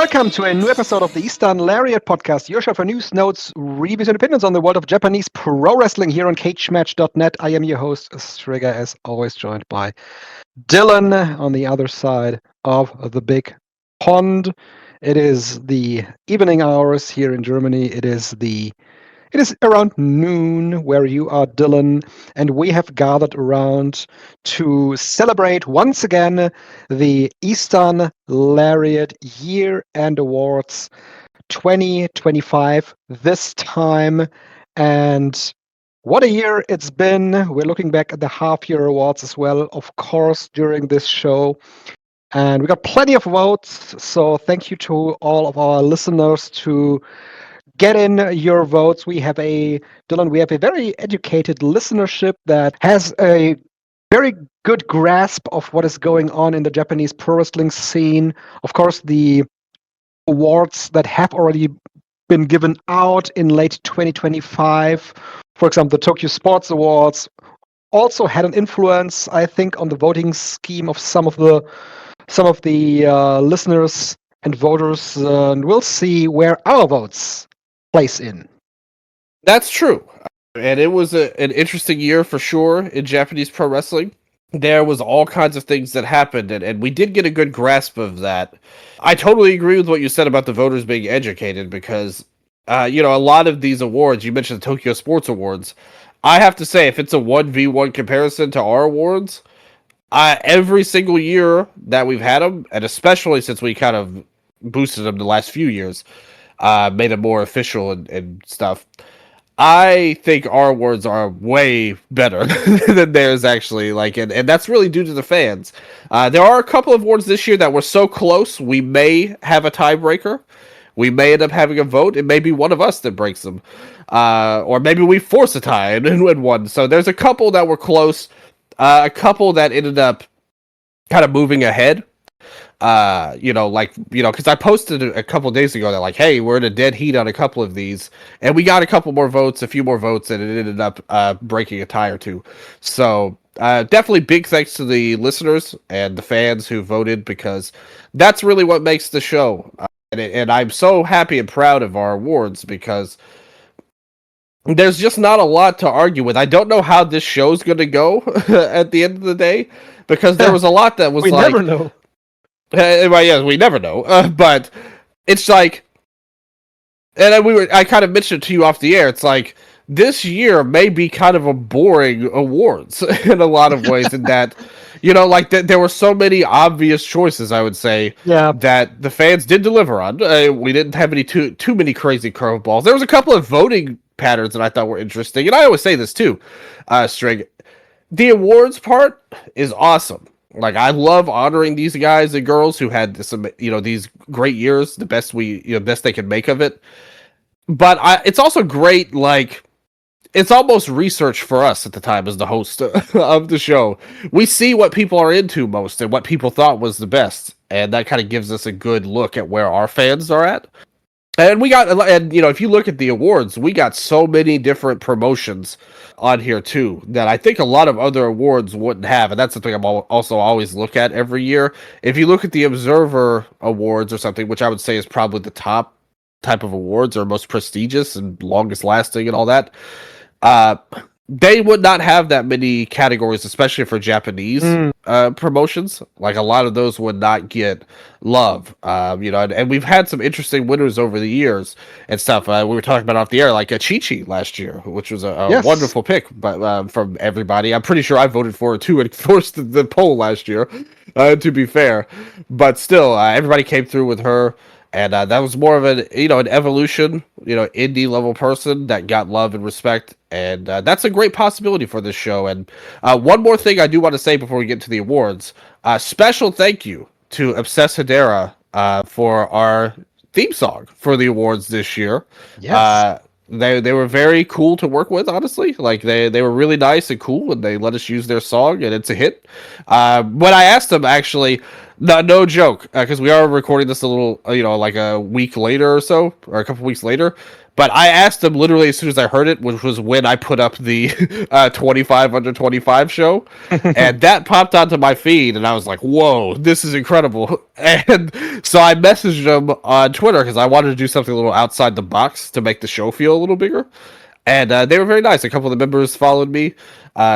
welcome to a new episode of the Eastern Lariat podcast, your show for news, notes, reviews, and opinions on the world of Japanese pro wrestling here on cagematch.net. I am your host, STRIGGA, as always, joined by Dylan on the other side of the big pond. It is the evening hours here in Germany. It is around noon where you are, Dylan, and we have gathered around to celebrate once again the Eastern Lariat Year End Awards 2025 this time. And what a year it's been. We're looking back at the half-year awards as well, of course, during this show. And we got plenty of votes, so thank you to all of our listeners to get in your votes. We have a very educated listenership that has a very good grasp of what is going on in the Japanese pro wrestling scene. Of course, the awards that have already been given out in late 2025, for example, the Tokyo Sports Awards, also had an influence, I think, on the voting scheme of some of the listeners and voters. And we'll see where our votes place in. That's true. And it was an interesting year for sure in Japanese pro wrestling. There was all kinds of things that happened, and we did get a good grasp of that. I totally agree with what you said about the voters being educated because, a lot of these awards, you mentioned the Tokyo Sports Awards, I have to say, if it's a 1v1 comparison to our awards, every single year that we've had them, and especially since we kind of boosted them the last few years, made it more official and stuff. I think our awards are way better than theirs, actually. And that's really due to the fans. There are a couple of awards this year that were so close, we may have a tiebreaker. We may end up having a vote. It may be one of us that breaks them. Or maybe we force a tie and win one. So there's a couple that were close. A couple that ended up kind of moving ahead. Because I posted a couple of days ago that hey, we're in a dead heat on a couple of these, and we got a few more votes, and it ended up breaking a tie or two. So definitely big thanks to the listeners and the fans who voted, because that's really what makes the show. And I'm so happy and proud of our awards because there's just not a lot to argue with. I don't know how this show's going to go at the end of the day, because there was a lot that was we never know. Well, yes, we never know. But it's and I kind of mentioned it to you off the air. It's this year may be kind of a boring awards in a lot of ways. In that, there were so many obvious choices. I would say, that the fans did deliver on. We didn't have any too many crazy curveballs. There was a couple of voting patterns that I thought were interesting, and I always say this too, Strig. The awards part is awesome. I love honoring these guys and girls who had these great years, the best best they could make of it. But it's also great, it's almost research for us at the time as the host of the show. We see what people are into most and what people thought was the best, and that kind of gives us a good look at where our fans are at. And if you look at the awards, we got so many different promotions on here too that I think a lot of other awards wouldn't have, and that's the thing I'm also always look at every year. If you look at the Observer Awards or something, which I would say is probably the top type of awards or most prestigious and longest lasting and all that, they would not have that many categories, especially for Japanese promotions. A lot of those would not get love, and we've had some interesting winners over the years and stuff. We were talking about off the air, like a Chi-Chi last year, which was a wonderful pick, but from everybody. I'm pretty sure I voted for it too and forced the poll last year, to be fair. But still, everybody came through with her. And that was more of an evolution, indie level person that got love and respect. And that's a great possibility for this show. And one more thing I do want to say before we get to the awards. Special thank you to Obsess Hedera for our theme song for the awards this year. Yes. They were very cool to work with, honestly. They were really nice and cool, and they let us use their song, and it's a hit. When I asked them, actually, no joke, because we are recording this a little, a week later or so, or a couple weeks later. But I asked them literally as soon as I heard it, which was when I put up the 25 under 25 show, and that popped onto my feed, and I was like, "Whoa, this is incredible!" And so I messaged them on Twitter because I wanted to do something a little outside the box to make the show feel a little bigger. And they were very nice. A couple of the members followed me,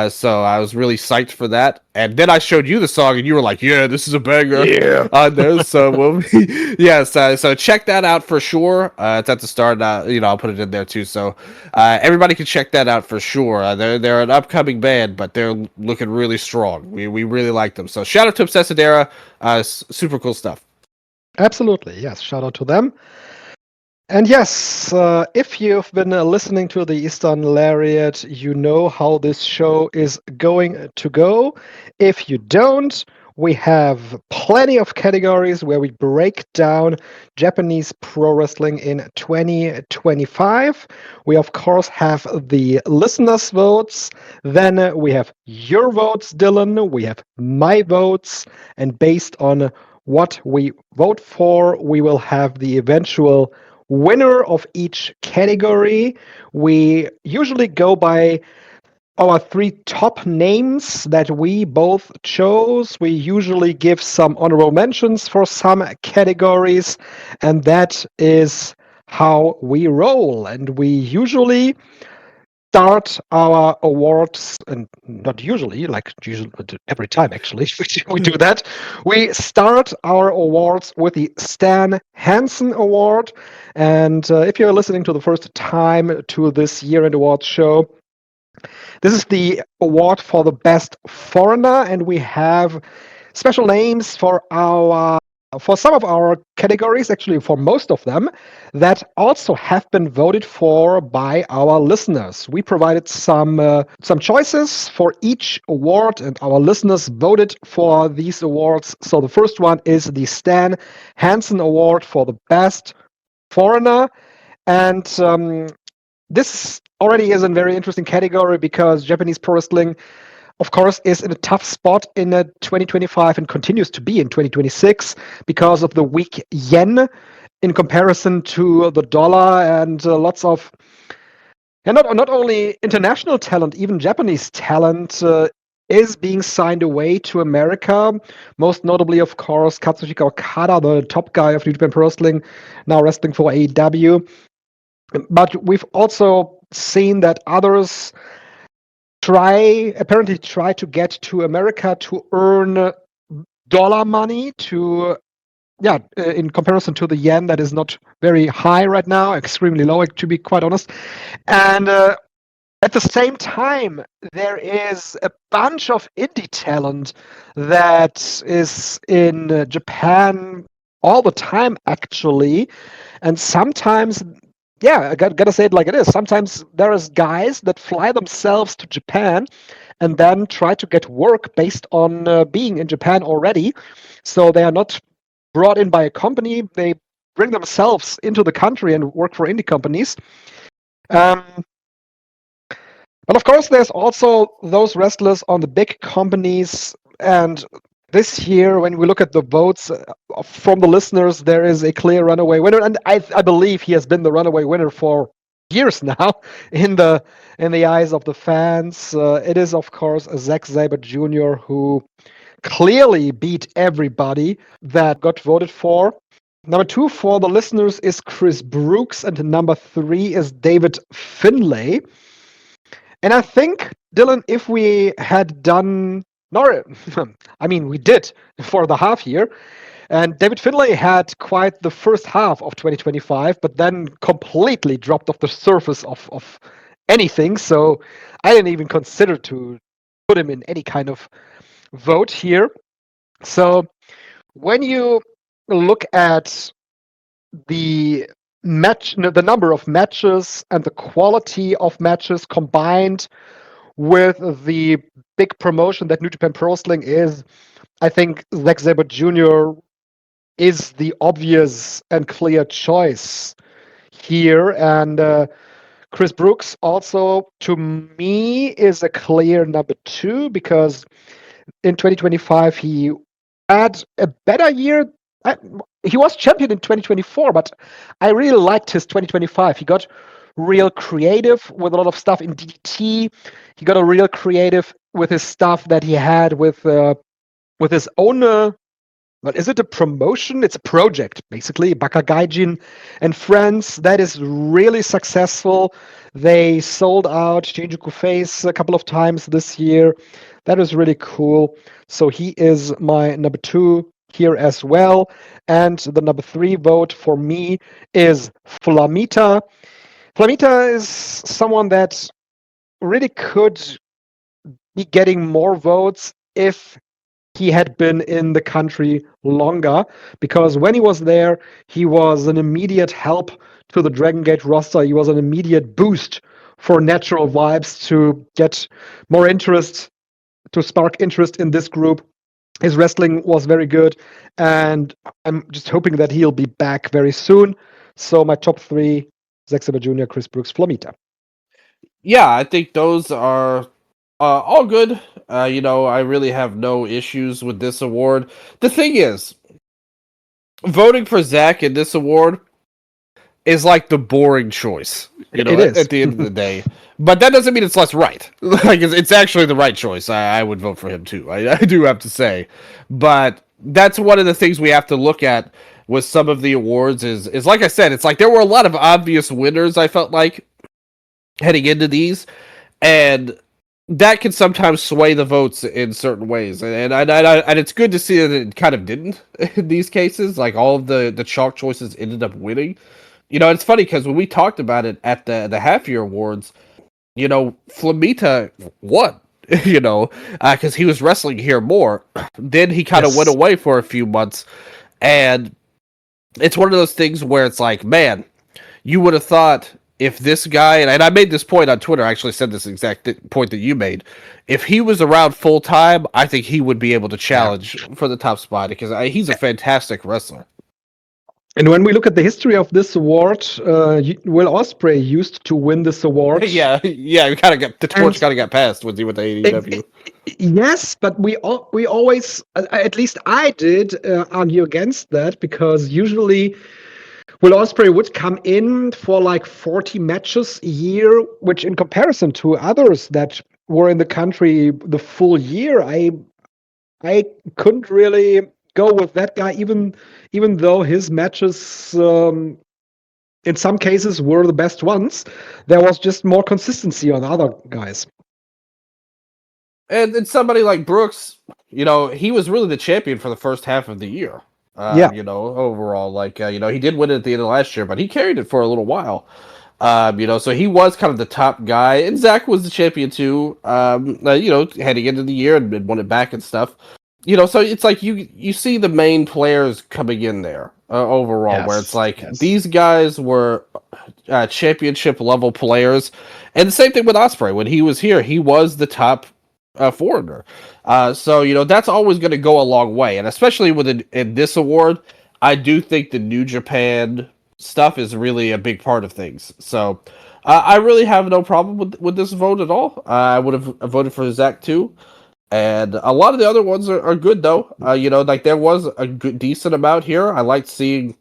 so I was really psyched for that. And then I showed you the song, and you were like, "Yeah, this is a banger." Yeah. On there, so we'll be, yes. So check that out for sure. It's at the start. I'll put it in there too. So everybody can check that out for sure. They're an upcoming band, but they're looking really strong. We really like them. So shout out to Obsessadera. Super cool stuff. Absolutely, yes. Shout out to them. And yes, if you've been listening to the Eastern Lariat, you know how this show is going to go. If you don't, we have plenty of categories where we break down Japanese pro wrestling in 2025. We, of course, have the listeners' votes. Then we have your votes, Dylan. We have my votes. And based on what we vote for, we will have the eventual winner of each category. We usually go by our three top names that we both chose. We usually give some honorable mentions for some categories, and that is how we roll. And we usually start our awards, and not usually, like usually every time actually we do that. We start our awards with the Stan Hansen Award, and if you're listening to the first time to this year-end awards show, this is the award for the best foreigner, and we have special names for some of our categories, actually for most of them, that also have been voted for by our listeners. We provided some choices for each award, and our listeners voted for these awards. So the first one is the Stan Hansen Award for the best foreigner, and this already is a very interesting category because Japanese pro wrestling, of course, is in a tough spot in 2025 and continues to be in 2026 because of the weak yen in comparison to the dollar, and lots of, and not only international talent, even Japanese talent is being signed away to America. Most notably, of course, Katsushika Okada, the top guy of New Japan Pro Wrestling, now wrestling for AEW. But we've also seen that others apparently try to get to America to earn dollar money in comparison to the yen that is not very high right now, extremely low, to be quite honest. And at the same time, there is a bunch of indie talent that is in Japan all the time, actually. And sometimes, I gotta say it like it is. Sometimes there is guys that fly themselves to Japan and then try to get work based on being in Japan already. So they are not brought in by a company. They bring themselves into the country and work for indie companies. But of course, there's also those wrestlers on the big companies. And this year, when we look at the votes from the listeners, there is a clear runaway winner. And I believe he has been the runaway winner for years now in the eyes of the fans. It is, of course, Zack Sabre Jr., who clearly beat everybody that got voted for. Number 2 for the listeners is Chris Brooks, and number 3 is David Finlay. And I think, Dylan, if we had done, we did for the half year, and David Finlay had quite the first half of 2025, but then completely dropped off the surface of anything. So I didn't even consider to put him in any kind of vote here. So when you look at the the number of matches and the quality of matches combined with the big promotion that New Japan Pro Wrestling is, I think Zack Sabre Jr. is the obvious and clear choice here. And Chris Brooks also, to me, is a clear number 2 because in 2025 he had a better year I, he was champion in 2024, but I really liked his 2025. He got real creative with a lot of stuff in DDT. He got a real creative with his stuff that he had with his own. But is it a promotion? It's a project, basically. Bakagaijin and Friends. That is really successful. They sold out Shinjuku Face a couple of times this year. That is really cool. So he is my number 2 here as well. And the number 3 vote for me is Flamita. Flamita is someone that really could be getting more votes if he had been in the country longer, because when he was there, he was an immediate help to the Dragon Gate roster. He was an immediate boost for Natural Vibes to get more interest, to spark interest in this group. His wrestling was very good, and I'm just hoping that he'll be back very soon. So my top 3, Zack Sabre Jr., Chris Brooks, Flamita. Yeah, I think those are all good. I really have no issues with this award. The thing is, voting for Zach in this award is like the boring choice, It is. at the end of the day. But that doesn't mean it's less right. Like, it's actually the right choice. I would vote for him too. I do have to say. But that's one of the things we have to look at with some of the awards is like I said, it's like there were a lot of obvious winners, I felt like, heading into these. And that can sometimes sway the votes in certain ways, and it's good to see that it kind of didn't in these cases. Like all of the chalk choices ended up winning. It's funny because when we talked about it at the half year awards, Flamita won. Because he was wrestling here more. Then he kind of went away for a few months, and it's one of those things where it's like, man, you would have thought if this guy, and I made this point on Twitter, I actually said this exact point that you made. If he was around full time, I think he would be able to challenge for the top spot because he's a fantastic wrestler. And when we look at the history of this award, Will Ospreay used to win this award. Yeah, we kind of got the torch. Kind of got passed with the AEW. Yes, but we always, at least I did, argue against that because usually Will Ospreay would come in for like 40 matches a year, which in comparison to others that were in the country the full year, I couldn't really go with that guy, even though his matches in some cases were the best ones. There was just more consistency on the other guys. And somebody like Brooks, he was really the champion for the first half of the year. Overall, he did win it at the end of last year, but he carried it for a little while. So he was kind of the top guy, and Zach was the champion too. Heading into the year and won it back and stuff. So it's like you see the main players coming in there overall, where it's like these guys were championship level players, and the same thing with Ospreay. When he was here, he was the top foreigner. So that's always going to go a long way, and especially in this award, I do think the New Japan stuff is really a big part of things. So I really have no problem with this vote at all. I would have voted for Zach too. And a lot of the other ones are good though. Like there was a decent amount here. I liked seeing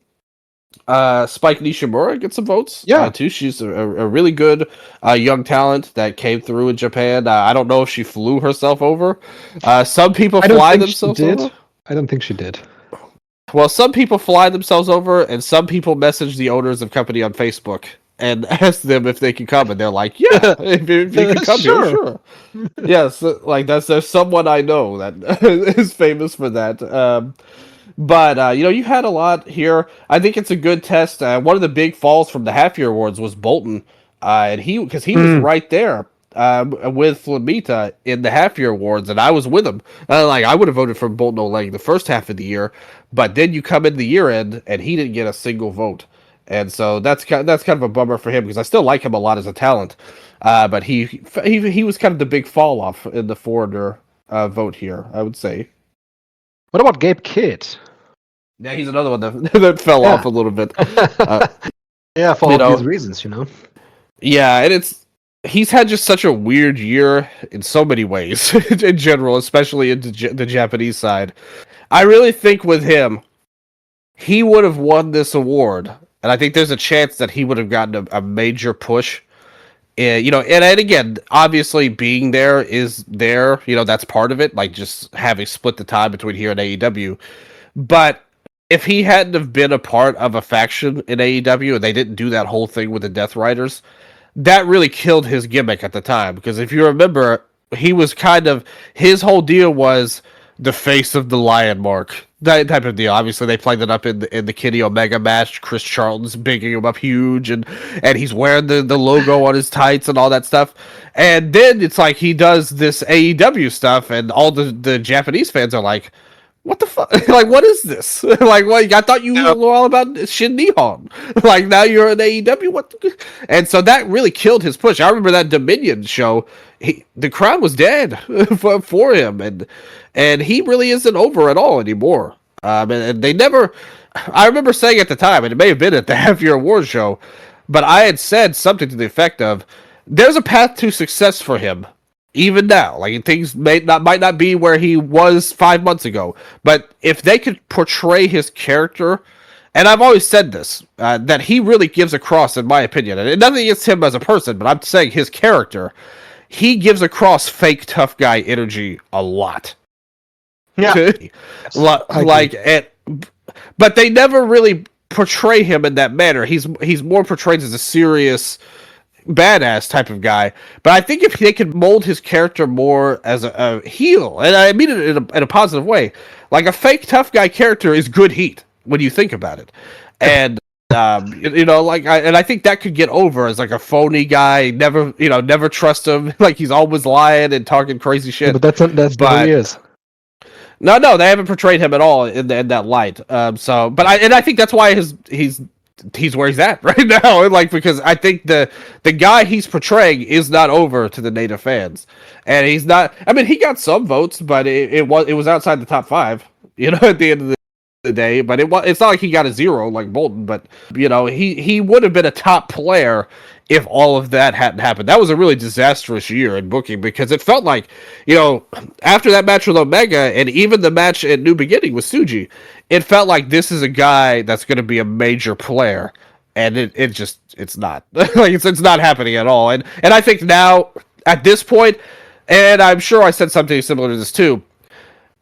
Spike Nishimura get some votes. Too. She's a really good young talent that came through in Japan. I don't know if she flew herself over. Some people fly themselves over. I don't think she did. Well, some people fly themselves over, and some people message the owners of company on Facebook and ask them if they can come, and they're like, "Yeah, if you can come here, sure." Yes, like there's someone I know that is famous for that. But you had a lot here. I think it's a good test. One of the big falls from the half year awards was Bolton, and he was right there with Flamita in the half year awards, and I was with him. I would have voted for Bolton Oleg the first half of the year, but then you come in the year end, and he didn't get a single vote, and so that's kind of a bummer for him because I still like him a lot as a talent, but he was kind of the big fall off in the foreigner vote here, I would say. What about Gabe Kidd? Yeah, he's another one that fell off a little bit. For obvious reasons, Yeah, and he's had just such a weird year in so many ways in general, especially in the Japanese side. I really think with him, he would have won this award, and I think there's a chance that he would have gotten a major push. And again, obviously being there is there. That's part of it. Like just having split the time between here and AEW. But if he hadn't have been a part of a faction in AEW and they didn't do that whole thing with the Death Riders, that really killed his gimmick at the time. Because if you remember, he was his whole deal was the face of the Lion Mark. That type of deal. Obviously, they played it up in the Kenny Omega match. Chris Charlton's bigging him up huge, and he's wearing the logo on his tights and all that stuff. And then it's like he does this AEW stuff, and all the Japanese fans are like, what the fuck? Like, what is this? Like, what? I thought you were all about Shin Nihon. Like, now you're in AEW. What? And so that really killed his push. I remember that Dominion show. The crowd was dead for him, and he really isn't over at all anymore. And they never. I remember saying at the time, and it may have been at the half year award show, but I had said something to the effect of, "There's a path to success for him." Even now, like things might not be where he was 5 months ago, but if they could portray his character, and I've always said this, that he really gives across, in my opinion, and nothing against him as a person, but I'm saying his character, he gives across fake tough guy energy a lot. Yeah, but they never really portray him in that manner. He's more portrayed as a serious badass type of guy, but I think if they could mold his character more as a heel, and I mean it in a positive way, like a fake tough guy character is good heat when you think about it, and I think that could get over as like a phony guy, never trust him, like he's always lying and talking crazy shit. Yeah, but that's who he is. No, they haven't portrayed him at all in that light. I think that's why he's where he's at right now, like, because I think the guy he's portraying is not over to the native fans, and he's not. I mean, he got some votes, but it was outside the top 5, at the end of the day. But it's not like he got a 0 like Bolton, but he would have been a top player if all of that hadn't happened. That was a really disastrous year in booking, because it felt like, after that match with Omega and even the match at New Beginning with Tsuji, it felt like this is a guy that's going to be a major player, and it's not. Like it's not happening at all. And I think now at this point, and I'm sure I said something similar to this too,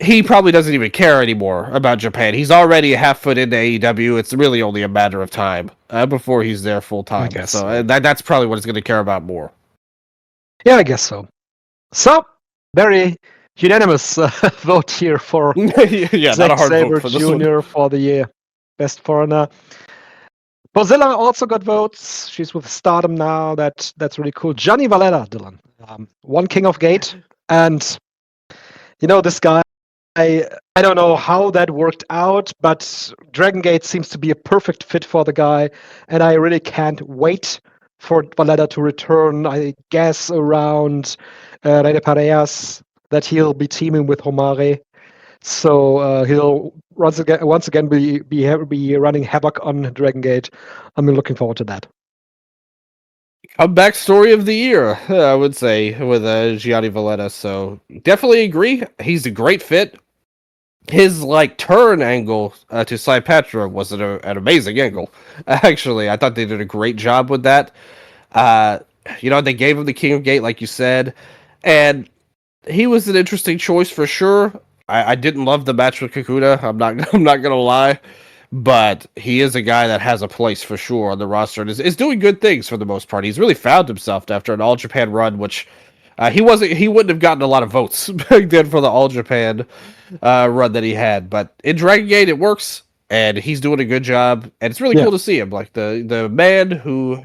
he probably doesn't even care anymore about Japan. He's already a half foot into AEW. It's really only a matter of time before he's there full time. So that's probably what he's going to care about more. Yeah, I guess so. So, very unanimous vote here for Zack Sabre Jr. for the best foreigner. Bozilla also got votes. She's with Stardom now. That's really cool. Gianni Valletta, Dylan, one King of Gate, and this guy. I don't know how that worked out, but Dragon Gate seems to be a perfect fit for the guy, and I really can't wait for Valletta to return. I guess around Rede Parejas that he'll be teaming with Homare, so he'll once again be running havoc on Dragon Gate. I'm looking forward to that. Comeback story of the year, I would say, with Gianni Valletta. So definitely agree. He's a great fit. His turn angle to Cleopatra was an amazing angle. Actually, I thought they did a great job with that. They gave him the King of Gate, like you said, and he was an interesting choice for sure. I didn't love the match with Kakuta. I'm not gonna lie, but he is a guy that has a place for sure on the roster and is doing good things for the most part. He's really found himself after an All Japan run, which he wouldn't have gotten a lot of votes back then for the All Japan run that he had. But in Dragon Gate, it works, and he's doing a good job. And it's really cool to see him. Like the man who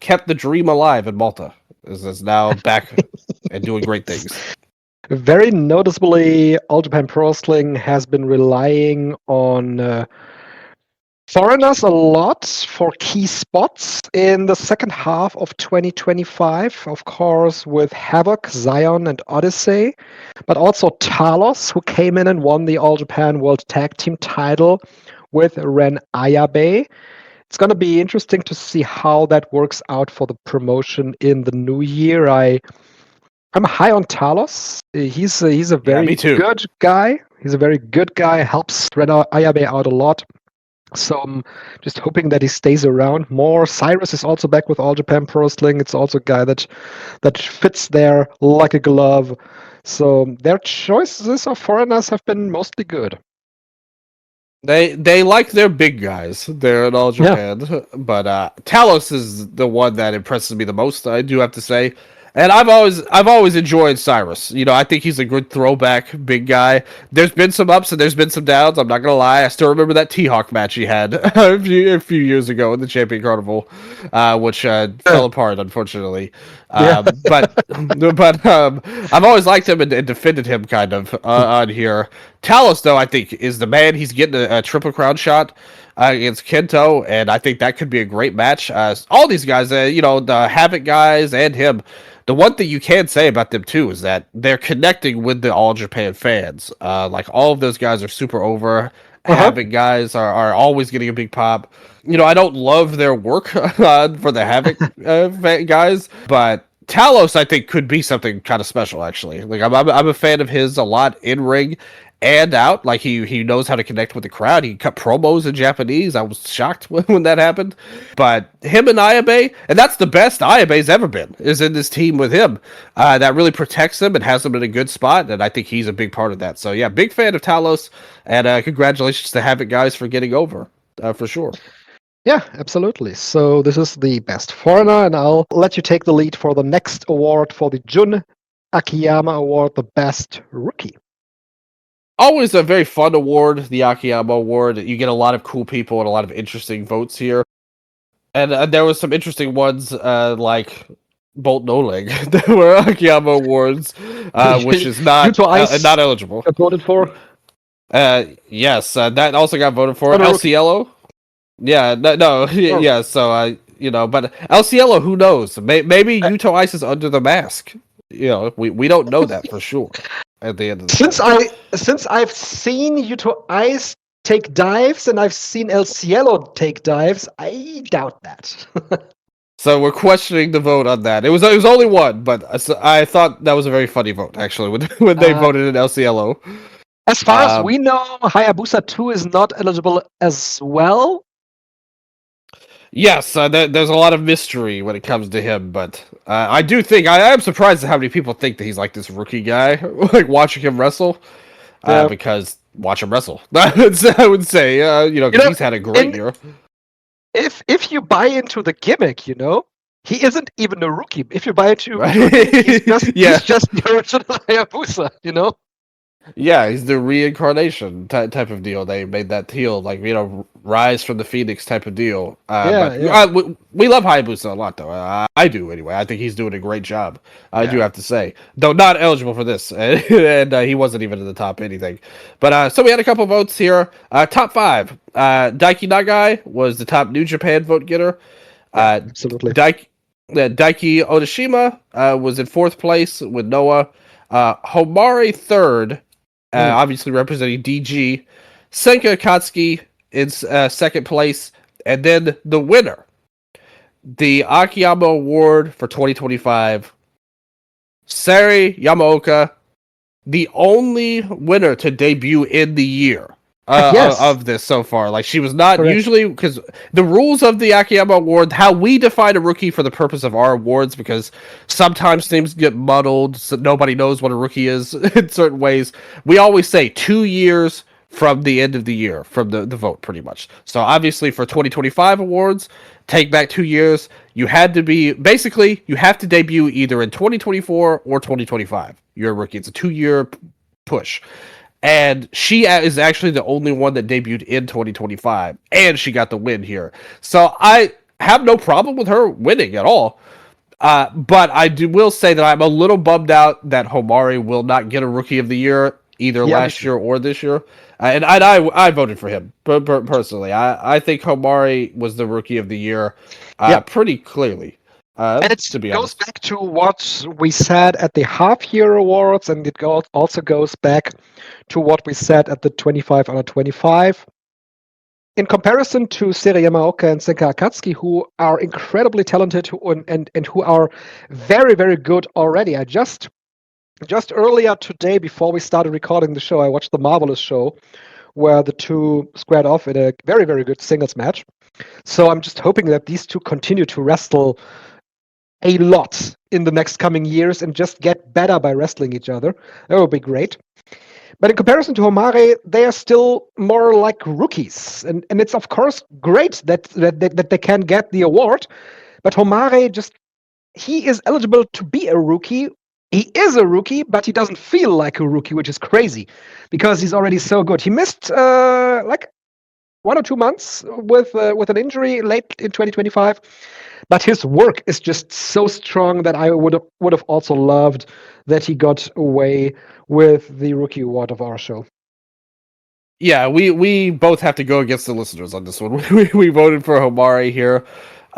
kept the dream alive in Malta is now back and doing great things. Very noticeably, All Japan Pro Wrestling has been relying on foreigners a lot for key spots in the second half of 2025, of course, with Havoc, Zion, and Odyssey, but also Talos, who came in and won the All Japan World Tag Team title with Ren Ayabe. It's going to be interesting to see how that works out for the promotion in the new year. I'm high on Talos. He's a very good guy. He's a very good guy. Helps Ren Ayabe out a lot. So I'm just hoping that he stays around more. Cyrus is also back with All Japan Pro Wrestling. It's also a guy that fits there like a glove. So their choices of foreigners have been mostly good. They like their big guys. They're in all Yeah. Japan, but Talos is the one that impresses me the most. I do have to say, and I've always enjoyed Cyrus. You know, I think he's a good throwback big guy. There's been some ups and there's been some downs. I'm not gonna lie. I still remember that T-Hawk match he had a few years ago in the Champion Carnival, which fell apart unfortunately. Yeah. But I've always liked him and defended him kind of on here. Talos, though, I think is the man. He's getting a triple crown shot against Kento, and I think that could be a great match. All these guys, the Havoc guys and him. The one thing you can say about them too is that they're connecting with the All Japan fans. Like all of those guys are super over. Uh-huh. Havoc guys are always getting a big pop. I don't love their work for the Havoc guys, but Talos, I think, could be something kind of special. Actually, like I'm a fan of his a lot in ring and out. Like he knows how to connect with the crowd. He cut promos in Japanese. I was shocked when that happened. But him and Ayabe, and that's the best Ayabe's ever been, is in this team with him. That really protects him and has him in a good spot, and I think he's a big part of that. So yeah, big fan of Talos, and congratulations to Havoc guys for getting over, for sure. Yeah, absolutely. So this is the best foreigner, and I'll let you take the lead for the next award for the Jun Akiyama Award, the best rookie. Always a very fun award, the Akiyama Award. You get a lot of cool people and a lot of interesting votes here. And there was some interesting ones, like Bolt No Leg. There were Akiyama Awards, which is not Yuto Ice not eligible. got voted for. Yes, that also got voted for. Oh, no, El Cielo. Yeah, no, Oh. yeah. So but El Cielo, who knows? Maybe Yuto Ice is under the mask. We don't know that for sure. At the end of the Since I've seen Yuto Ice take dives and I've seen El Cielo take dives, I doubt that. So we're questioning the vote on that. It was only one, but I thought that was a very funny vote actually when they voted in El Cielo. As far as we know, Hayabusa 2 is not eligible as well. Yes, there's a lot of mystery when it comes to him, but I do think I am surprised at how many people think that he's like this rookie guy, like watching him wrestle. Because watch him wrestle. I would say, because he's had a great year. If you buy into the gimmick, he isn't even a rookie. If you buy into it, he's just the original Hayabusa, Yeah, he's the reincarnation type of deal. They made that deal, like, rise from the phoenix type of deal. We love Hayabusa a lot, though. I do, anyway. I think he's doing a great job. I do have to say. Though not eligible for this, and he wasn't even in the top anything. But, so we had a couple votes here. Top 5. Daiki Nagai was the top New Japan vote getter. Absolutely. Daiki Onishima was in 4th place with Noah. Homare 3rd, obviously representing DG. Senka Akatsuki in 2nd place. And then the winner, the Akiyama Award for 2025, Sari Yamaoka, the only winner to debut in the year. Of this so far. Like, she was not usually, because the rules of the Akiyama Award, how we define a rookie for the purpose of our awards, because sometimes things get muddled, so nobody knows what a rookie is in certain ways. We always say 2 years from the end of the year, from the vote, pretty much. So obviously for 2025 awards, take back 2 years, you have to debut either in 2024 or 2025. You're a rookie. It's a 2-year push. And she is actually the only one that debuted in 2025. And she got the win here. So I have no problem with her winning at all. But I will say that I'm a little bummed out that Homare will not get a Rookie of the Year either last year or this year. And I voted for him, personally. I think Homare was the Rookie of the Year pretty clearly. And it goes back to what we said at the half-year awards, and it also goes back to what we said at the 25 under 25. In comparison to Seri Yamaoka and Senka Akatsuki, who are incredibly talented and who are very, very good already. I just earlier today, before we started recording the show, I watched the Marvelous show where the two squared off in a very, very good singles match. So I'm just hoping that these two continue to wrestle a lot in the next coming years and just get better by wrestling each other. That would be great. But in comparison to Homare, they are still more like rookies. And it's, of course, great that they can get the award. But Homare he is eligible to be a rookie. He is a rookie, but he doesn't feel like a rookie, which is crazy because he's already so good. He missed like 1 or 2 months with an injury late in 2025, but his work is just so strong that I would have also loved that he got away with the rookie award of our show. Yeah, we both have to go against the listeners on this one. We voted for Homare here.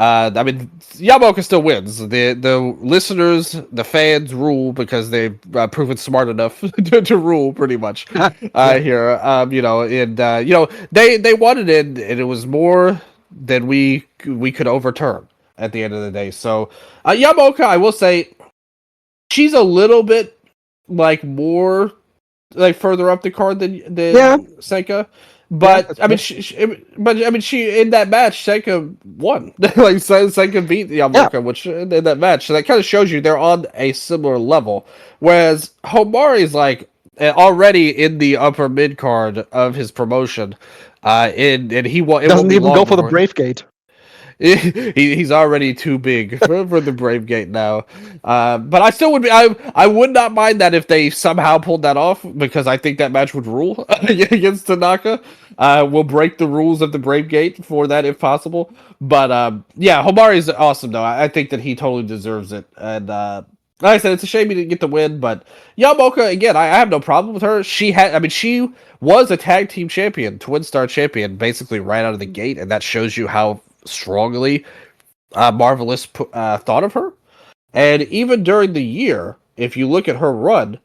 I mean, Yamaoka still wins. The listeners, the fans rule because they've proven smart enough to rule pretty much here. You know, and you know they wanted it, and it was more than we could overturn at the end of the day. So Yamaoka, I will say, she's a little bit like more like further up the card than Senka. But I mean, she in that match, Senka won. Like Senka beat Yamaoka, which in that match, so that kind of shows you they're on a similar level. Whereas Homari is like already in the upper mid card of his promotion, and he doesn't even go for the Brave Gate. He's already too big for the Brave Gate now. But I still would be. I would not mind that if they somehow pulled that off, because I think that match would rule against Tanaka. We'll break the rules of the Brave Gate for that if possible. But yeah, Homari is awesome though. I think that he totally deserves it. And like I said, it's a shame he didn't get the win. But Yamaoka, again, I have no problem with her. She was a tag team champion, twin star champion, basically right out of the gate, and that shows you how strongly Marvelous thought of her. And even during the year, if you look at her run,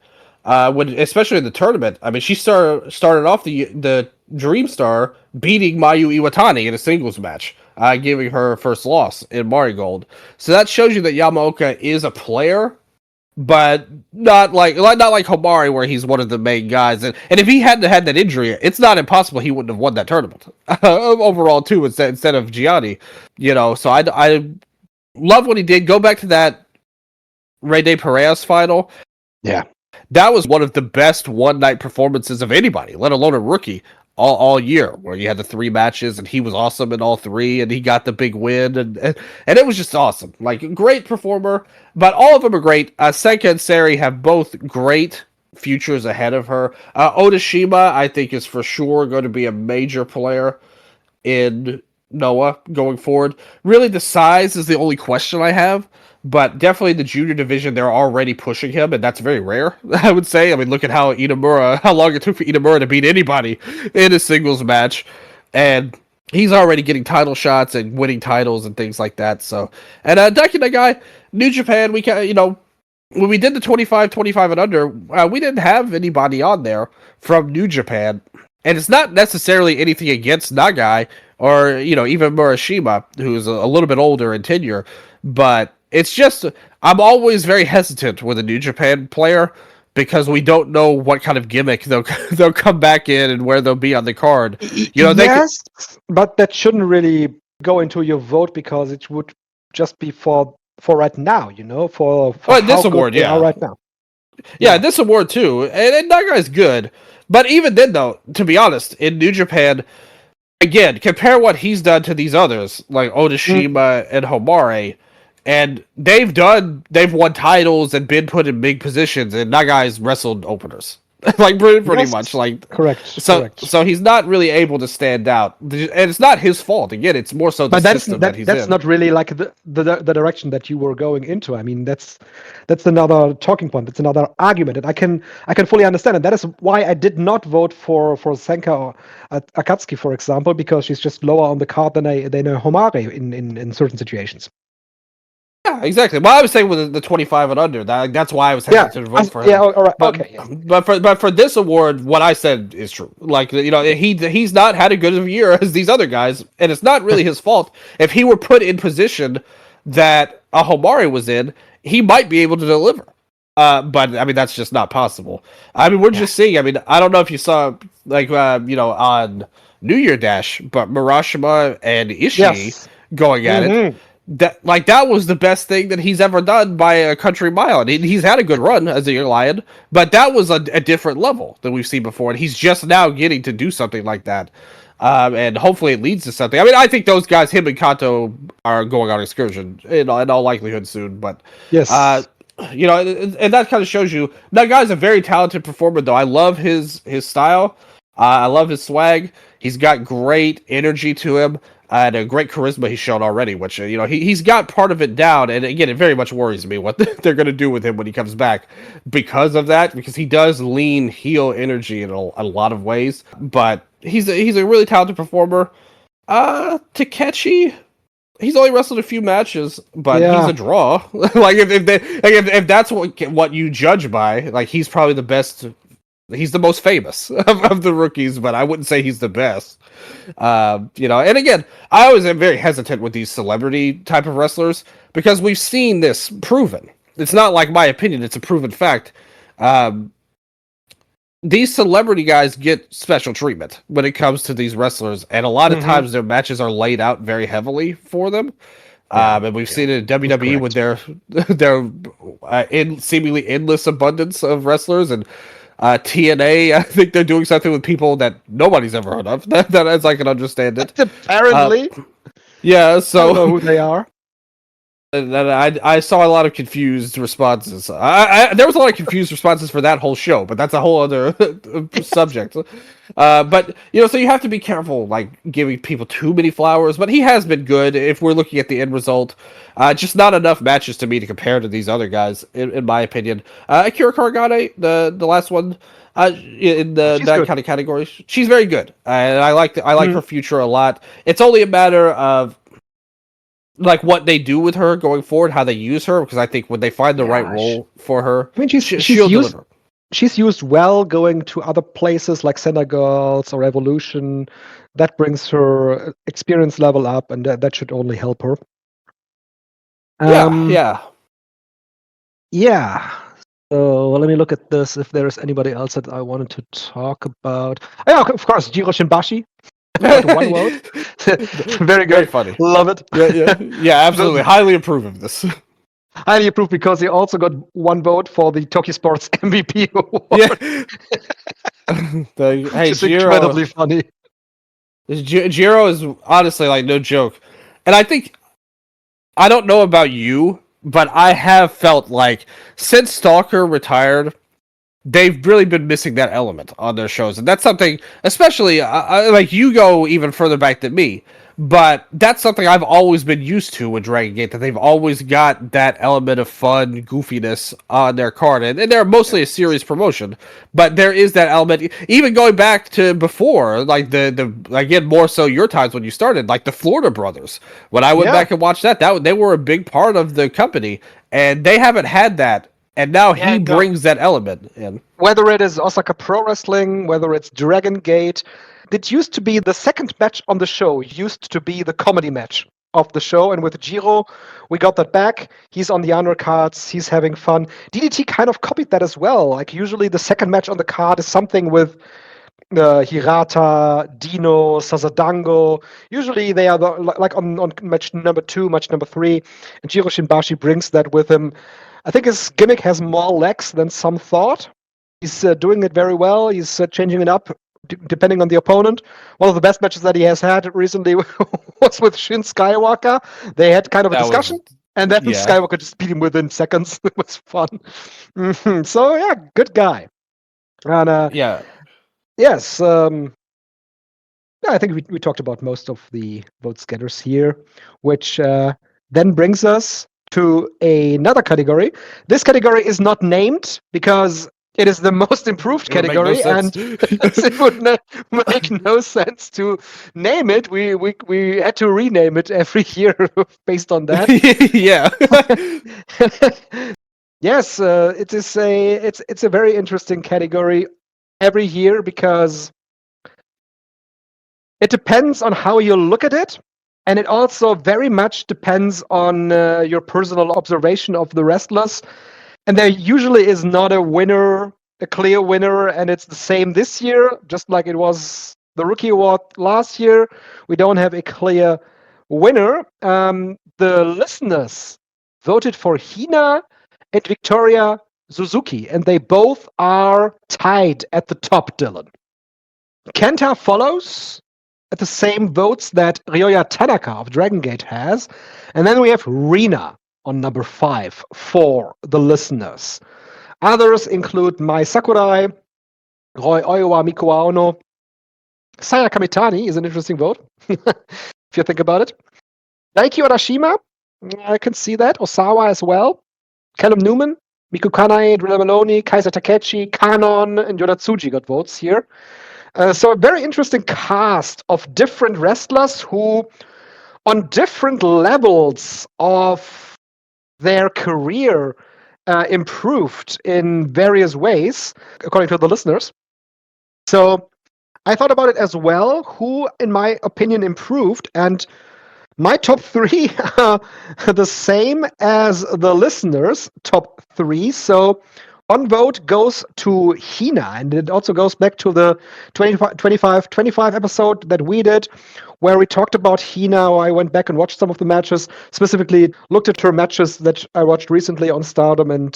especially in the tournament, I mean, she started off the Dream Star beating Mayu Iwatani in a singles match, giving her first loss in Marigold. So that shows you that Yamaoka is a player, but not like Homari, where he's one of the main guys. And if he hadn't had that injury, it's not impossible he wouldn't have won that tournament overall too, instead of Gianni. You know, so I love what he did. Go back to that Rene Parejas final. Yeah, that was one of the best one night performances of anybody, let alone a rookie. All year, where you had the 3 matches and he was awesome in all 3 and he got the big win and it was just awesome. Like, a great performer, but all of them are great. Senka and Sari have both great futures ahead of her. Odashima, I think, is for sure going to be a major player in Noah going forward. Really, the size is the only question I have, but definitely the junior division, they're already pushing him, and that's very rare, I would say. I mean, look at how long it took for Itamura to beat anybody in a singles match, and he's already getting title shots and winning titles and things like that. So, and Daiki Nagai, New Japan, we can, you know, when we did the 25 and under, we didn't have anybody on there from New Japan, and it's not necessarily anything against Nagai or, you know, even Murashima, who's a little bit older in tenure, but it's just, I'm always very hesitant with a New Japan player because we don't know what kind of gimmick they'll come back in and where they'll be on the card. You know, but that shouldn't really go into your vote because it would just be for right now. You know, for this award, yeah, right now. Yeah, this award too, and Nagai's good, but even then, though, to be honest, in New Japan, again, compare what he's done to these others like Odashima and Homare. And they've won titles and been put in big positions, and that guy's wrestled openers, like pretty much, like correct. So he's not really able to stand out, and it's not his fault. Again, it's more so the system that he's in. That's not really like the direction that you were going into. I mean, that's another talking point. That's another argument, and I can fully understand it. That is why I did not vote for Senka or Akatsuki, for example, because she's just lower on the card than a Homare in certain situations. Yeah, exactly. Well, I was saying with the 25 and under, that's why I was hesitant to vote for him. Yeah, all right. But, okay. Yeah. But for this award, what I said is true. Like, you know, he's not had a good of a year as these other guys, and it's not really his fault. If he were put in position that a Homari was in, he might be able to deliver. But I mean, that's just not possible. I mean, we're Yeah. just seeing. I mean, I don't know if you saw like on New Year Dash, but Murashima and Ishii Yes. going at it. Hmm. That was the best thing that he's ever done by a country mile. And he's had a good run as a young lion, but that was a different level than we've seen before. And he's just now getting to do something like that. And hopefully it leads to something. I mean, I think those guys, him and Kanto, are going on excursion in all likelihood soon. But uh, Yes. and that kind of shows you that guy's a very talented performer. Though I love his style. I love his swag. He's got great energy to him and a great charisma he's shown already. Which he's got part of it down. And again, it very much worries me what they're going to do with him when he comes back because of that. Because he does lean heel energy in a lot of ways. But he's a really talented performer. Takechi, he's only wrestled a few matches, but he's Yeah. a draw. Like if that's what you judge by, like he's probably the best. He's the most famous of the rookies, but I wouldn't say he's the best. And again, I always am very hesitant with these celebrity type of wrestlers because we've seen this proven. It's not like my opinion; it's a proven fact. Um, these celebrity guys get special treatment when it comes to these wrestlers, and a lot of Hmm. times their matches are laid out very heavily for them. Yeah. And we've Yeah. seen it in That's WWE with correct. their seemingly endless abundance of wrestlers, and TNA. I think they're doing something with people that nobody's ever heard of. That as I can understand it. Uh, Apparently, yeah, I don't know so who they are. and I saw a lot of confused responses. There was a lot of confused responses for that whole show, but that's a whole other subject. But so you have to be careful, like giving people too many flowers. But he has been good. If we're looking at the end result, just not enough matches to me to compare to these other guys, in my opinion. Akira Karagane, the last one. In She's that good. kind of category, she's very good, and I like Mm. her future a lot. It's only a matter of like what they do with her going forward, how they use her, because I think when they find the right Yeah. role for her, I mean, she'll deliver. she's used well going to other places like Center Girls or Evolution. That brings her experience level up, and that should only help her. Yeah, Um, yeah. yeah. So let me look at this. If there is anybody else that I wanted to talk about, oh, yeah, of course, Jiro Shinbashi got one vote. Very Very good. funny. Love it. Yeah. Absolutely. Highly approve of this. Highly approved because he also got one vote for the Tokyo Sports MVP Yeah. award, which Hey, is incredibly funny. Jiro is honestly like no joke, and I don't know about you, but I have felt like since Stalker retired, they've really been missing that element on their shows, and that's something, especially like you go even further back than me, but that's something I've always been used to with Dragon Gate, that they've always got that element of fun goofiness on their card, and they're mostly a serious promotion, but there is that element, even going back to before, like the again more so your times when you started, like the Florida Brothers. When I went Yeah. back and watched that they were a big part of the company, and they haven't had that, and now Yeah, he no. brings that element in. Whether it is Osaka Pro Wrestling, whether it's Dragon Gate, it used to be the second match on the show, used to be the comedy match of the show. And with Jiro, we got that back. He's on the undercards, he's having fun. DDT kind of copied that as well. Like, usually the second match on the card is something with Hirata, Dino, Sasadango. Usually they are like on match number 2, match number 3, and Jiro Shinbashi brings that with him. I think his gimmick has more legs than some thought. He's doing it very well. He's changing it up depending on the opponent. One of the best matches that he has had recently was with Shin Skywalker. They had kind of a That discussion, was and then yeah. Skywalker just beat him within seconds. It was fun. So yeah, good guy. And Yeah. yes, yeah, I think we talked about most of the vote getters here, which then brings us to another category. This category is not named because it is the most improved It would make no category, sense. and it would make no sense to name it. We had to rename it every year based on that. Yeah. Yes, it's a very interesting category every year because it depends on how you look at it, and it also very much depends on your personal observation of the wrestlers. And there usually is not a winner, a clear winner, and it's the same this year, just like it was the Rookie Award last year. We don't have a clear winner. The listeners voted for Hina and Victoria Suzuki, and they both are tied at the top, Dylan. Kenta follows at the same votes that Ryoya Tanaka of Dragon Gate has. And then we have Rina on number 5 for the listeners. Others include Mai Sakurai, Roy Oiwa Mikuwa Ono. Saya Kamitani is an interesting vote, if you think about it. Daiki Orashima, I can see that. Osawa as well. Callum Newman, Miku Kanai, Drilla Maloney, Kaiser Takechi, Kanon, and Yodatsuji got votes here. So a very interesting cast of different wrestlers who, on different levels of their career, improved in various ways, according to the listeners. So I thought about it as well, who, in my opinion, improved, and my top 3 are the same as the listeners' top 3. So one vote goes to Hina, and it also goes back to the 25 episode that we did, where we talked about Hina. I went back and watched some of the matches, specifically looked at her matches that I watched recently on Stardom, and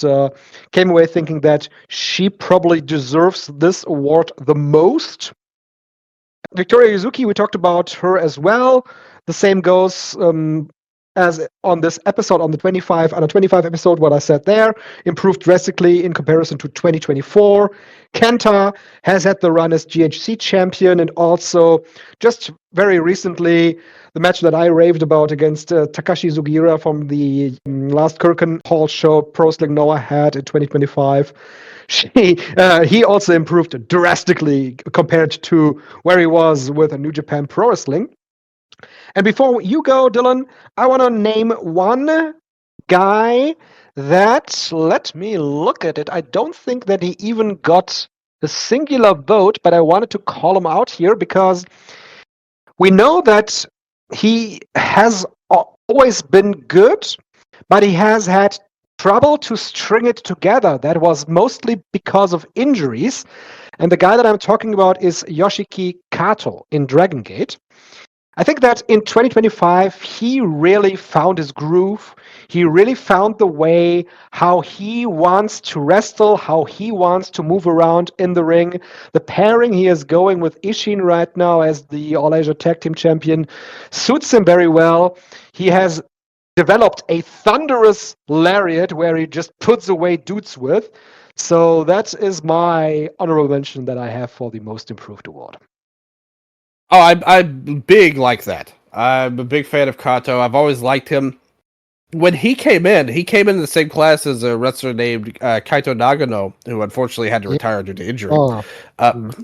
came away thinking that she probably deserves this award the most. Victoria Yuzuki, we talked about her as well. The same goes as on this episode, on the 25 episode, what I said there, improved drastically in comparison to 2024. Kenta has had the run as GHC champion, and also just very recently, the match that I raved about against Takashi Sugiura from the last Kirken Hall show Pro Wrestling Noah had in 2025. He also improved drastically compared to where he was with New Japan Pro Wrestling. And before you go, Dylan, I want to name one guy that, let me look at it. I don't think that he even got a singular vote, but I wanted to call him out here because we know that he has always been good, but he has had trouble to string it together. That was mostly because of injuries. And the guy that I'm talking about is Yoshiki Kato in Dragon Gate. I think that in 2025, he really found his groove. He really found the way how he wants to wrestle, how he wants to move around in the ring. The pairing he is going with Ishin right now as the All-Asia Tag Team Champion suits him very well. He has developed a thunderous lariat where he just puts away dudes with. So that is my honorable mention that I have for the Most Improved Award. Oh, I'm big like that. I'm a big fan of Kato. I've always liked him. When he came in the same class as a wrestler named Kaito Nagano, who unfortunately had to retire due to injury. Oh.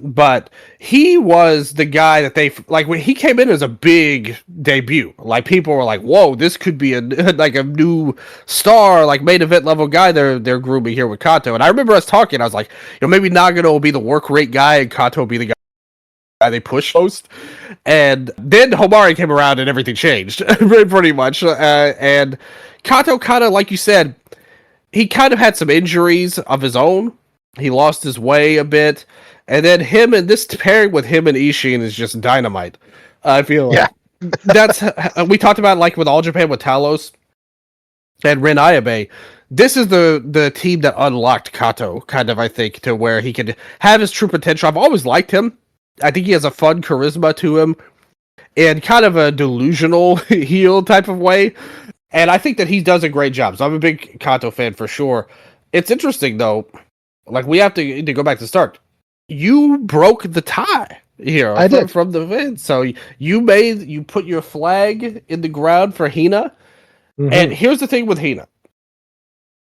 But he was the guy that they like when he came in as a big debut. Like people were like, "Whoa, this could be a like a new star, like main event level guy." They're grooming here with Kato. And I remember us talking. I was like, maybe Nagano will be the work rate guy, and Kato will be the guy they push most. And then Homari came around and everything changed pretty much. And Kato kind of, like you said, he kind of had some injuries of his own. He lost his way a bit. And then him and this pairing with him and Ishin is just dynamite. I feel like that's we talked about like with All Japan with Talos and Ren Ayabe. This is the team that unlocked Kato, kind of, I think, to where he could have his true potential. I've always liked him. I think he has a fun charisma to him and kind of a delusional heel type of way. And I think that he does a great job. So I'm a big Kato fan for sure. It's interesting, though. Like, we have to go back to start. You broke the tie here from the event. So you put your flag in the ground for Hina. Mm-hmm. And here's the thing with Hina.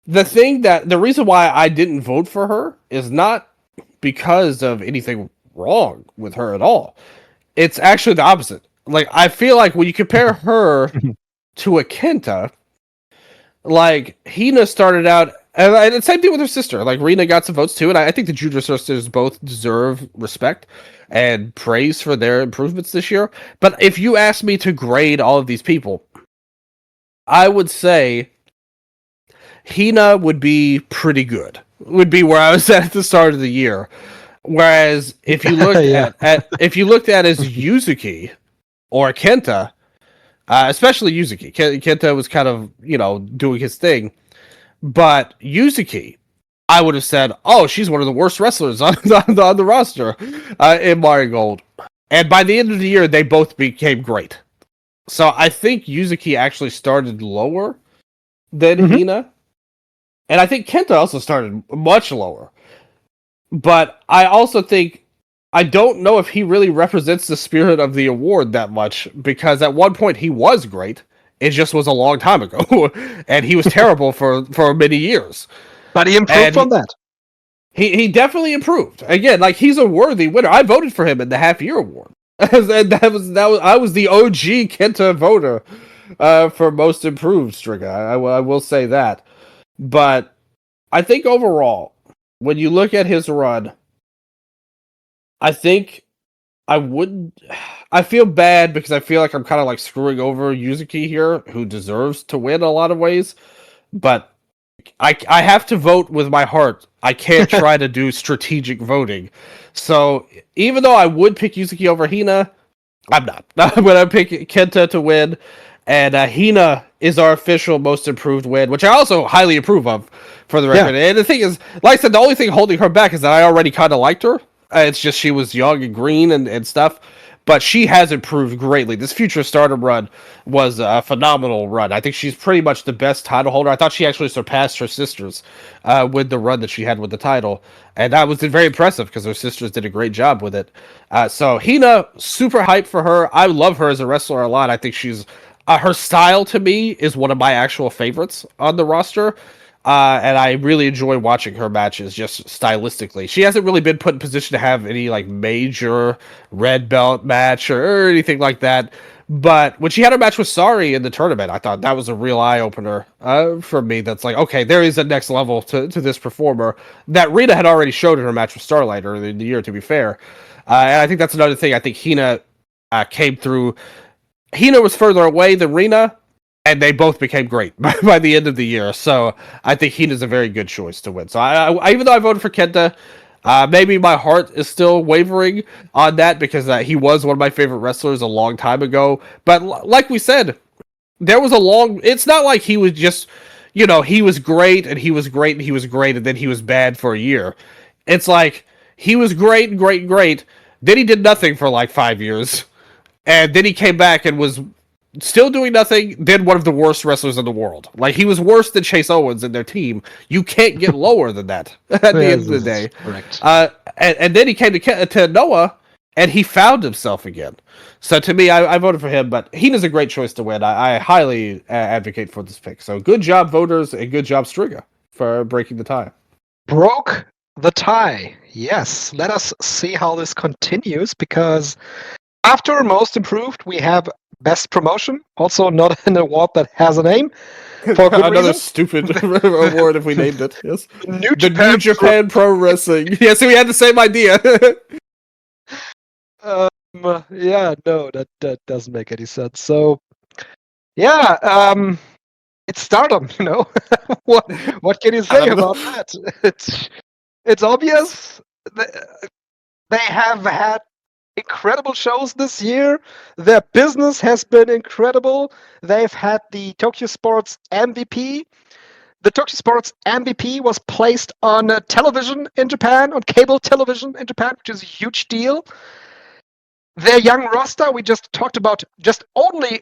The reason why I didn't vote for her is not because of anything wrong with her at all. It's actually the opposite. Like, I feel like when you compare her to a Kenta, like, Hina started out, and the same thing with her sister. Like, Rina got some votes too, and I think the Junior sisters both deserve respect and praise for their improvements this year. But if you ask me to grade all of these people, I would say Hina would be pretty good. Would be where I was at the start of the year. Whereas if you looked Yeah. if you looked at as Yuzuki or Kenta, especially Yuzuki, Kenta was kind of doing his thing, but Yuzuki, I would have said, oh, she's one of the worst wrestlers on the roster in Mario Gold. And by the end of the year, they both became great. So I think Yuzuki actually started lower than Mhm. Hina. And I think Kenta also started much lower. But I also think, I don't know if he really represents the spirit of the award that much, because at one point he was great. It just was a long time ago. And he was terrible for many years. But he improved And from that. he definitely improved. Again, like, he's a worthy winner. I voted for him in the half year award. And I was the OG Kenta voter for most improved, Strigga. I will say that. But I think overall, when you look at his run, I think I wouldn't. I feel bad because I feel like I'm kind of like screwing over Yuzuki here, who deserves to win a lot of ways. But I have to vote with my heart. I can't try to do strategic voting. So even though I would pick Yuzuki over Hina, I'm not. I'm gonna pick Kenta to win, and Hina is our official most improved win, which I also highly approve of, for the record. Yeah. And the thing is, like I said, the only thing holding her back is that I already kind of liked her. It's just she was young and green and stuff. But she has improved greatly. This Future Stardom run was a phenomenal run. I think she's pretty much the best title holder. I thought she actually surpassed her sisters with the run that she had with the title. And that was very impressive because her sisters did a great job with it. So Hina, super hyped for her. I love her as a wrestler a lot. I think she's her style to me is one of my actual favorites on the roster. And I really enjoy watching her matches just stylistically. She hasn't really been put in position to have any like major red belt match or anything like that. But when she had her match with Sari in the tournament, I thought that was a real eye opener for me. That's like, okay, there is a next level to this performer that Rita had already showed in her match with Starlight earlier in the year, to be fair. And I think that's another thing. I think Hina came through. Hina was further away than Rina, and they both became great by the end of the year. So I think Hina's a very good choice to win. So I even though I voted for Kenta, maybe my heart is still wavering on that because he was one of my favorite wrestlers a long time ago. But like we said, there was a long. It's not like he was just, he was great and he was great and he was great and then he was bad for a year. It's like he was great and great and great. Then he did nothing for like 5 years. And then he came back and was still doing nothing, then one of the worst wrestlers in the world. Like, he was worse than Chase Owens in their team. You can't get lower than that at the end of the day. Correct. And then he came to Noah, and he found himself again. So to me, I voted for him, but Hina's a great choice to win. I highly advocate for this pick. So good job, voters, and good job, Strigga, for breaking the tie. Broke the tie. Yes. Let us see how this continues, because after Most Improved, we have Best Promotion. Also not an award that has a name. For good Another reason. stupid award if we named it. Yes. New The New Japan Pro Wrestling. Yeah, so we had the same idea. Yeah, no, that doesn't make any sense. So, yeah, it's Stardom. What can you say about that? It's obvious. They have had incredible shows this year. Their business has been incredible. They've had the Tokyo Sports MVP. The Tokyo Sports MVP was placed on television in Japan, on cable television in Japan, which is a huge deal. Their young roster, we just talked about, just only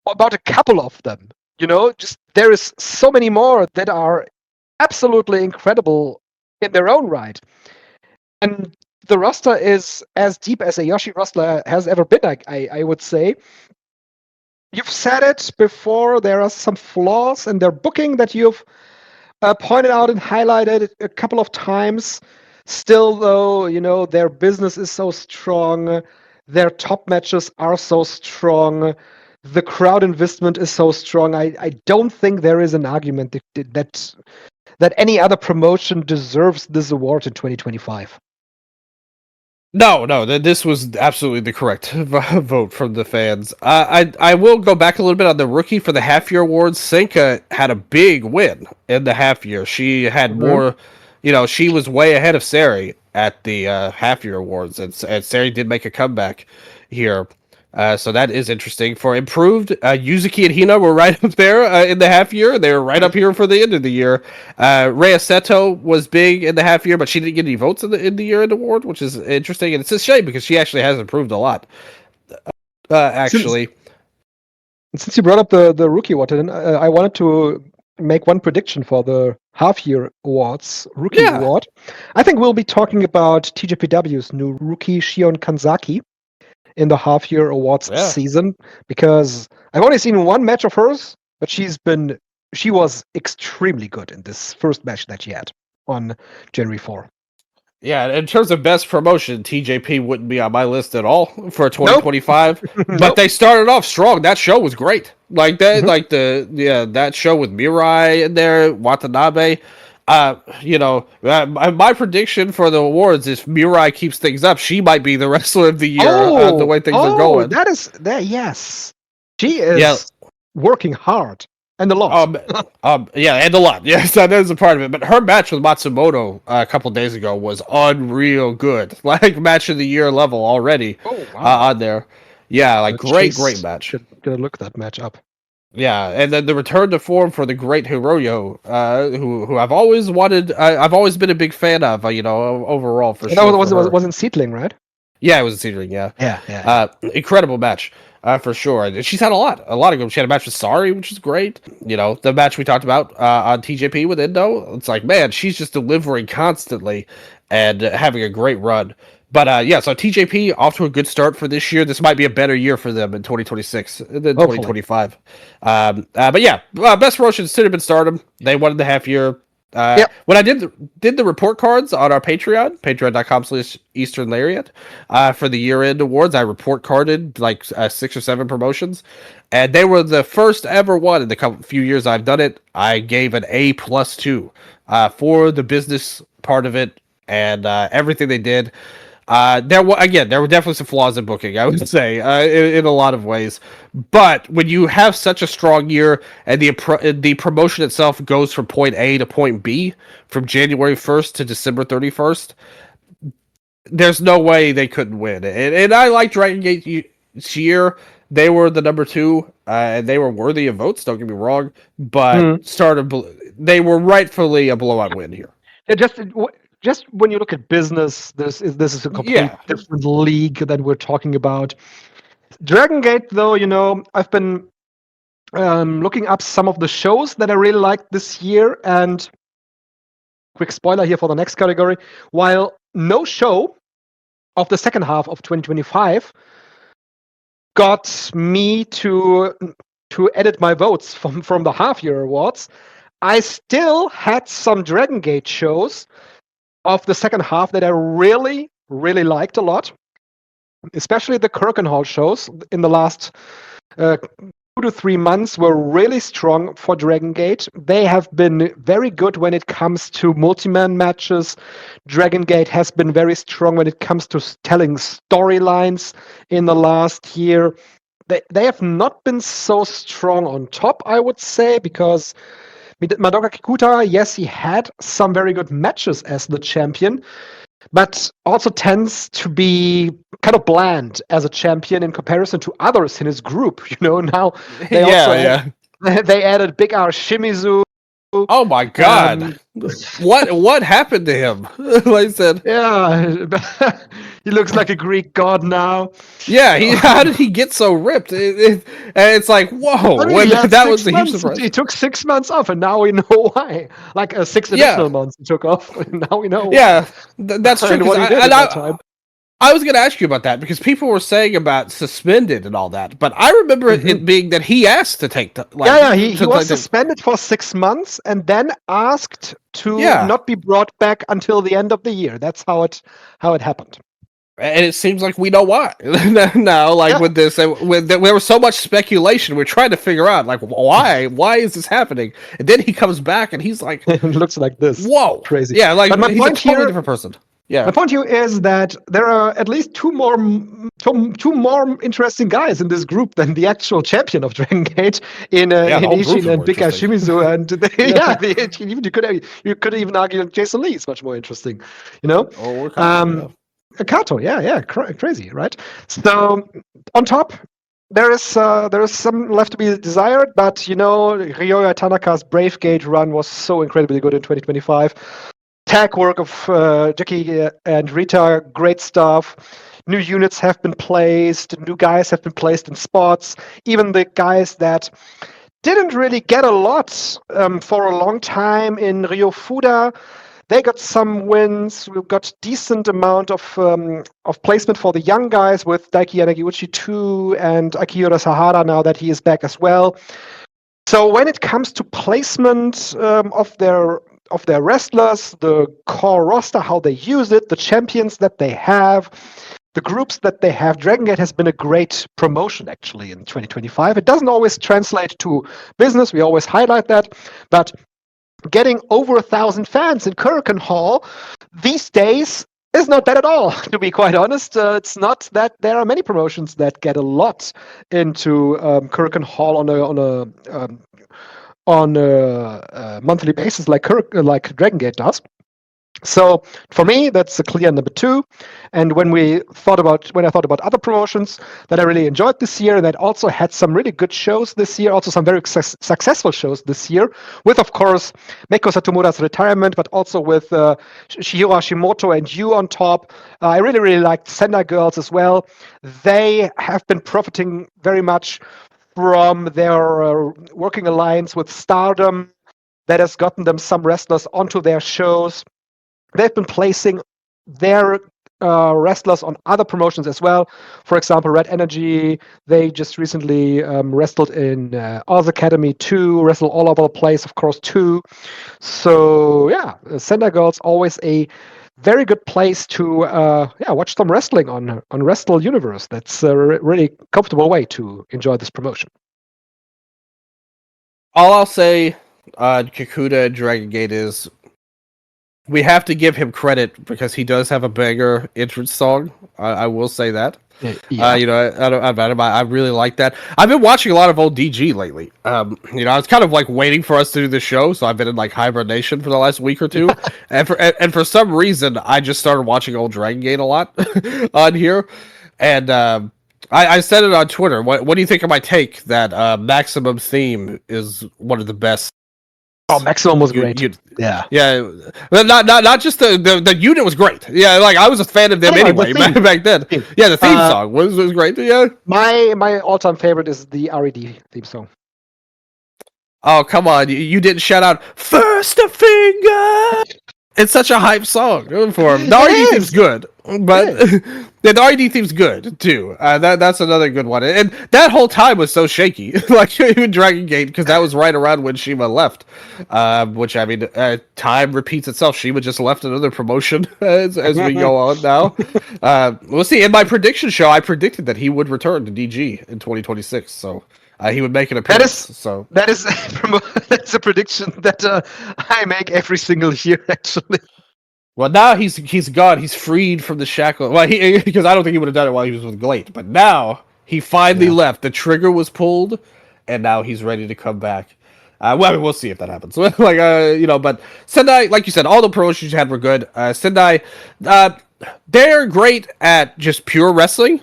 about a couple of them. Just there is so many more that are absolutely incredible in their own right. And the roster is as deep as a Yoshi roster has ever been, I would say. You've said it before, there are some flaws in their booking that you've pointed out and highlighted a couple of times. Still, though, their business is so strong. Their top matches are so strong. The crowd investment is so strong. I don't think there is an argument that any other promotion deserves this award in 2025. No, this was absolutely the correct vote from the fans. I will go back a little bit on the rookie for the half year awards. Senka had a big win in the half year. She had Mhm. more, she was way ahead of Sari at the half year awards, and Sari did make a comeback here. So that is interesting. For improved, Yuzuki and Hina were right up there in the half year. They were right up here for the end of the year. Rhea Seto was big in the half year, but she didn't get any votes in the year end award, which is interesting. And it's a shame because she actually has improved a lot. Since Actually, since you brought up the rookie award, I wanted to make one prediction for the half year awards rookie yeah, award. I think we'll be talking about TJPW's new rookie Shion Kanzaki in the half year awards yeah. season, because I've only seen one match of hers, but she was extremely good in this first match that she had on January 4. Yeah, in terms of best promotion, TJP wouldn't be on my list at all for Nope. 2025. But Nope. they started off strong. That show was great. Like that, Mhm. that show with Mirai in there, Watanabe. My prediction for the awards is Mirai keeps things up. She might be the wrestler of the year. The way things are going. That is that. Yes, she Yeah, is working hard and a lot. Um, yeah, and a lot. Yes, that is a part of it. But her match with Matsumoto a couple days ago was unreal good. Like match of the year level already Oh wow! on there. Yeah, like great match. Should look that match up. Yeah, and then the return to form for the great Hiroyo, who I've always wanted. I've always been a big fan of. Overall for And that sure was for her. was in Seedling, right? Yeah, it was a Cedric. Yeah, Yeah. incredible match. For sure. And she's had a lot of them. She had a match with Sari, which is great. The match we talked about on TJP with Indo. It's like, man, she's just delivering constantly and having a great run. But so TJP off to a good start for this year. This might be a better year for them in 2026 than Hopefully. 2025. But yeah, best promotion should have been Stardom. They won in the half year. Yep. When I did the report cards on our patreon.com/Eastern Lariat, for the year end awards, I report carded like 6 or 7 promotions, and they were the first ever one in the few years I've done it. I gave an A+2 for the business part of it and everything they did. There were definitely some flaws in booking, I would say, in a lot of ways. But when you have such a strong year and the promotion itself goes from point A to point B from January 1st to December 31st, there's no way they couldn't win. And I like Dragon Gate this year. They were the number 2, and they were worthy of votes. Don't get me wrong, but Hmm. they were rightfully a blowout win here. Yeah, just when you look at business, this is a complete Yeah, different league that we're talking about. Dragon Gate, though, I've been looking up some of the shows that I really liked this year, and quick spoiler here for the next category. While no show of the second half of 2025 got me to edit my votes from the half year awards, I still had some Dragon Gate shows of the second half that I really, really liked a lot, especially the Kirkenhall shows in the last 2 to 3 months were really strong for Dragon Gate. They have been very good when it comes to multi-man matches. Dragon Gate has been very strong when it comes to telling storylines in the last year. They have not been so strong on top, I would say, because Madoka Kikuta, yes, he had some very good matches as the champion, but also tends to be kind of bland as a champion in comparison to others in his group. Now they also yeah. they added Big R Shimizu. Oh my god. Um, What happened to him? Like I said, yeah, he looks like a Greek god now. yeah, how did he get so ripped? And it's like, whoa, I mean, he had that was 6 a huge months. surprise. He took 6 months off, and now we know why. Like 6 Yeah, additional months he took off, and now we know why. yeah, that's true. And what he did in that time. I was going to ask you about that because people were saying about suspended and all that, but I remember it being that he asked to take the Yeah, he was suspended for 6 months and then asked to yeah. not be brought back until the end of the year. That's how it happened. And it seems like we know why now. Like Yeah. with this, there was so much speculation. We're trying to figure out like why is this happening? And then he comes back and he's like, It looks like this. "Whoa, Crazy. Yeah, like But my he's point a totally here, different person." Yeah. My point to you is that there are at least two more interesting guys in this group than the actual champion of Dragon Gate in Yeah, the whole Ishin group's and more Bika interesting. Shimizu, and you could even argue Jason Lee is much more interesting, you know. Or Kato, Kato, crazy, right? So on top, there is some left to be desired, but you know, Ryoya Tanaka's Brave Gate run was so incredibly good in 2025. Tag work of Jackie and Rita, great stuff. New units have been placed, new guys have been placed in spots. Even the guys that didn't really get a lot for a long time in Rio Fuda, they got some wins. We've got decent amount of placement for the young guys with Daiki Yanagiuchi too, and Akihiro Sahara now that he is back as well. So when it comes to placement of their wrestlers, the core roster, how they use it, the champions that they have, the groups that they have, Dragon Gate has been a great promotion actually in 2025. It doesn't always translate to business. We always highlight that, but getting over 1,000 fans in Kurikan Hall these days is not bad at all, to be quite honest. It's not that there are many promotions that get a lot into Kurikan Hall on a monthly basis like Dragon Gate does. So for me, that's a clear number 2. And when I thought about other promotions that I really enjoyed this year, that also had some really good shows this year, also some very successful shows this year, with of course Meiko Satomura's retirement, but also with Shihiro Hashimoto and Yu on top. I really liked Sendai Girls as well. They have been profiting very much from their working alliance with Stardom that has gotten them some wrestlers onto their shows. They've been placing their wrestlers on other promotions as well. For example, Red Energy, they just recently wrestled in Oz Academy 2, wrestled all over the place, of course, 2. So, yeah, Sendai Girls, always a very good place to watch some wrestling on Wrestle Universe. That's a really comfortable way to enjoy this promotion. All I'll say, Kikuta Dragon Gate is we have to give him credit because he does have a banger entrance song. I will say that. Yeah. I really like that. I've been watching a lot of old DG lately. I was kind of like waiting for us to do the show, so I've been in like hibernation for the last week or two. and for some reason, I just started watching old Dragon Gate a lot on here. And I said it on Twitter. What do you think of my take that Maximum theme is one of the best? Oh, Maximum was great. Yeah. Not just the unit was great. Yeah, like I was a fan of them anyway back then. Yeah, the theme song was great. Yeah. My all-time favorite is the RED theme song. Oh, come on. You didn't shout out First a Finger. It's such a hype song for him. The RED theme's good, but the RED theme's good too. That's another good one. And that whole time was so shaky, like even Dragon Gate, because that was right around when Shima left. Which I mean, time repeats itself. Shima just left another promotion as we go on now. We'll see. In my prediction show, I predicted that he would return to DG in 2026. So. He would make an appearance. That's a prediction that I make every single year, actually. Well, now he's gone. He's freed from the shackle. Well, because I don't think he would have done it while he was with Glate. But now he finally left. The trigger was pulled, and now he's ready to come back. Well, I mean, we'll see if that happens. But Sendai, like you said, all the promotions you had were good. Sendai, they're great at just pure wrestling.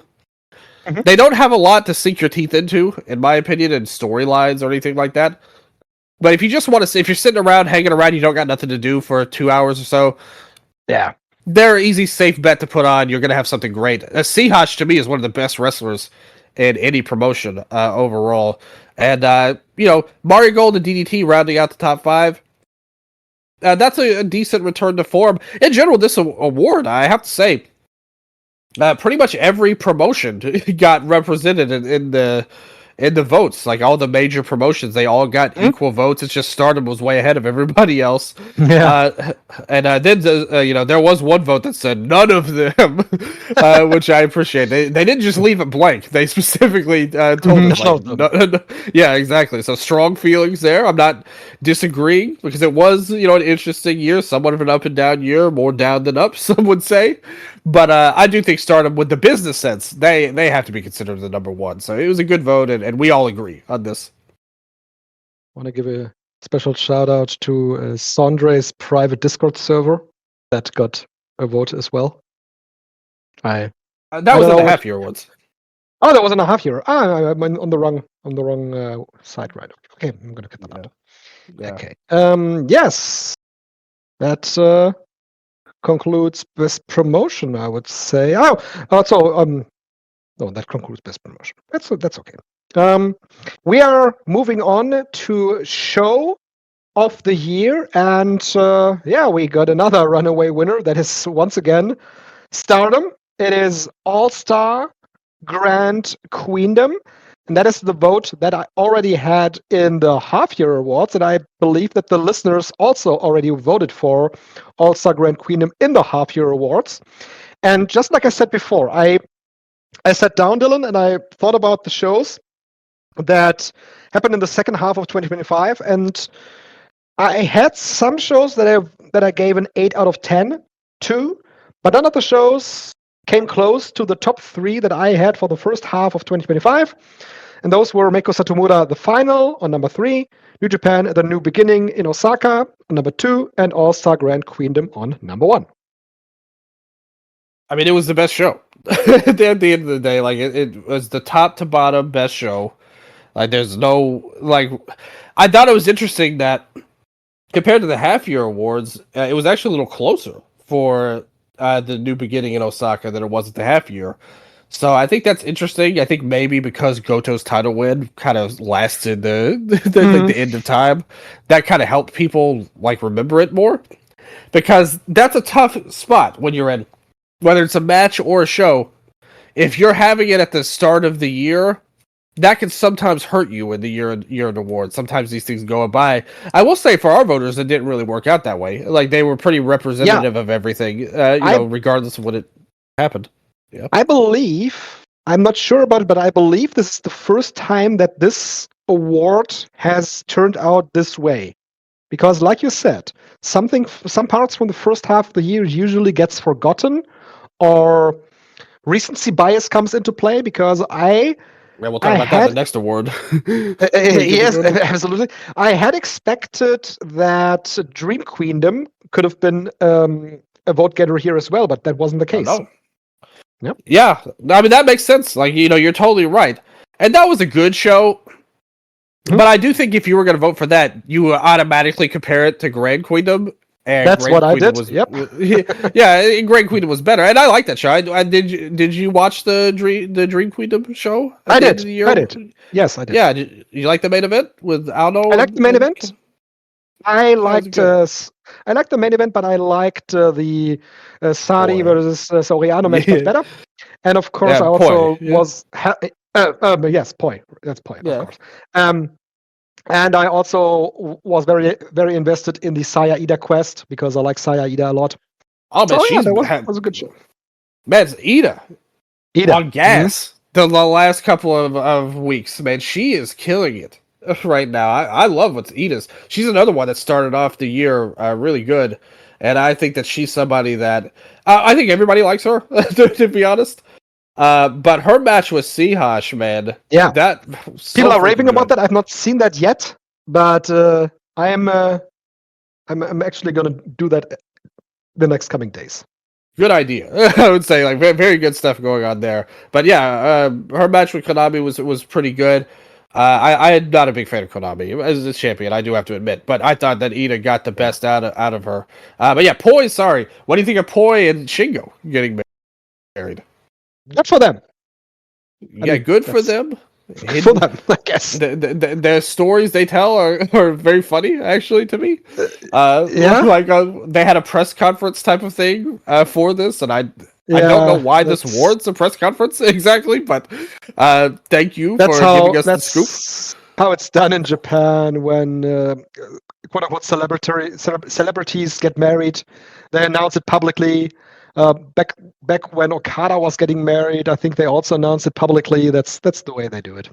Mm-hmm. They don't have a lot to sink your teeth into, in my opinion, in storylines or anything like that. But if you just want to, if you're sitting around, hanging around, you don't got nothing to do for 2 hours or so, yeah, they're an easy, safe bet to put on. You're going to have something great. Seahash, to me, is one of the best wrestlers in any promotion overall. And, Mario Gold and DDT rounding out the top 5. That's a decent return to form. In general, this award, I have to say, pretty much every promotion got represented in in the votes. Like all the major promotions, they all got equal votes. It's just Stardom was way ahead of everybody else. Yeah. And then there was one vote that said none of them, which I appreciate. They didn't just leave it blank. They specifically told us like, no, yeah, exactly. So strong feelings there. I'm not disagreeing because it was an interesting year, somewhat of an up and down year, more down than up, some would say. But I do think Stardom, with the business sense, they have to be considered the number one. So it was a good vote, and we all agree on this. Want to give a special shout out to Sondre's private Discord server that got a vote as well. That was in the half year ones. Oh, that wasn't a half year. I'm on the wrong side, right? Okay, I'm gonna get that up. Yeah. Okay. Yes, that concludes best promotion, I would say. No, that concludes best promotion. That's okay. We are moving on to show of the year, and we got another runaway winner. That is once again Stardom. It is All-Star Grand Queendom, and that is the vote that I already had in the half-year awards, and I believe that the listeners also already voted for All-Star Grand Queendom in the half-year awards. And just like I said before, I sat down, Dylan, and I thought about the shows that happened in the second half of 2025, and I had some shows that I gave an 8 out of 10 to, but none of the shows came close to the top 3 that I had for the first half of 2025. And those were Meiko Satomura, The Final, on number 3, New Japan, The New Beginning in Osaka, on number 2, and All-Star Grand Queendom on number 1. I mean, it was the best show. At the end of the day, like it was the top to bottom best show. Like there's no I thought it was interesting that compared to the half year awards, it was actually a little closer for the New Beginning in Osaka than it was at the half year. So I think that's interesting. I think maybe because Goto's title win kind of lasted the end of time, that kind of helped people remember it more, because that's a tough spot when you're in, whether it's a match or a show. If you're having it at the start of the year, that can sometimes hurt you in the year in awards. Sometimes these things go by. I will say for our voters, it didn't really work out that way. Like they were pretty representative of everything, regardless of what it happened. Yeah. I believe, I'm not sure about it, but I believe this is the first time that this award has turned out this way. Because like you said, some parts from the first half of the year usually gets forgotten, or recency bias comes into play, because we'll talk about that in the next award. Yes, absolutely. I had expected that Dream Queendom could have been a vote getter here as well, but that wasn't the case. No. Yep. Yeah, I mean that makes sense. You're totally right, and that was a good show. Mm-hmm. But I do think if you were going to vote for that, you would automatically compare it to Grand Queendom. And that's Grand what Queendom I did. Yep. Yeah, Grand Queendom was better, and I like that show. Did you watch the Dream Queendom show? I did. Yes, I did. Yeah, you like the main event with Alno? I liked the main event. I liked the main event, but I liked the Sari versus Soriano match much better. And of course, I also was yes, Poi. That's Poi, of course. And I also was very, very invested in the Saya Ida quest, because I like Saya Ida a lot. Oh man, that was a good show. Man, it's Ida on gas. The last couple of weeks, man, she is killing it right now. I love what's Ida's. She's another one that started off the year really good, and I think that she's somebody that I think everybody likes her, to be honest. But her match with Seahash, man, that people are raving about that. I've not seen that yet, but I'm actually gonna do that the next coming days. Good idea. I would say very, very good stuff going on there. But yeah, her match with Konami was pretty good. I am not a big fan of Konami as a champion, I do have to admit, but I thought that Ida got the best out of her. But yeah, Poi. Sorry, what do you think of Poi and Shingo getting married? Good for them. Yeah, good for them. For them, I guess. The stories they tell are very funny, actually, to me. They had a press conference type of thing for this, and I don't know Yeah, why this warrants a press conference exactly, but thank you for giving us the scoop. that's how it's done in Japan when quote unquote celebrities get married. They announce it publicly. Back when Okada was getting married, I think they also announced it publicly. That's the way they do it.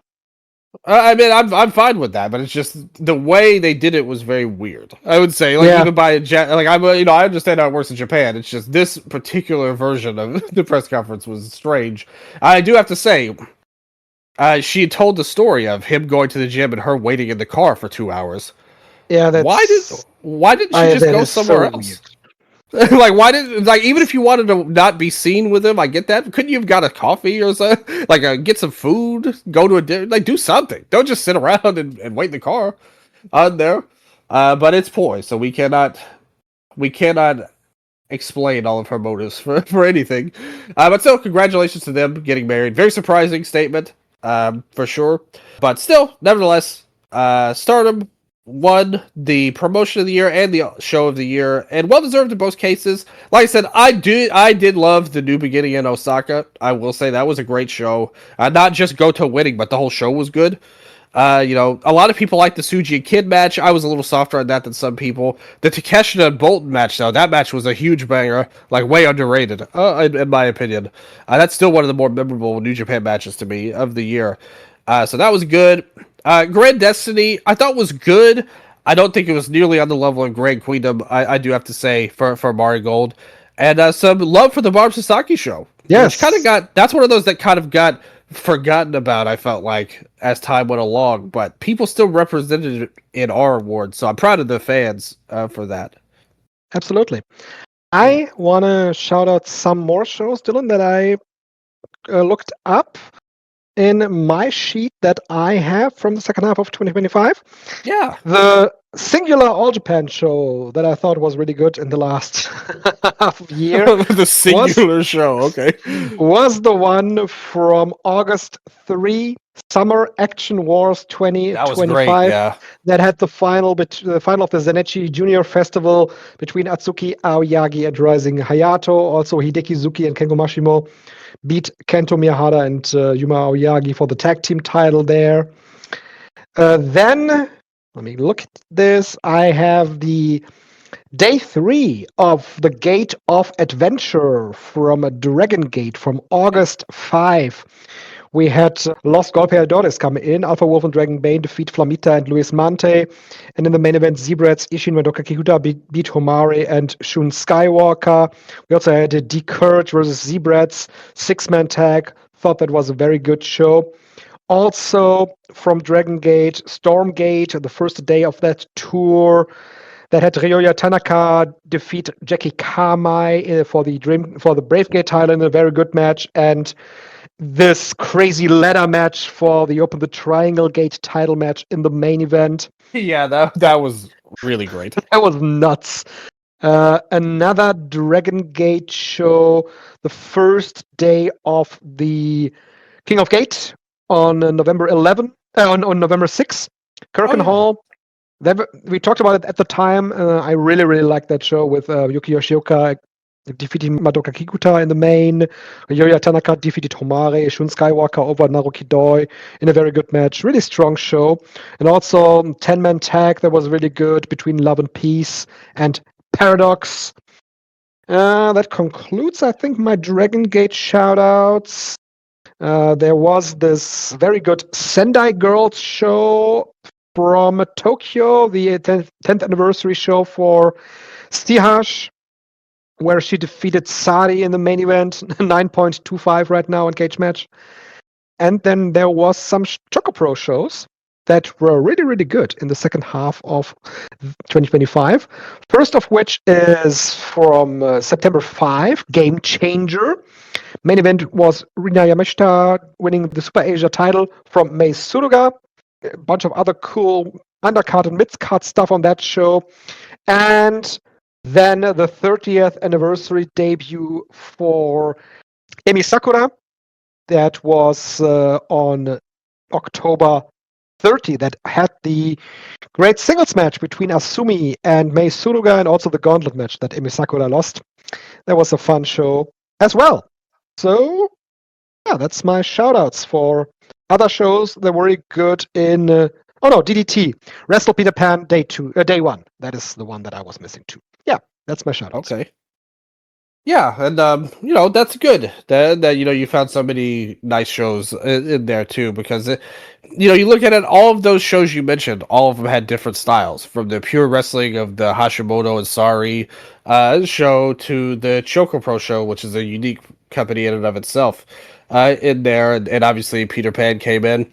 I mean, I'm fine with that, but it's just the way they did it was very weird. I would say, like Yeah, even by like I understand how it works in Japan. It's just this particular version of the press conference was strange. I do have to say, she had told the story of him going to the gym and her waiting in the car for 2 hours. yeah, Why didn't she just that go is so somewhere weird. else? Like why didn't like even if you wanted to not be seen with him, I get that. Couldn't you have got a coffee or something? Like get some food, go to a dinner, like do something. Don't just sit around and wait in the car on there. But it's poi, so we cannot explain all of her motives for anything. But still, congratulations to them getting married. Very surprising statement, for sure. But still, nevertheless, Stardom won the promotion of the year and the show of the year, and well deserved in both cases. Like I said, I did love the New Beginning in Osaka. I will say that was a great show. Not just Goto winning, but the whole show was good. A lot of people like the Suji and Kid match. I was a little softer on that than some people. The Takeshita and Bolton match, though, that match was a huge banger, like way underrated, in my opinion. That's still one of the more memorable New Japan matches to me of the year. So that was good. Grand Destiny, I thought was good. I don't think it was nearly on the level of Grand Queendom, I do have to say, for Mari Gold. And some love for the Barb Sasaki show. Which kind of Yes, that's one of those that kind of got forgotten about, I felt like, as time went along, but people still represented it in our awards, so I'm proud of the fans for that. absolutely. Yeah. I want to shout out some more shows, Dylan, that I looked up in my sheet that I have from the second half of 2025. Yeah. The singular All Japan show that I thought was really good in the last half of year The was singular show, okay. was the one from August 3, Summer Action Wars That was great, 2025, yeah. that had the final the final of the Zenetchi Junior Festival between Atsuki Aoyagi and Rising Hayato. Also, Hideki Zuki and Kengo Mashimo beat Kento Miyahara and Yuma Aoyagi for the tag team title there. Then, let me look at this. I have the Day 3 of the Gate of Adventure from Dragon Gate from August 5. We had Los Golpeadores come in. Alpha Wolf and Dragon Bane defeat Flamita and Luis Mante. And in the main event, Zebrats, Ishin Madoka Kikuta beat Homare and Shun Skywalker. We also had a D Courage versus Zebrats, 6-man tag. Thought that was a very good show. Also from Dragon Gate, Stormgate, the first day of that tour, that had Ryoya Tanaka defeat Jackie Kamai for the Brave Gate title in a very good match, and this crazy ladder match for the Open the Triangle Gate title match in the main event. Yeah, that was really great. That was nuts. Another Dragon Gate show, the first day of the King of Gate on November 11, on November 6th, Oh Kirken yeah. Hall. We talked about it at the time. I really, really liked that show with Yuki Yoshioka defeating Madoka Kikuta in the main. Ryoya Tanaka defeated Homare, Shun Skywalker over Naruki Doi in a very good match. Really strong show. And also 10-man tag that was really good between Love and Peace and Paradox. That concludes, I think, my Dragon Gate shoutouts. There was this very good Sendai Girls show from Tokyo, the 10th anniversary show for Stihash, where she defeated Sari in the main event, 9.25 right now in cage match. And then there was some Chocopro shows that were really, really good in the second half of 2025. First of which is from September 5, Game Changer. Main event was Rina Yamashita winning the Super Asia title from Mei Suruga. A bunch of other cool undercard and mid-card stuff on that show. And then the 30th anniversary debut for Emi Sakura. That was on October 30. That had the great singles match between Asumi and Mei Suruga, and also the gauntlet match that Emi Sakura lost. That was a fun show. as well. So yeah, that's my shout outs for other shows that were very good in oh no, DDT. Wrestle Peter Pan day one. That is the one that I was missing too. Yeah, that's my shout outs. Okay. Yeah, and that's good that you found so many nice shows in there too, because you look at it, all of those shows you mentioned, all of them had different styles, from the pure wrestling of the Hashimoto and Sari show to the Choco Pro show, which is a unique company in and of itself in there, and obviously Peter Pan came in.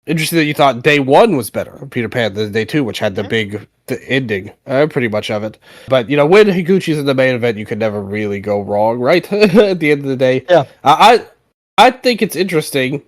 Interesting that you thought day one was better, Peter Pan, than day two, which had the ending, pretty much of it. But when Higuchi's in the main event, you can never really go wrong, right? At the end of the day, Yeah. I think it's interesting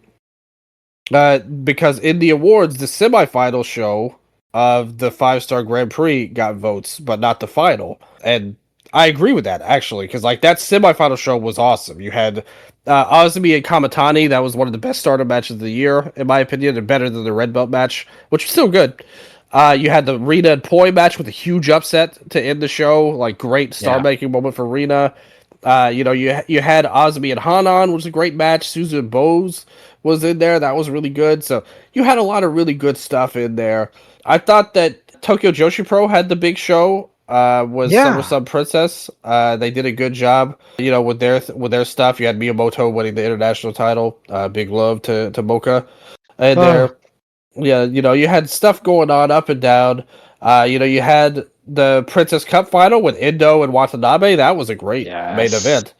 because in the awards, the semifinal show of the 5-star Grand Prix got votes, but not the final. And I agree with that, actually, because like that semifinal show was awesome. You had Azumi and Kamatani. That was one of the best starter matches of the year, in my opinion, and better than the red belt match, which was still good. You had the Rina and Poi match with a huge upset to end the show, like great star-making moment for Rina. You had Azumi and Hanan, which was a great match. Suzu and Bose was in there. That was really good. So you had a lot of really good stuff in there. I thought that Tokyo Joshi Pro had the big show. Was SummerSlam Princess. They did a good job, with their stuff. You had Miyamoto winning the international title. Big love to Mocha. And there, yeah, you had stuff going on up and down. You had the Princess Cup final with Endo and Watanabe. That was a great main event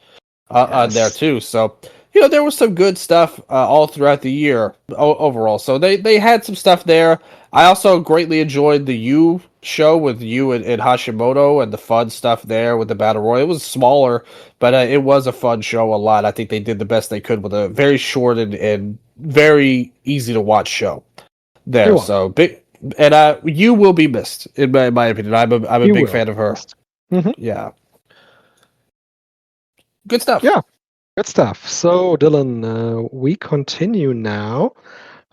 on there too. So there was some good stuff all throughout the year overall. So they had some stuff there. I also greatly enjoyed the U show with you and Hashimoto and the fun stuff there with the Battle Royal. It was smaller, but it was a fun show a lot. I think they did the best they could with a very short and very easy to watch show there. So big, and you will be missed in my opinion. I'm a big fan of her. Mm-hmm. Yeah, good stuff. Yeah, good stuff. So Dylan, we continue now.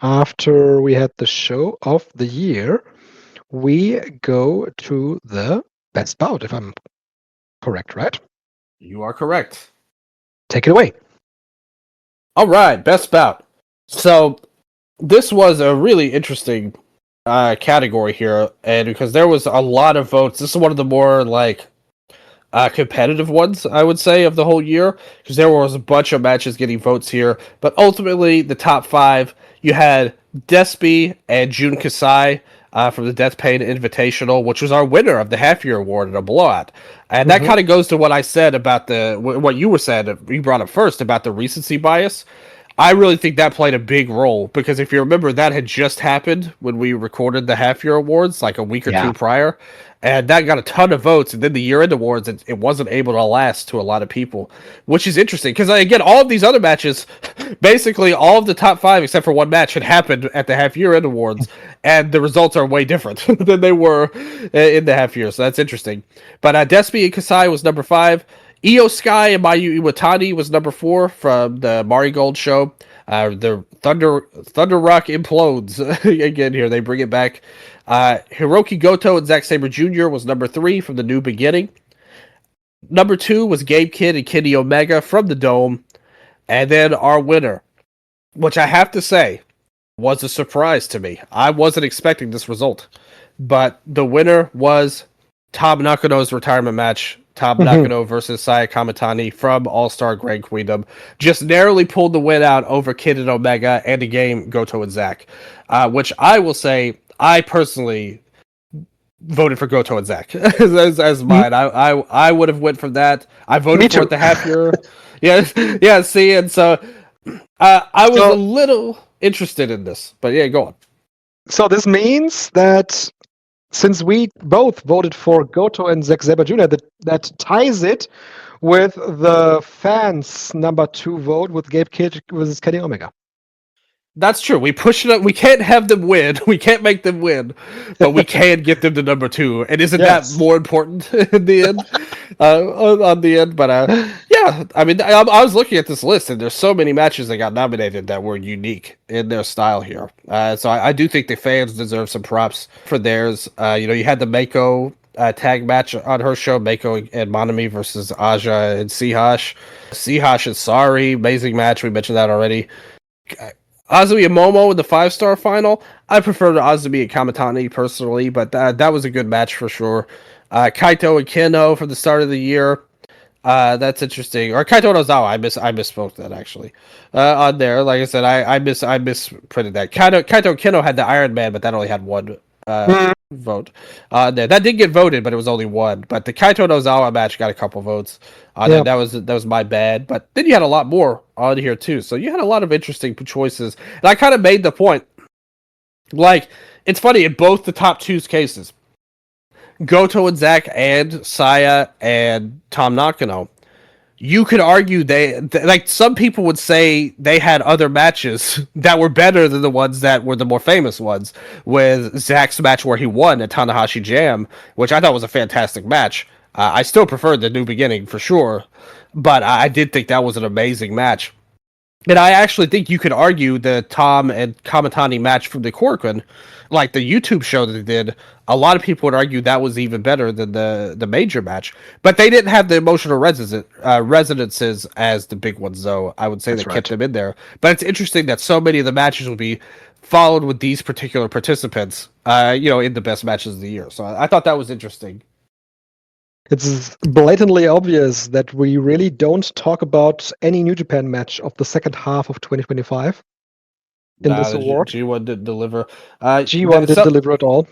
After we had the show of the year, we go to the best bout, if I'm correct, right? You are correct. Take it away. All right, best bout. So this was a really interesting category here, and because there was a lot of votes, this is one of the more competitive ones, I would say, of the whole year, because there was a bunch of matches getting votes here. But ultimately, the top 5, you had Despy and Jun Kasai from the Death Pain Invitational, which was our winner of the half-year award in a blowout. And that kind of goes to what I said about what you were saying, you brought up first, about the recency bias. I really think that played a big role, because if you remember, that had just happened when we recorded the half-year awards, like a week or two prior, and that got a ton of votes, and then the year-end awards, it wasn't able to last to a lot of people, which is interesting, because, again, all of these other matches, basically all of the top 5, except for one match, had happened at the half-year-end awards, and the results are way different than they were in the half-year, so that's interesting. But Despy and Kasai was number 5. Io Sky and Mayu Iwatani was number 4 from the Marigold show. The Thunder Rock implodes again here. They bring it back. Hiroki Goto and Zack Sabre Jr. was number 3 from the New Beginning. Number 2 was Gabe Kidd and Kenny Omega from the Dome. And then our winner, which I have to say was a surprise to me. I wasn't expecting this result. But the winner was Tom Nakano's retirement match. Tom Nakano versus Saya Kamatani from All-Star Grand Queendom. Just narrowly pulled the win out over Kid and Omega and the game Goto and Zack. Which I will say, I personally voted for Goto and Zack as mine. I would have went for that. I voted for it the half year. Yeah, see, and so I was a little interested in this. But yeah, go on. So this means that since we both voted for Goto and Zack Sabre Jr., that ties it with the fans' number 2 vote with Gabe Kidd versus Kenny Omega. That's true. We push it up. We can't have them win. We can't make them win, but we can get them to number 2. And isn't that more important in the end? On the end, but yeah. I mean, I was looking at this list, and there's so many matches that got nominated that were unique in their style here. So I do think the fans deserve some props for theirs. You had the Mako tag match on her show, Mako and Monami versus Aja and Sihash. Sihash and Sari, amazing match. We mentioned that already. Azumi and Momo in the 5-star final. I prefer the Azumi and Kamitani personally, but that was a good match for sure. Kaito and Keno for the start of the year. That's interesting. Or Kaito Nozawa. I misspoke that actually. On there, like I said, I misprinted that. Kaito Keno had the Iron Man, but that only had one vote. There. That did get voted, but it was only one. But the Kaito Nozawa match got a couple votes. Yep. That was my bad. But then you had a lot more on here too. So you had a lot of interesting choices. And I kind of made the point. Like, it's funny, in both the top two's cases, Goto and Zack and Saya and Tom Nakano, you could argue they like some people would say they had other matches that were better than the ones that were the more famous ones. With Zack's match where he won at Tanahashi Jam, which I thought was a fantastic match. I still preferred the New Beginning for sure, but I did think that was an amazing match. And I actually think you could argue the Tom and Kamitani match from the Korakuen, like the YouTube show that they did. A lot of people would argue that was even better than the major match, but they didn't have the emotional resonances as the big ones. Though I would say That's they right. kept them in there. But it's interesting that so many of the matches will be followed with these particular participants, in the best matches of the year. So I thought that was interesting. It's blatantly obvious that we really don't talk about any New Japan match of the second half of 2025 in this award. G1 didn't deliver. G1 didn't deliver at all.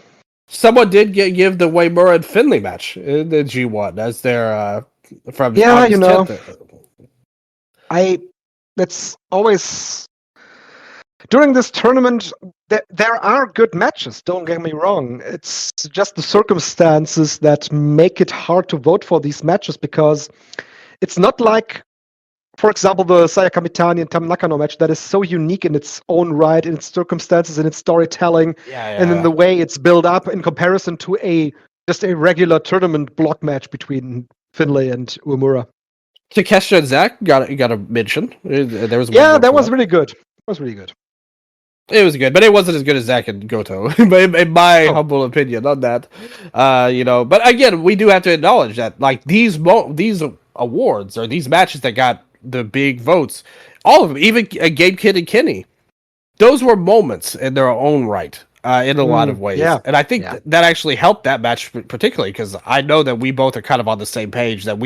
Someone did give the Waymura and Finley match in the G1 as their from Yeah, August you know, 10th. that's always during this tournament. There are good matches. Don't get me wrong. It's just the circumstances that make it hard to vote for these matches because it's not like, for example, the Saya Kamitani and Tam Nakano match that is so unique in its own right, in its circumstances, in its storytelling, and in the way it's built up in comparison to just a regular tournament block match between Finlay and Uemura. Takeshita and Zack got a mention. There was that was really good. It was really good. It was good, but it wasn't as good as Zack and Goto, in my humble opinion on that. But again, we do have to acknowledge that like these awards or these matches that got the big votes, all of them, even Gabe Kidd and Kenny, those were moments in their own right. In a lot of ways. Yeah. And I think that actually helped that match particularly because I know that we both are kind of on the same page that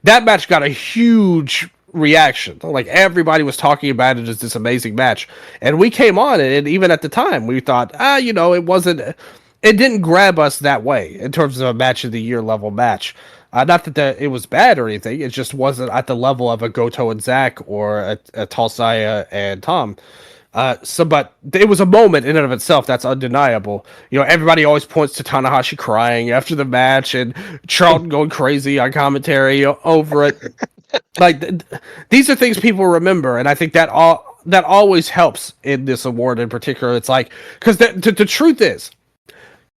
that match got a huge reaction. Like everybody was talking about it as this amazing match. And we came on it, and even at the time we thought, it didn't grab us that way in terms of a match of the year level match. Not that it was bad or anything, it just wasn't at the level of a Goto and Zack or a Talsaya and Tom. But it was a moment in and of itself that's undeniable. Everybody always points to Tanahashi crying after the match and Charlton going crazy on commentary over it. Like these are things people remember, and I think that always helps in this award in particular. It's like because the truth is,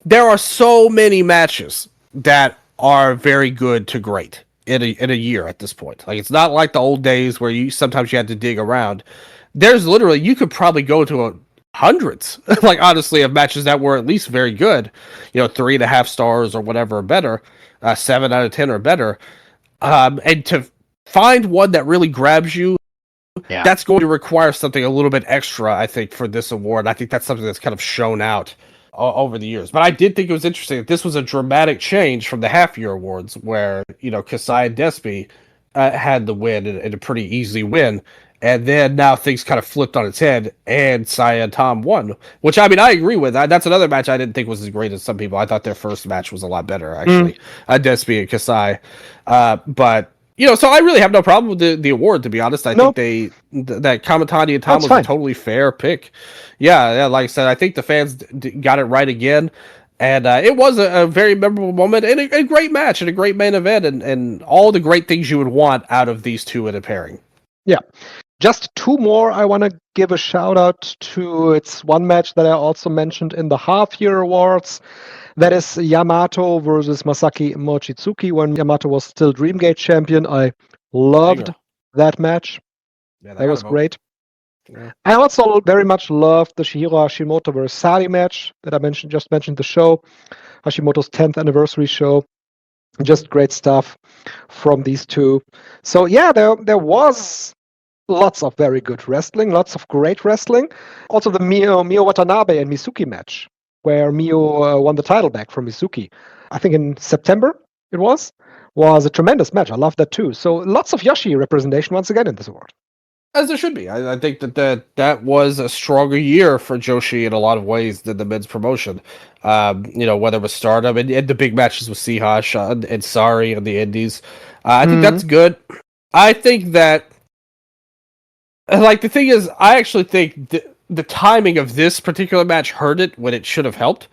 there are so many matches that are very good to great in a year at this point. Like it's not like the old days where sometimes you had to dig around. There's literally you could probably go to hundreds, like honestly, of matches that were at least very good. 3.5 stars or whatever or better, 7 out of 10 or better, and to find one that really grabs you. Yeah. That's going to require something a little bit extra, I think, for this award. I think that's something that's kind of shown out over the years. But I did think it was interesting that this was a dramatic change from the half-year awards where, Kasai and Despy had the win and a pretty easy win. And then now things kind of flipped on its head, and Saya and Tom won. Which, I agree with. That's another match I didn't think was as great as some people. I thought their first match was a lot better, actually. Despy and Kasai. But... so I really have no problem with the award, to be honest. I think that Kamitani and Tom was a totally fair pick. Yeah, like I said, I think the fans got it right again. And it was a very memorable moment and a great match and a great main event and all the great things you would want out of these two in a pairing. Yeah. Just two more I want to give a shout out to. It's one match that I also mentioned in the half-year awards. That is Yamato versus Masaki Mochizuki when Yamato was still Dreamgate champion. I loved that match. Yeah, that was great. Yeah. I also very much loved the Shihiro Hashimoto versus Sari match that I just mentioned the show, Hashimoto's 10th anniversary show. Just great stuff from these two. So yeah, there was lots of very good wrestling, lots of great wrestling. Also the Mio Watanabe and Misuki match, where Mio won the title back from Misuki. I think in September it was a tremendous match. I love that too. So lots of Yoshi representation once again in this award. As there should be. I think that was a stronger year for Joshi in a lot of ways than the men's promotion. Whether it was Stardom and the big matches with Sihash and Sari and the Indies. I think Mm-hmm. that's good. I think that, like, the thing is, I actually think the timing of this particular match hurt it when it should have helped.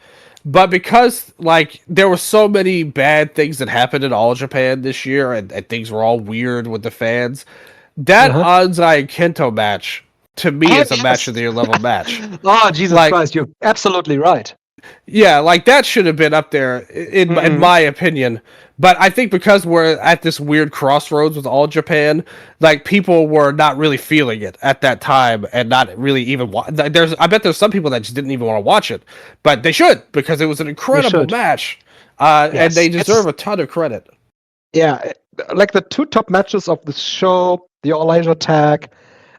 But because, like, there were so many bad things that happened in All Japan this year, and things were all weird with the fans, that Uh-huh. Anzai Kento match to me Oh, is a match of yes. the year level match. Oh, Jesus Like, Christ, you're absolutely right. yeah, like that should have been up there in Mm-mm. my opinion. But I think because we're at this weird crossroads with All Japan, like people were not really feeling it at that time, and not really even. I bet there's some people that just didn't even want to watch it, but they should because it was an They incredible should. match, and Yes. they deserve a ton of credit. Yeah, like the two top matches of the show, the All Asia tag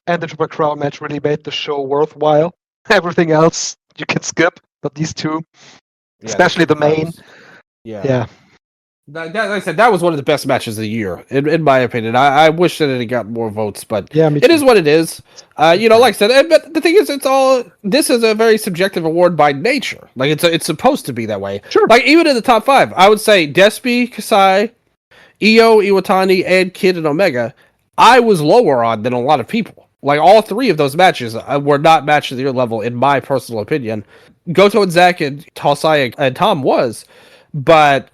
and the Triple Crown match really made the show worthwhile. Everything else you can skip, but these two, Yeah, the especially the Triple Crown main. was. Yeah, Yeah. like I said, that was one of the best matches of the year, in my opinion. I wish that it had got more votes, but Yeah, me it is too. what it is. Agree. Like I said, but the thing is, this is a very subjective award by nature. Like it's supposed to be that way. Sure. Like even in the top five, I would say Despi, Kasai, Io, Iwatani, and Kid and Omega, I was lower on than a lot of people. Like all three of those matches were not match of the year level, in my personal opinion. Goto and Zack and Tosai and Tom was, but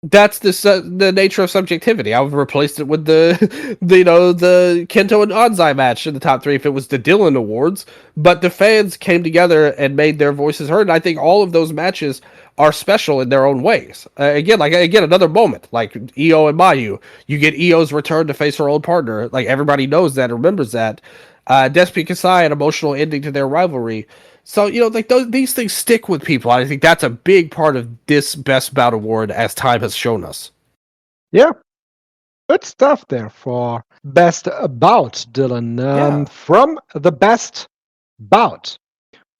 that's the nature of subjectivity. I would have replaced it with the Kento and Anzai match in the top three if it was the Dylan Awards. But the fans came together and made their voices heard. And I think all of those matches are special in their own ways. Again, another moment like Io and Mayu. You get Io's return to face her old partner. Like everybody knows that, remembers that. Despi Kasai, an emotional ending to their rivalry. So like these things stick with people. I think that's a big part of this Best Bout Award, as time has shown us. Yeah. Good stuff there for Best Bout, Dylan. Yeah. From the Best Bout,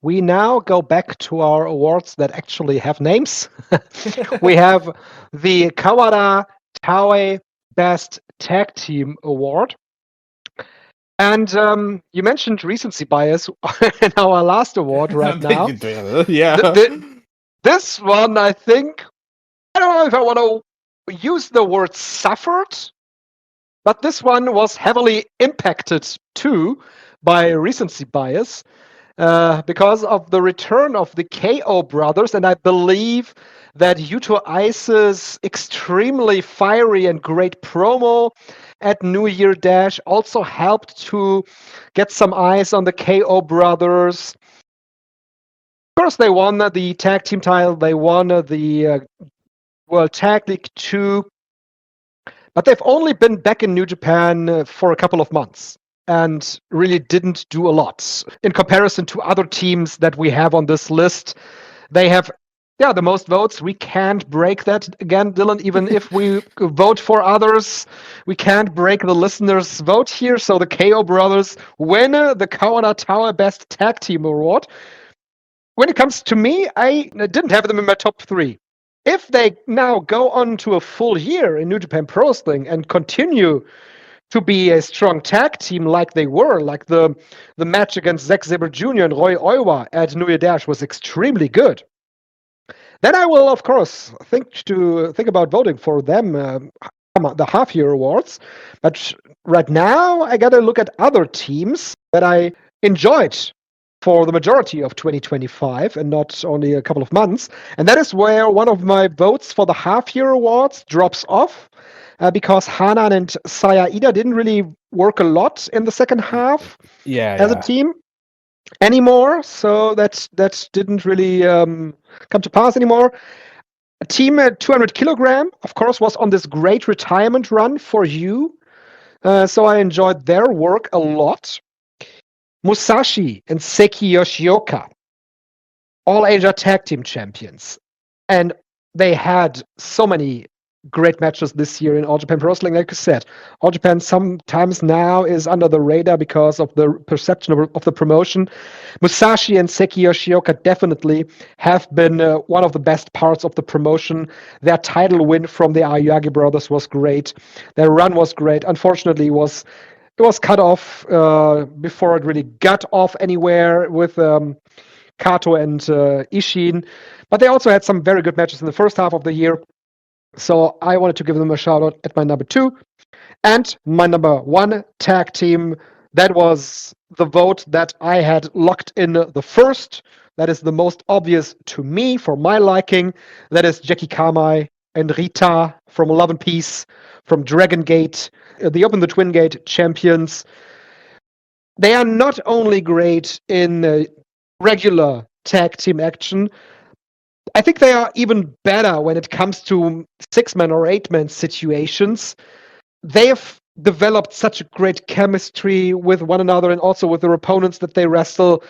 we now go back to our awards that actually have names. We have the Kawada Taue Best Tag Team Award. And you mentioned recency bias in our last award right now. Yeah. This one, I think, I don't know if I want to use the word suffered, but this one was heavily impacted too by recency bias because of the return of the KO brothers. And I believe that Yuto Ice's extremely fiery and great promo at New Year Dash also helped to get some eyes on the KO brothers. Of course, they won the tag team title. They won the World Tag League 2. But they've only been back in New Japan for a couple of months and really didn't do a lot. In comparison to other teams that we have on this list, they have the most votes. We can't break that again, Dylan. Even if we vote for others, we can't break the listeners' vote here. So the KO brothers win the Kawada Tower Best Tag Team Award. When it comes to me, I didn't have them in my top three. If they now go on to a full year in New Japan Pro Wrestling and continue to be a strong tag team like they were, like the match against Zack Sabre Jr. and Roy Oiwa at New Year Dash was extremely good, then I will, of course, think about voting for them, the half-year awards. But right now, I got to look at other teams that I enjoyed for the majority of 2025 and not only a couple of months. And that is where one of my votes for the half-year awards drops off because Hanan and Saya Ida didn't really work a lot in the second half as a team anymore. So that didn't really come to pass anymore. A team at 200 kilogram, of course, was on this great retirement run for you. So I enjoyed their work a lot. Musashi and Seki Yoshioka, All Asia Tag Team Champions. And they had so many great matches this year in All Japan Pro Wrestling. Like you said, All Japan sometimes now is under the radar because of the perception of the promotion. Musashi and Seki Yoshioka definitely have been one of the best parts of the promotion. Their title win from the Aoyagi brothers was great. Their run was great. Unfortunately, it was cut off before it really got off anywhere with Kato and Ishin. But they also had some very good matches in the first half of the year. So I wanted to give them a shout out at my number 2. And my number 1 tag team, that was the vote that I had locked in the first. That is the most obvious to me for my liking. That is Jackie Kamai and Rita from Love and Peace, from Dragon Gate, the Open the Twin Gate champions. They are not only great in regular tag team action, I think they are even better when it comes to 6-man or 8-man situations. They have developed such a great chemistry with one another and also with their opponents that they wrestle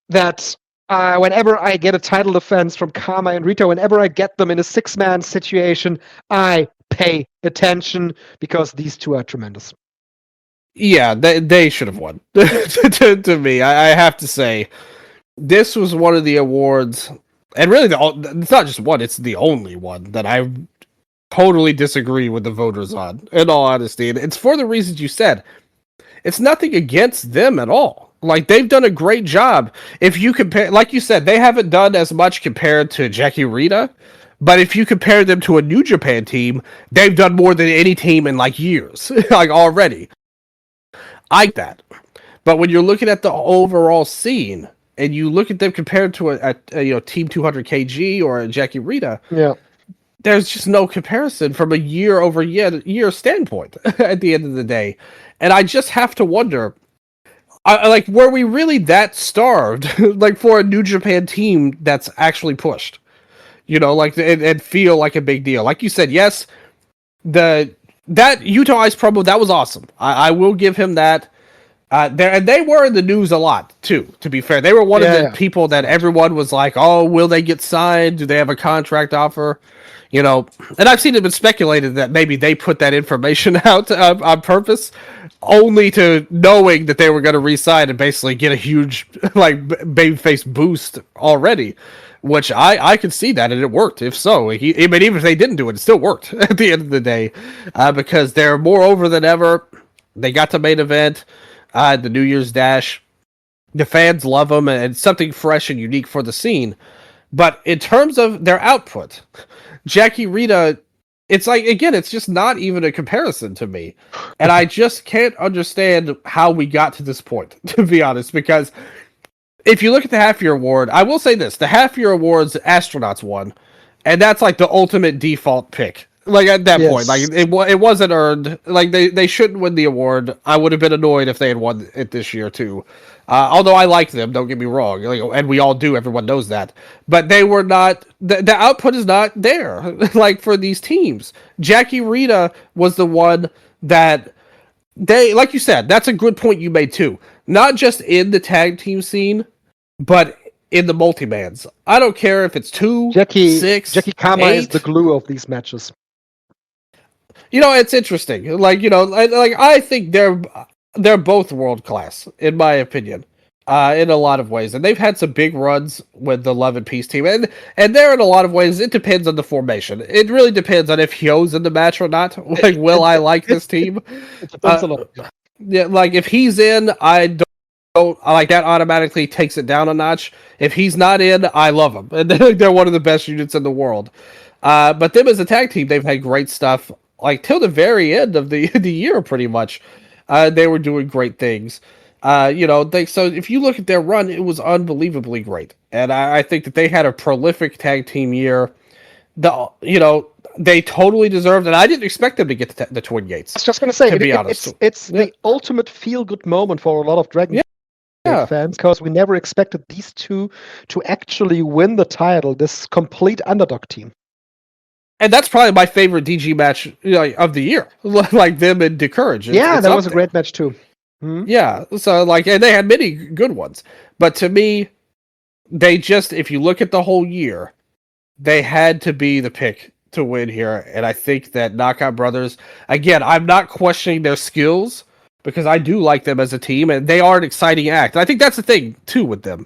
that whenever I get a title defense from Kama and Rita, whenever I get them in a 6-man situation, I pay attention because these two are tremendous. Yeah, they should have won. to me, I have to say, this was one of the awards, and really, it's not just one; it's the only one that I totally disagree with the voters on. In all honesty, and it's for the reasons you said. It's nothing against them at all. Like, they've done a great job. If you compare, like you said, they haven't done as much compared to Jackie Rita. But if you compare them to a New Japan team, they've done more than any team in like years, like already. I get that. But when you're looking at the overall scene and you look at them compared to a Team 200 KG or a Jackie Rita, yeah, there's just no comparison from a year standpoint at the end of the day. And I just have to wonder, like, were we really that starved, like, for a New Japan team that's actually pushed? Like, and feel like a big deal. Like you said, yes, that Utah Ice promo, that was awesome. I will give him that. And they were in the news a lot too. To be fair, they were one of the people that everyone was like, "Oh, will they get signed? Do they have a contract offer?" And I've seen it been speculated that maybe they put that information out on purpose, only to knowing that they were going to re-sign and basically get a huge like babyface boost already. Which I could see that, and it worked. If so, even if they didn't do it, it still worked at the end of the day, because they're more over than ever. They got to main event. The New Year's Dash. The fans love them, and it's something fresh and unique for the scene. But in terms of their output, Jackie Rita, it's like, again, it's just not even a comparison to me. And I just can't understand how we got to this point, to be honest, because if you look at the half-year award, I will say this, the half-year awards, Astronauts won, and that's like the ultimate default pick. Like, at that point, like, it wasn't earned. Like, they shouldn't win the award. I would have been annoyed if they had won it this year too. Although I like them, don't get me wrong, like, and we all do. Everyone knows that. But they were not. The output is not there. Like, for these teams, Jackie Rita was the one that they, like you said. That's a good point you made too. Not just in the tag team scene, but in the multi-mans. I don't care if it's 2, 6, Jackie Kama 8. is the glue of these matches. It's interesting. Like, I think they're both world class, in my opinion, in a lot of ways. And they've had some big runs with the Love and Peace team. And there, in a lot of ways, it depends on the formation. It really depends on if Hyo's in the match or not. Like, will I like this team? It depends a lot. Yeah, like, if he's in, I don't like that, automatically takes it down a notch. If he's not in, I love them. And they're one of the best units in the world. But them as a tag team, they've had great stuff. Like, till the very end of the year, pretty much, they were doing great things. So if you look at their run, it was unbelievably great, and I think that they had a prolific tag team year. They totally deserved, and I didn't expect them to get the Twin Gates. I was just going to say, to be honest, it's the ultimate feel-good moment for a lot of Dragon Gate fans, because we never expected these two to actually win the title. This complete underdog team. And that's probably my favorite DG match of the year. Like them and DeCourage. That was a great match too. Hmm? Yeah, so like, and they had many good ones, but to me, they just, if you look at the whole year, they had to be the pick to win here, and I think that Knockout Brothers, again, I'm not questioning their skills because I do like them as a team, and they are an exciting act. And I think that's the thing too with them.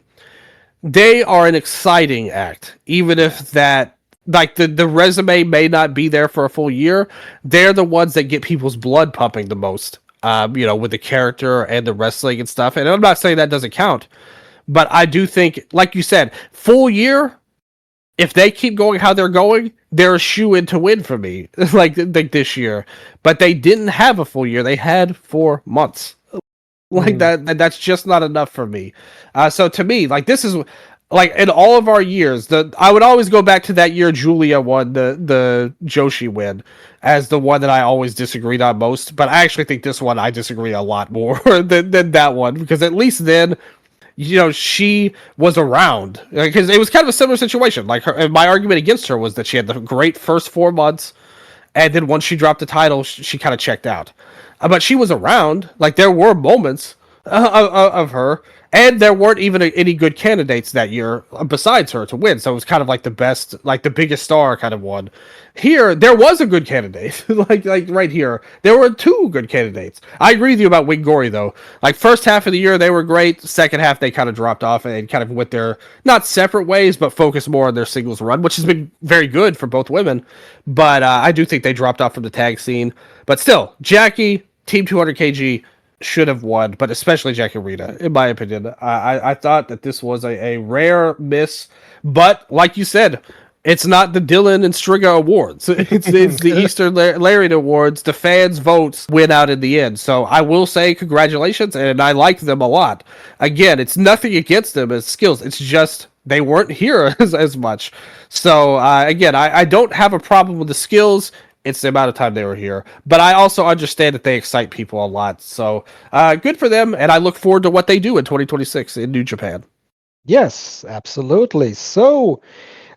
They are an exciting act, even Yeah. if that, like, the resume may not be there for a full year. They're the ones that get people's blood pumping the most. With the character and the wrestling and stuff. And I'm not saying that doesn't count, but I do think, like you said, full year, if they keep going how they're going, they're a shoe in to win for me, like this year. But they didn't have a full year; they had 4 months. Like Mm. that's just not enough for me. So to me, like, this is like, in all of our years, I would always go back to that year Julia won the Joshi win as the one that I always disagreed on most. But I actually think this one I disagree a lot more than that one, because at least then, she was around, because it was kind of a similar situation. Like, and my argument against her was that she had the great first 4 months, and then once she dropped the title, she kind of checked out. But she was around. Like, there were moments of her, and there weren't even any good candidates that year besides her to win. So it was kind of like the best, like the biggest star kind of one. Here, there was a good candidate. like right here, there were two good candidates. I agree with you about Wingori though. Like, first half of the year they were great. Second half they kind of dropped off and kind of went their, not separate ways, but focused more on their singles run, which has been very good for both women. But I do think they dropped off from the tag scene. But still, Jackie, Team 200 kg, should have won, but especially Jackie Rita, in my opinion. I thought that this was a rare miss, but like you said, it's not the Dylan and Strigga Awards. It's the Eastern Lariat Awards. The fans' votes win out in the end. So I will say congratulations, and I like them a lot. Again, it's nothing against them as skills. It's just they weren't here as much. So again, I don't have a problem with the skills. It's the amount of time they were here. But I also understand that they excite people a lot. So good for them, and I look forward to what they do in 2026 in New Japan. Yes, absolutely. So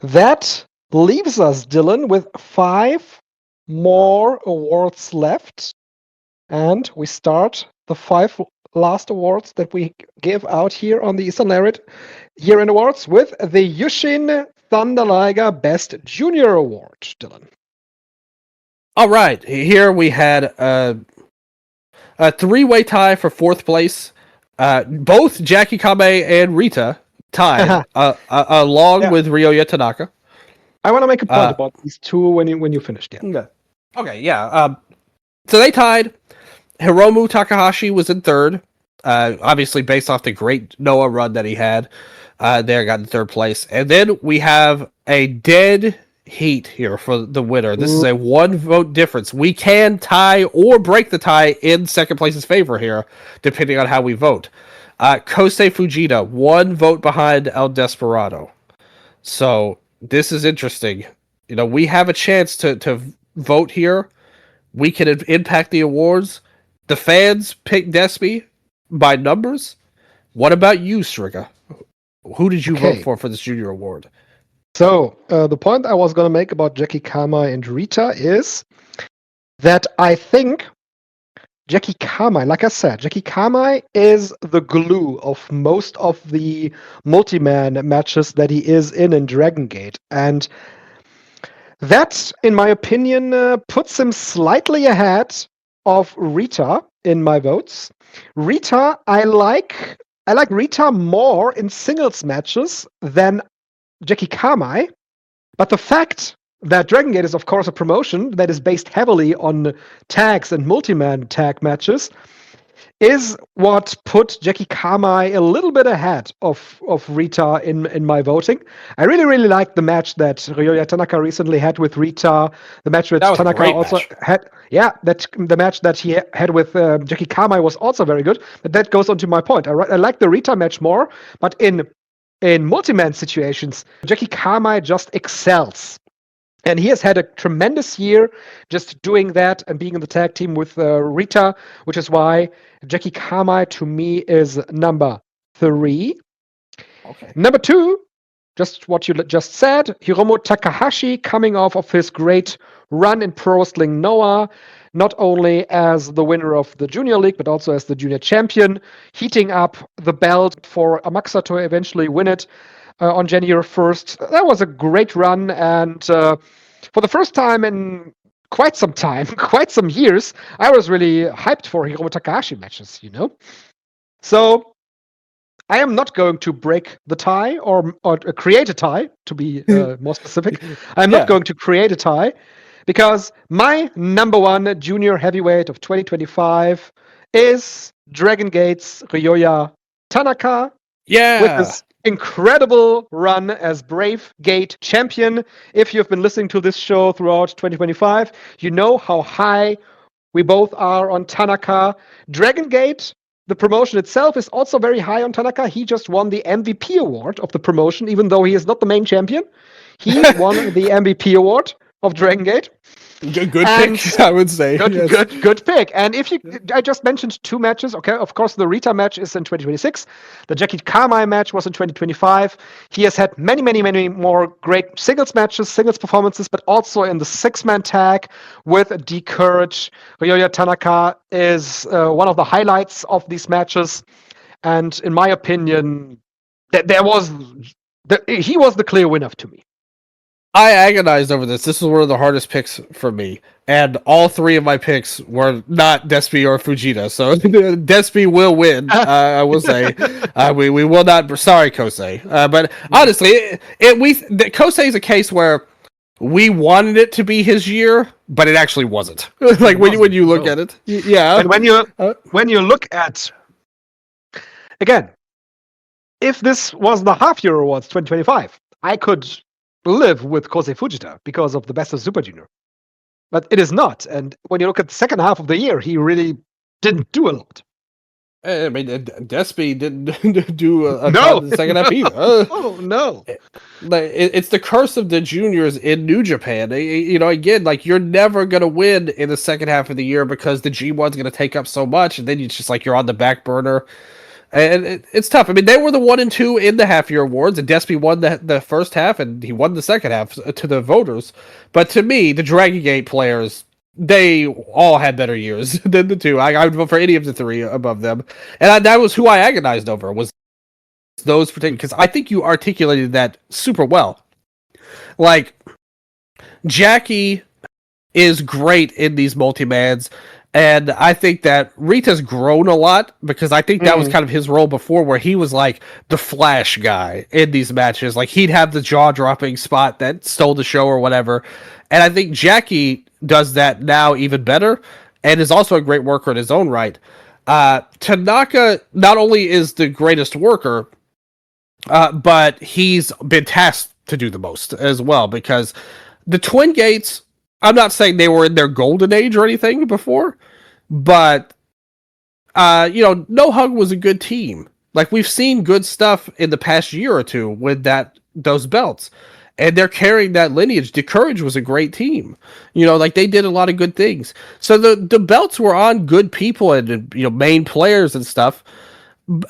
that leaves us, Dylan, with 5 more awards left. And we start the 5 last awards that we give out here on the Eastern Lariat Year in Awards with the Yushin Thunder Liger Best Junior Award, Dylan. All right, here we had a three-way tie for fourth place. Both Jackie Kame and Rita tied, along with Ryoya Tanaka. I want to make a point about these two when you finished. Yeah. Okay, yeah. So they tied. Hiromu Takahashi was in third. Obviously based off the great Noah run that he had. There, got in third place. And then we have a dead heat here for the winner. This is a 1 vote difference. We can tie or break the tie in second place's favor here, depending on how we vote. Kosei Fujita, 1 vote behind El Desperado. So this is interesting. We have a chance to vote here. We can impact the awards. The fans pick Despy by numbers. What about you, Strigga? Who did you vote for this junior award? So the point I was going to make about Jackie Kama and Rita is that I think Jackie Kama, like I said, Jackie Kama is the glue of most of the multi-man matches that he is in Dragon Gate. And that, in my opinion, puts him slightly ahead of Rita in my votes. Rita, I like Rita more in singles matches than Jackie Kama, but the fact that Dragon Gate is, of course, a promotion that is based heavily on tags and multi-man tag matches is what put Jackie Kama a little bit ahead of Rita in my voting. I really, really liked the match that Ryoya Tanaka recently had with Rita. The match that Tanaka also had. Yeah, the match that he had with Jackie Kama was also very good. But that goes on to my point. I like the Rita match more, but in multi-man situations, Jackie Kama just excels. And he has had a tremendous year just doing that and being in the tag team with Rita, which is why Jackie Kama to me is number 3. Okay. Number 2, just what you just said. Hiromu Takahashi coming off of his great run in Pro Wrestling Noah, not only as the winner of the Junior League, but also as the Junior Champion, heating up the belt for Amakusa to eventually win it on January 1st. That was a great run, and for the first time in quite some time, quite some years, I was really hyped for Hiromu Takahashi matches, So I am not going to break the tie or create a tie, to be more specific. I'm not going to create a tie because my number one junior heavyweight of 2025 is Dragon Gate's Ryoya Tanaka. Yeah. With his incredible run as Brave Gate champion. If you've been listening to this show throughout 2025, you know how high we both are on Tanaka. Dragon Gate, the promotion itself, is also very high on Tanaka. He just won the MVP award of the promotion, even though he is not the main champion. He won the MVP award of Dragon Gate. Good pick, I would say. Good pick. And I just mentioned two matches. Okay, of course, the Rita match is in 2026. The Jackie Kamai match was in 2025. He has had many, many, many more great singles matches, singles performances, but also in the six-man tag with D Courage. Ryoya Tanaka is one of the highlights of these matches. And in my opinion, he was the clear winner to me. I agonized over this. This was one of the hardest picks for me. And all three of my picks were not Despi or Fujita. So Despi will win, I will say. We will not... Sorry, Kosei. But honestly, Kosei is a case where we wanted it to be his year, but it actually wasn't. Like when you look at it. Yeah. And when you look at... Again, if this was the half-year awards 2025, I could live with Kosei Fujita because of the Best of Super Junior. But it is not. And when you look at the second half of the year, he really didn't do a lot. I mean, Despi didn't do a ton in the second half either. Oh, no. It's the curse of the juniors in New Japan. Again, like, you're never going to win in the second half of the year because the G1's going to take up so much, and then it's just like you're on the back burner. And it's tough. I mean, they were the 1 and 2 in the half-year awards, and Despi won the first half, and he won the second half to the voters. But to me, the Dragon Gate players, they all had better years than the two. I would vote for any of the three above them. And that was who I agonized over, was those particular, because I think you articulated that super well. Like, Jackie is great in these multi-mans. And I think that Rita's grown a lot because I think that was kind of his role before, where he was like the flash guy in these matches. Like, he'd have the jaw-dropping spot that stole the show or whatever. And I think Jackie does that now even better and is also a great worker in his own right. Tanaka not only is the greatest worker, but he's been tasked to do the most as well, because the Twin Gates... I'm not saying they were in their golden age or anything before, but, No Hug was a good team. Like, we've seen good stuff in the past year or two with those belts, and they're carrying that lineage. The Courage was a great team. They did a lot of good things. So the belts were on good people and, main players and stuff,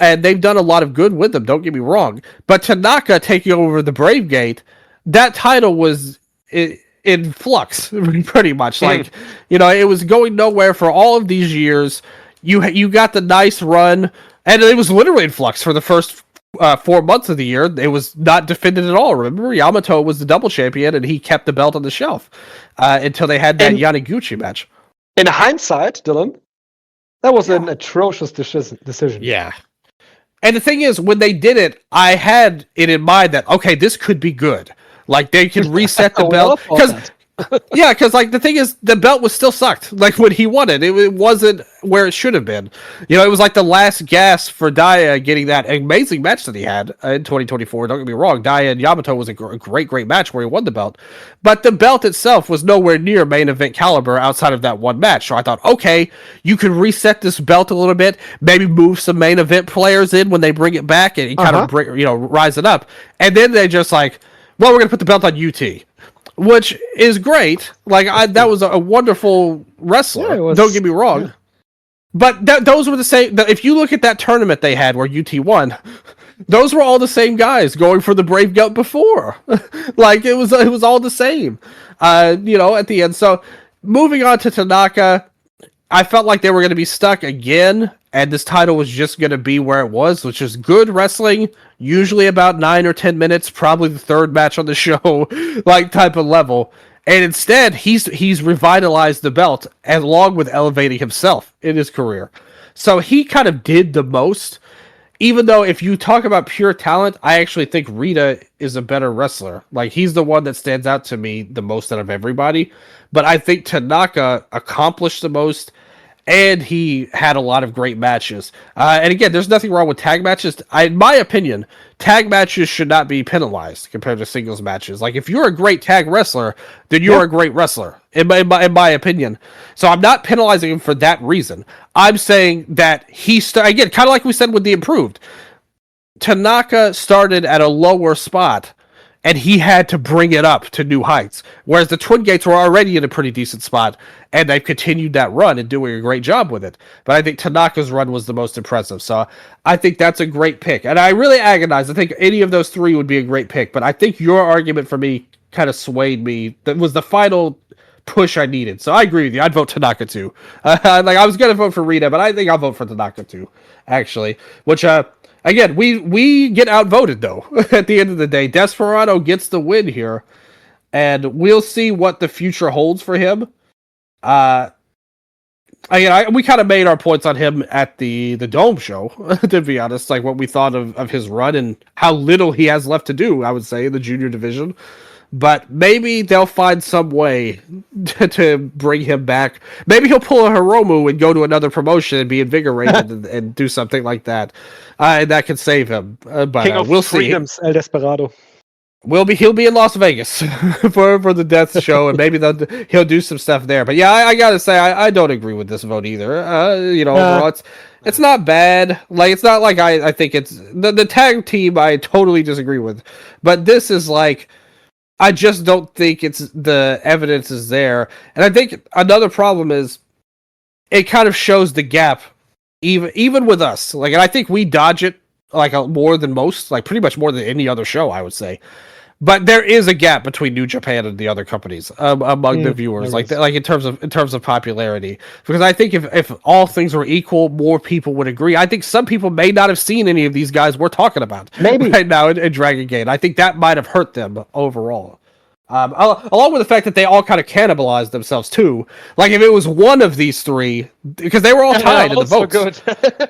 and they've done a lot of good with them, don't get me wrong. But Tanaka taking over the Brave Gate, that title was... in flux, pretty much. Like, it was going nowhere for all of these years. You got the nice run, and it was literally in flux for the first 4 months of the year. It was not defended at all. Remember, Yamato was the double champion, and he kept the belt on the shelf until they had that Yaniguchi match. In hindsight, Dylan, that was an atrocious decision. Yeah. And the thing is, when they did it, I had it in mind that, okay, this could be good. Like, they can reset the belt. Because like, the thing is, the belt was still sucked. Like, when he won it, it wasn't where it should have been. It was like the last gasp for Daya getting that amazing match that he had in 2024. Don't get me wrong. Daya and Yamato was a great, great match where he won the belt. But the belt itself was nowhere near main event caliber outside of that one match. So I thought, okay, you can reset this belt a little bit, maybe move some main event players in when they bring it back and kind of rise it up. And then they just like, well, we're going to put the belt on UT, which is great. Like, that was a wonderful wrestler. Yeah, don't get me wrong. Yeah. But those were the same. If you look at that tournament they had where UT won, Those were all the same guys going for the Brave Goat before. Like it was all the same. At the end. So moving on to Tanaka, I felt like they were going to be stuck again, and this title was just going to be where it was, which is good wrestling, usually about 9 or 10 minutes, probably the third match on the show, like type of level. And instead, he's revitalized the belt along with elevating himself in his career. So he kind of did the most. Even though if you talk about pure talent, I actually think Rita is a better wrestler. Like he's the one that stands out to me the most out of everybody. But I think Tanaka accomplished the most, and he had a lot of great matches. And again, there's nothing wrong with tag matches. In my opinion, tag matches should not be penalized compared to singles matches. Like if you're a great tag wrestler, then you're a great wrestler, in my opinion. So I'm not penalizing him for that reason. I'm saying that again, kind of like we said with the improved, Tanaka started at a lower spot and he had to bring it up to new heights. Whereas the Twin Gates were already in a pretty decent spot, and they've continued that run and doing a great job with it. But I think Tanaka's run was the most impressive, so I think that's a great pick. And I really agonize. I think any of those three would be a great pick, but I think your argument for me kind of swayed me. That was the final push I needed. So I agree with you. I'd vote Tanaka too. I was going to vote for Rita, but I think I'll vote for Tanaka too, actually. Which, again, we get outvoted though. At the end of the day, Desperado gets the win here, and we'll see what the future holds for him. We kind of made our points on him at the Dome show, to be honest, like what we thought of his run and how little he has left to do, I would say, in the junior division. But maybe they'll find some way to bring him back. Maybe he'll pull a Hiromu and go to another promotion and be invigorated and do something like that. And that could save him. But King of we'll Freedoms, El Desperado. He'll be in Las Vegas for the Death show, and maybe he'll do some stuff there. But yeah, I gotta say I don't agree with this vote either. Overall, it's not bad. Like it's not like I think it's the tag team I totally disagree with, but this is like I just don't think the evidence is there. And I think another problem is it kind of shows the gap even with us. Like, and I think we dodge it like more than most, like pretty much more than any other show, I would say. But there is a gap between New Japan and the other companies among the viewers, like in terms of popularity. Because I think if all things were equal, more people would agree. I think some people may not have seen any of these guys we're talking about right now in Dragon Gate. I think that might have hurt them overall. Along with the fact that they all kind of cannibalized themselves too. Like if it was one of these three, because they were all tied in the votes. Good.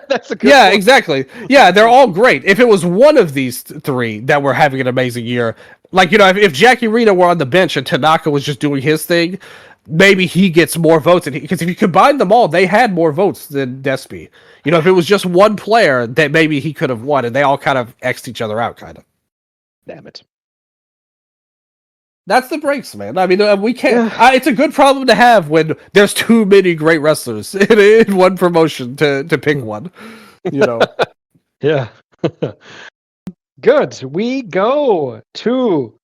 That's a good Yeah, point. exactly. Yeah, they're all great. If it was one of these three that were having an amazing year, like if Jackie Rita were on the bench and Tanaka was just doing his thing, maybe he gets more votes. Because if you combine them all, they had more votes than Despy. If it was just one player, that maybe he could have won, and they all kind of X'd each other out, kind of. Damn it. That's the breaks, man. I mean, we can't. Yeah. It's a good problem to have when there's too many great wrestlers in one promotion to pick one. Yeah. Good. We go to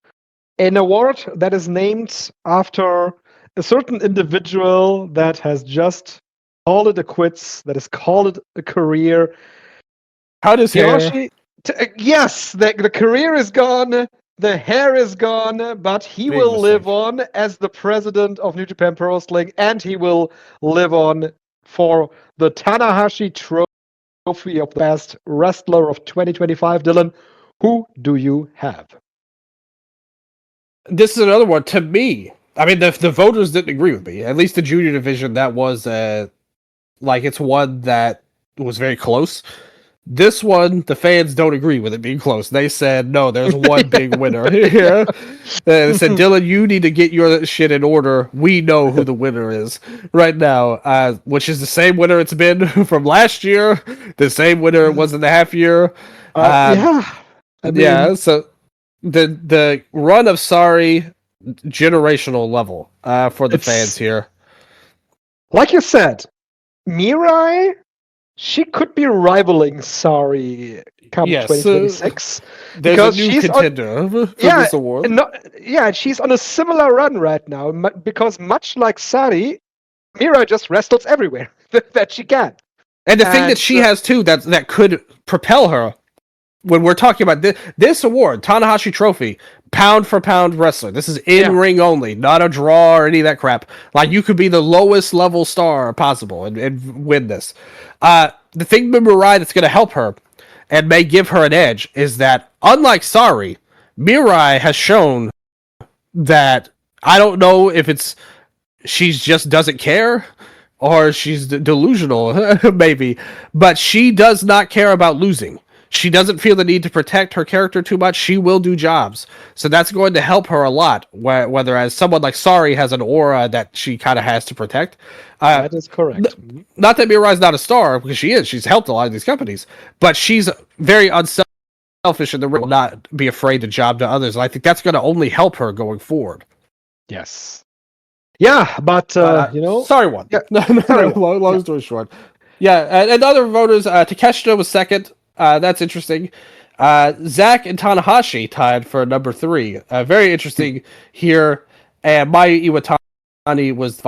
an award that is named after a certain individual that has just called it a quits, that has called it a career. How does Hiroshi? Yes, the career is gone. The hair is gone, but he will live on as the president of New Japan Pro Wrestling, and he will live on for the Tanahashi Trophy of the Best Wrestler of 2025. Dylan, who do you have? This is another one. To me, I mean, the voters didn't agree with me. At least the junior division, that was it's one that was very close. This one, the fans don't agree with it being close. They said, no, there's one big winner here. They said, Dylan, you need to get your shit in order. We know who the winner is right now, which is the same winner it's been from last year, the same winner it was in the half year. So the run of sorry, generational level for the fans here. Like you said, Mirai, she could be rivaling Sari come 2026. There's a new contender for this award. She's on a similar run right now because much like Sari, Mirai just wrestles everywhere that she can. And the thing that she has too that could propel her when we're talking about this award, Tanahashi Trophy, pound for pound wrestler. This is in ring only, not a draw or any of that crap. Like, you could be the lowest level star possible and win this. The thing with Mirai that's going to help her and may give her an edge is that, unlike Sari, Mirai has shown that, I don't know if it's she just doesn't care or she's delusional, maybe, but she does not care about losing. She doesn't feel the need to protect her character too much. She will do jobs. So that's going to help her a lot, whether as someone like Sari has an aura that she kind of has to protect. That is correct. Not that Mirai's not a star, because she is. She's helped a lot of these companies. But she's very unselfish and will not be afraid to job to others. And I think that's going to only help her going forward. Yes. Yeah, but Sorry one. Yeah, long story short. Yeah, and other voters, Takeshita was second. That's interesting. Zach and Tanahashi tied for number 3. Very interesting here. And Maya Iwatani was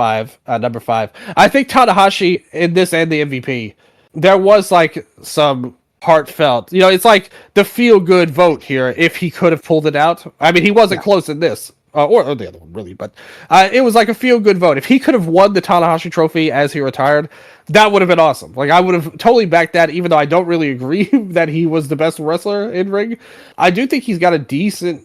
number 5. I think Tanahashi in this and the MVP, there was like some heartfelt. It's like the feel good vote here. If he could have pulled it out, I mean, he wasn't close in this. Or the other one, really, but it was like a feel-good vote. If he could have won the Tanahashi Trophy as he retired, that would have been awesome. Like, I would have totally backed that, even though I don't really agree that he was the best wrestler in ring. I do think he's got a decent...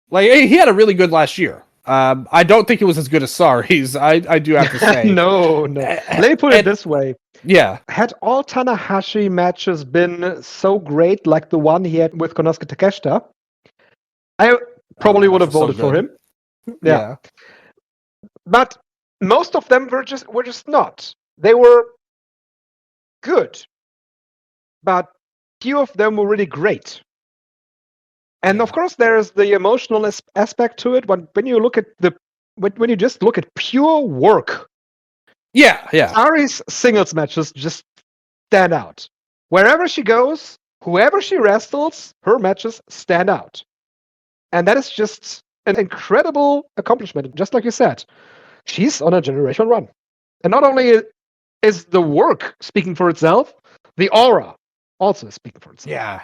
Like, he had a really good last year. I don't think it was as good as Sari's, I do have to say. No. Let me put it this way. Yeah. Had all Tanahashi matches been so great, like the one he had with Konosuke Takeshita, I probably would have voted for him. Yeah. But most of them were just not. They were good, but few of them were really great. And of course, there's the emotional aspect to it. When you look at when you just look at pure work, Ari's singles matches just stand out. Wherever she goes, whoever she wrestles, her matches stand out. And that is just an incredible accomplishment. Just like you said, she's on a generational run. And not only is the work speaking for itself, the aura also is speaking for itself. Yeah.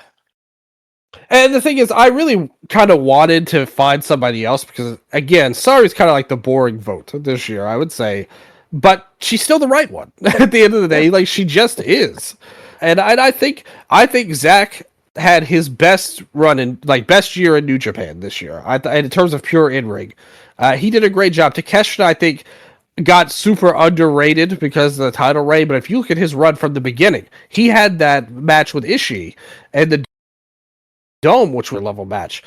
And the thing is, I really kind of wanted to find somebody else because, again, Sari's kind of like the boring vote this year, I would say. But she's still the right one at the end of the day. Like, she just is. And I think Zach had his best run best year in New Japan this year. In terms of pure in-ring. He did a great job. Takeshita, I think, got super underrated because of the title reign, but if you look at his run from the beginning, he had that match with Ishii and the Dome, which was a level match.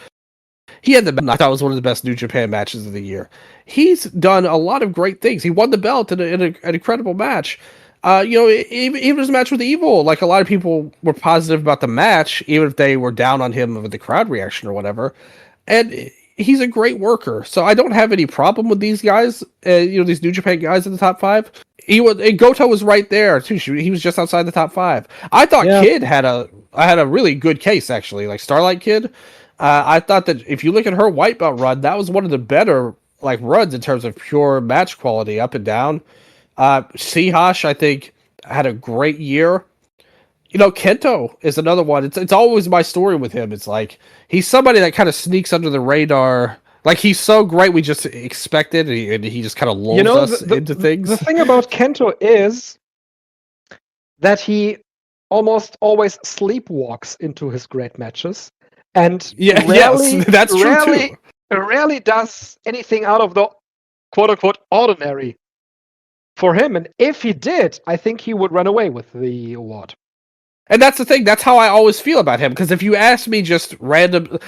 He had I thought was one of the best New Japan matches of the year. He's done a lot of great things. He won the belt in an incredible match. Even his match with Evil, like, a lot of people were positive about the match, even if they were down on him with the crowd reaction or whatever. And he's a great worker, so I don't have any problem with these guys. These New Japan guys in the top 5. Goto was right there too. He was just outside the top 5. I thought Kid had a really good case, actually, like Starlight Kid. I thought that if you look at her white belt run, that was one of the better runs in terms of pure match quality up and down. Seahosh, I think, had a great year. Kento is another one. It's always my story with him. It's like, he's somebody that kind of sneaks under the radar. Like, he's so great, we just expect it, and he just kind of lulls us into things. The thing about Kento is that he almost always sleepwalks into his great matches. And that's true too. Rarely does anything out of the quote-unquote ordinary for him. And if he did, I think he would run away with the award. And that's the thing. That's how I always feel about him. Because if you ask me just random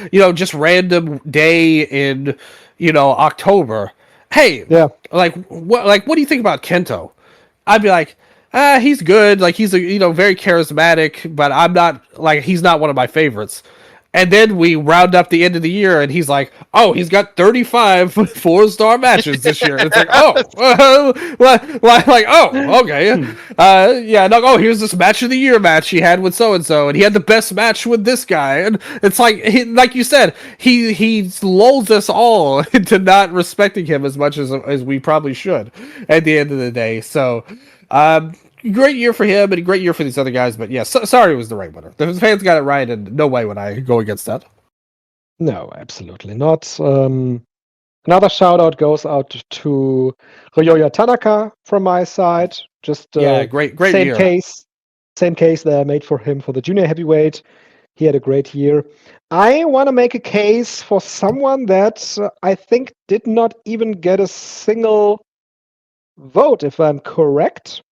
day in, October, hey, what do you think about Kento? I'd be like, he's good. Like, he's very charismatic, but I'm not he's not one of my favorites. And then we round up the end of the year, and he's like, "Oh, he's got 35 4-star matches this year." It's like, okay, here's this match of the year match he had with so and so, and he had the best match with this guy, and it's like you said, he lulls us all into not respecting him as much as we probably should at the end of the day. So, great year for him and a great year for these other guys. But yeah, Sari was the right winner. The fans got it right, and no way would I go against that. No, absolutely not. Another shout out goes out to Ryoya Tanaka from my side. Just great same year. Same case that I made for him for the junior heavyweight. He had a great year. I want to make a case for someone that I think did not even get a single vote, if I'm correct.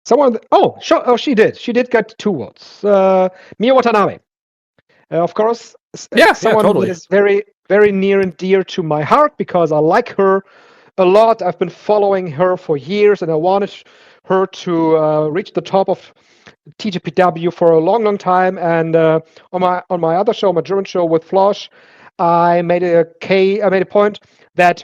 She did. She did get 2 votes. Mio Watanabe. Of course, someone totally. that is very, very near and dear to my heart because I like her a lot. I've been following her for years, and I wanted her to reach the top of TGPW for a long, long time. And on my other show, my German show with Flosh, I made a point that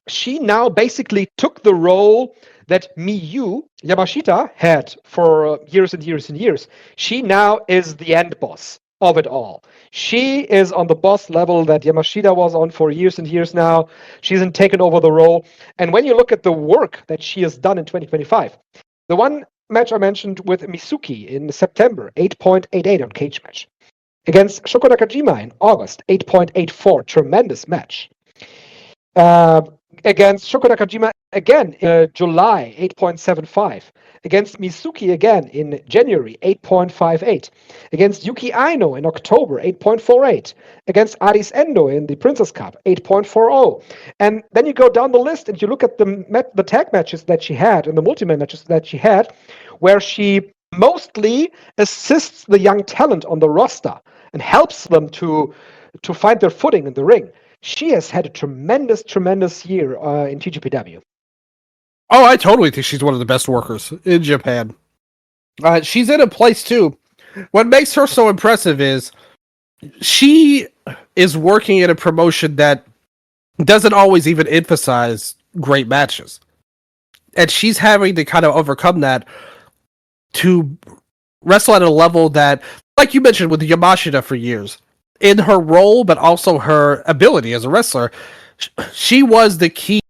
she now basically took the role that Miyu Yamashita had for years and years and years. She now is the end boss of it all. She is on the boss level that Yamashita was on for years and years now. She's taken over the role. And when you look at the work that she has done in 2025, the one match I mentioned with Misuki in September, 8.88 on Cage Match. Against Shoko Nakajima in August, 8.84, tremendous match. Against Shoko Nakajima again in July, 8.75. Against Misuki again in January, 8.58. Against Yuki Aino in October, 8.48. Against Aris Endo in the Princess Cup, 8.40. And then you go down the list and you look at the tag matches that she had and the multi-man matches that she had, where she mostly assists the young talent on the roster and helps them to find their footing in the ring. She has had a tremendous, tremendous year in TGPW. Oh, I totally think she's one of the best workers in Japan. She's in a place, too. What makes her so impressive is she is working in a promotion that doesn't always even emphasize great matches. And she's having to kind of overcome that to wrestle at a level that, like you mentioned with Yamashita for years, in her role, but also her ability as a wrestler, she was the key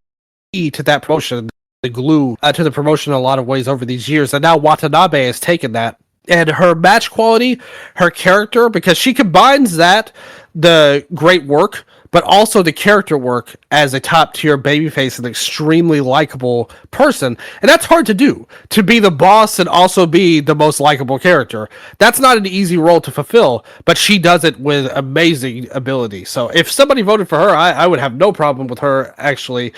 to that promotion, the glue to the promotion in a lot of ways over these years. And now Watanabe has taken that. And her match quality, her character, because she combines that, the great work, but also the character work as a top tier babyface and extremely likable person. And that's hard to do, to be the boss and also be the most likable character. That's not an easy role to fulfill, but she does it with amazing ability. So if somebody voted for her, I would have no problem with her, actually.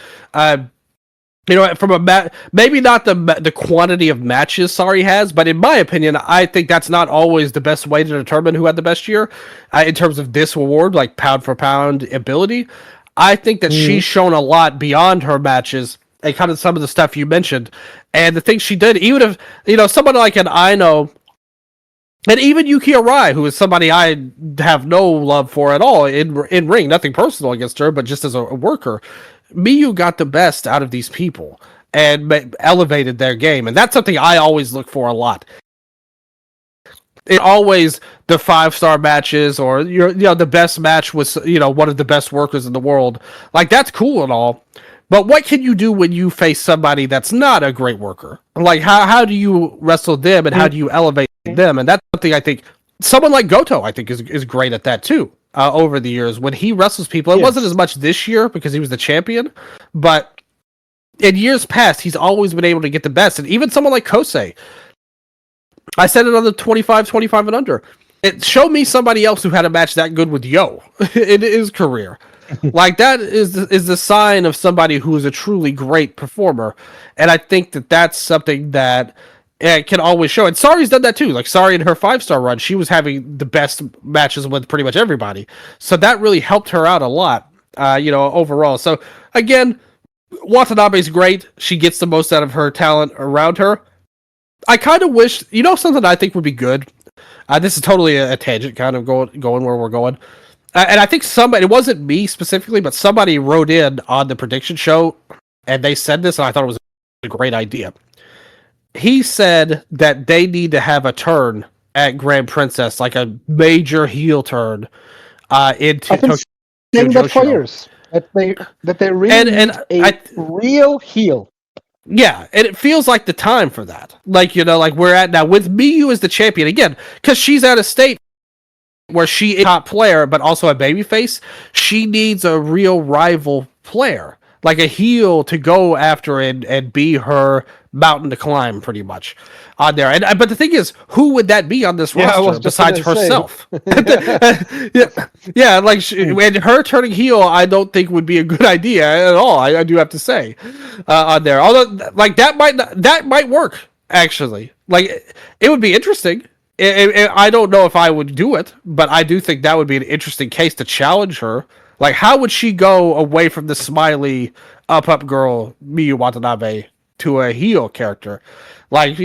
From maybe not the quantity of matches Sari has, but in my opinion, I think that's not always the best way to determine who had the best year in terms of this award, like pound for pound ability. I think that she's shown a lot beyond her matches and kind of some of the stuff you mentioned, and the things she did. Even if someone like an Aino, and even Yuki Arai, who is somebody I have no love for at all in ring, nothing personal against her, but just as a worker. Miyu got the best out of these people and elevated their game, and that's something I always look for a lot. It's always the 5-star matches, or the best match was one of the best workers in the world. Like, that's cool and all, but what can you do when you face somebody that's not a great worker? Like, how do you wrestle them, and how do you elevate them? And that's something I think someone like Goto, I think, is great at that too. Over the years, when he wrestles people, it wasn't as much this year because he was the champion, but in years past, he's always been able to get the best. And even someone like Kosei, I said it on the 25 and under. It showed me somebody else who had a match that good with Yo in his career. Like, that is the sign of somebody who is a truly great performer, and I think that that's something that can always show. And Sari's done that too. Like, Sari in her 5-star run, she was having the best matches with pretty much everybody. So that really helped her out a lot, overall. So again, Watanabe's great. She gets the most out of her talent around her. I kind of wish, something I think would be good. This is totally a tangent, kind of going where we're going. And I think it wasn't me specifically, but somebody wrote in on the prediction show, and they said this, and I thought it was a great idea. He said that they need to have a turn at Grand Princess, like a major heel turn into I've been saying that for years. That they really need a real heel. Yeah, and it feels like the time for that. Like, like we're at now with Miyu as the champion again, because she's at a state where she is a top player, but also a babyface. She needs a real rival player, like a heel to go after and be her mountain to climb, pretty much on there. And but the thing is, who would that be on this roster besides herself? yeah, like and her turning heel, I don't think would be a good idea at all. I do have to say on there. Although, like that might work actually. Like it would be interesting. I don't know if I would do it, but I do think that would be an interesting case to challenge her. Like, how would she go away from the smiley up girl Miyu Watanabe to a heel character? Like,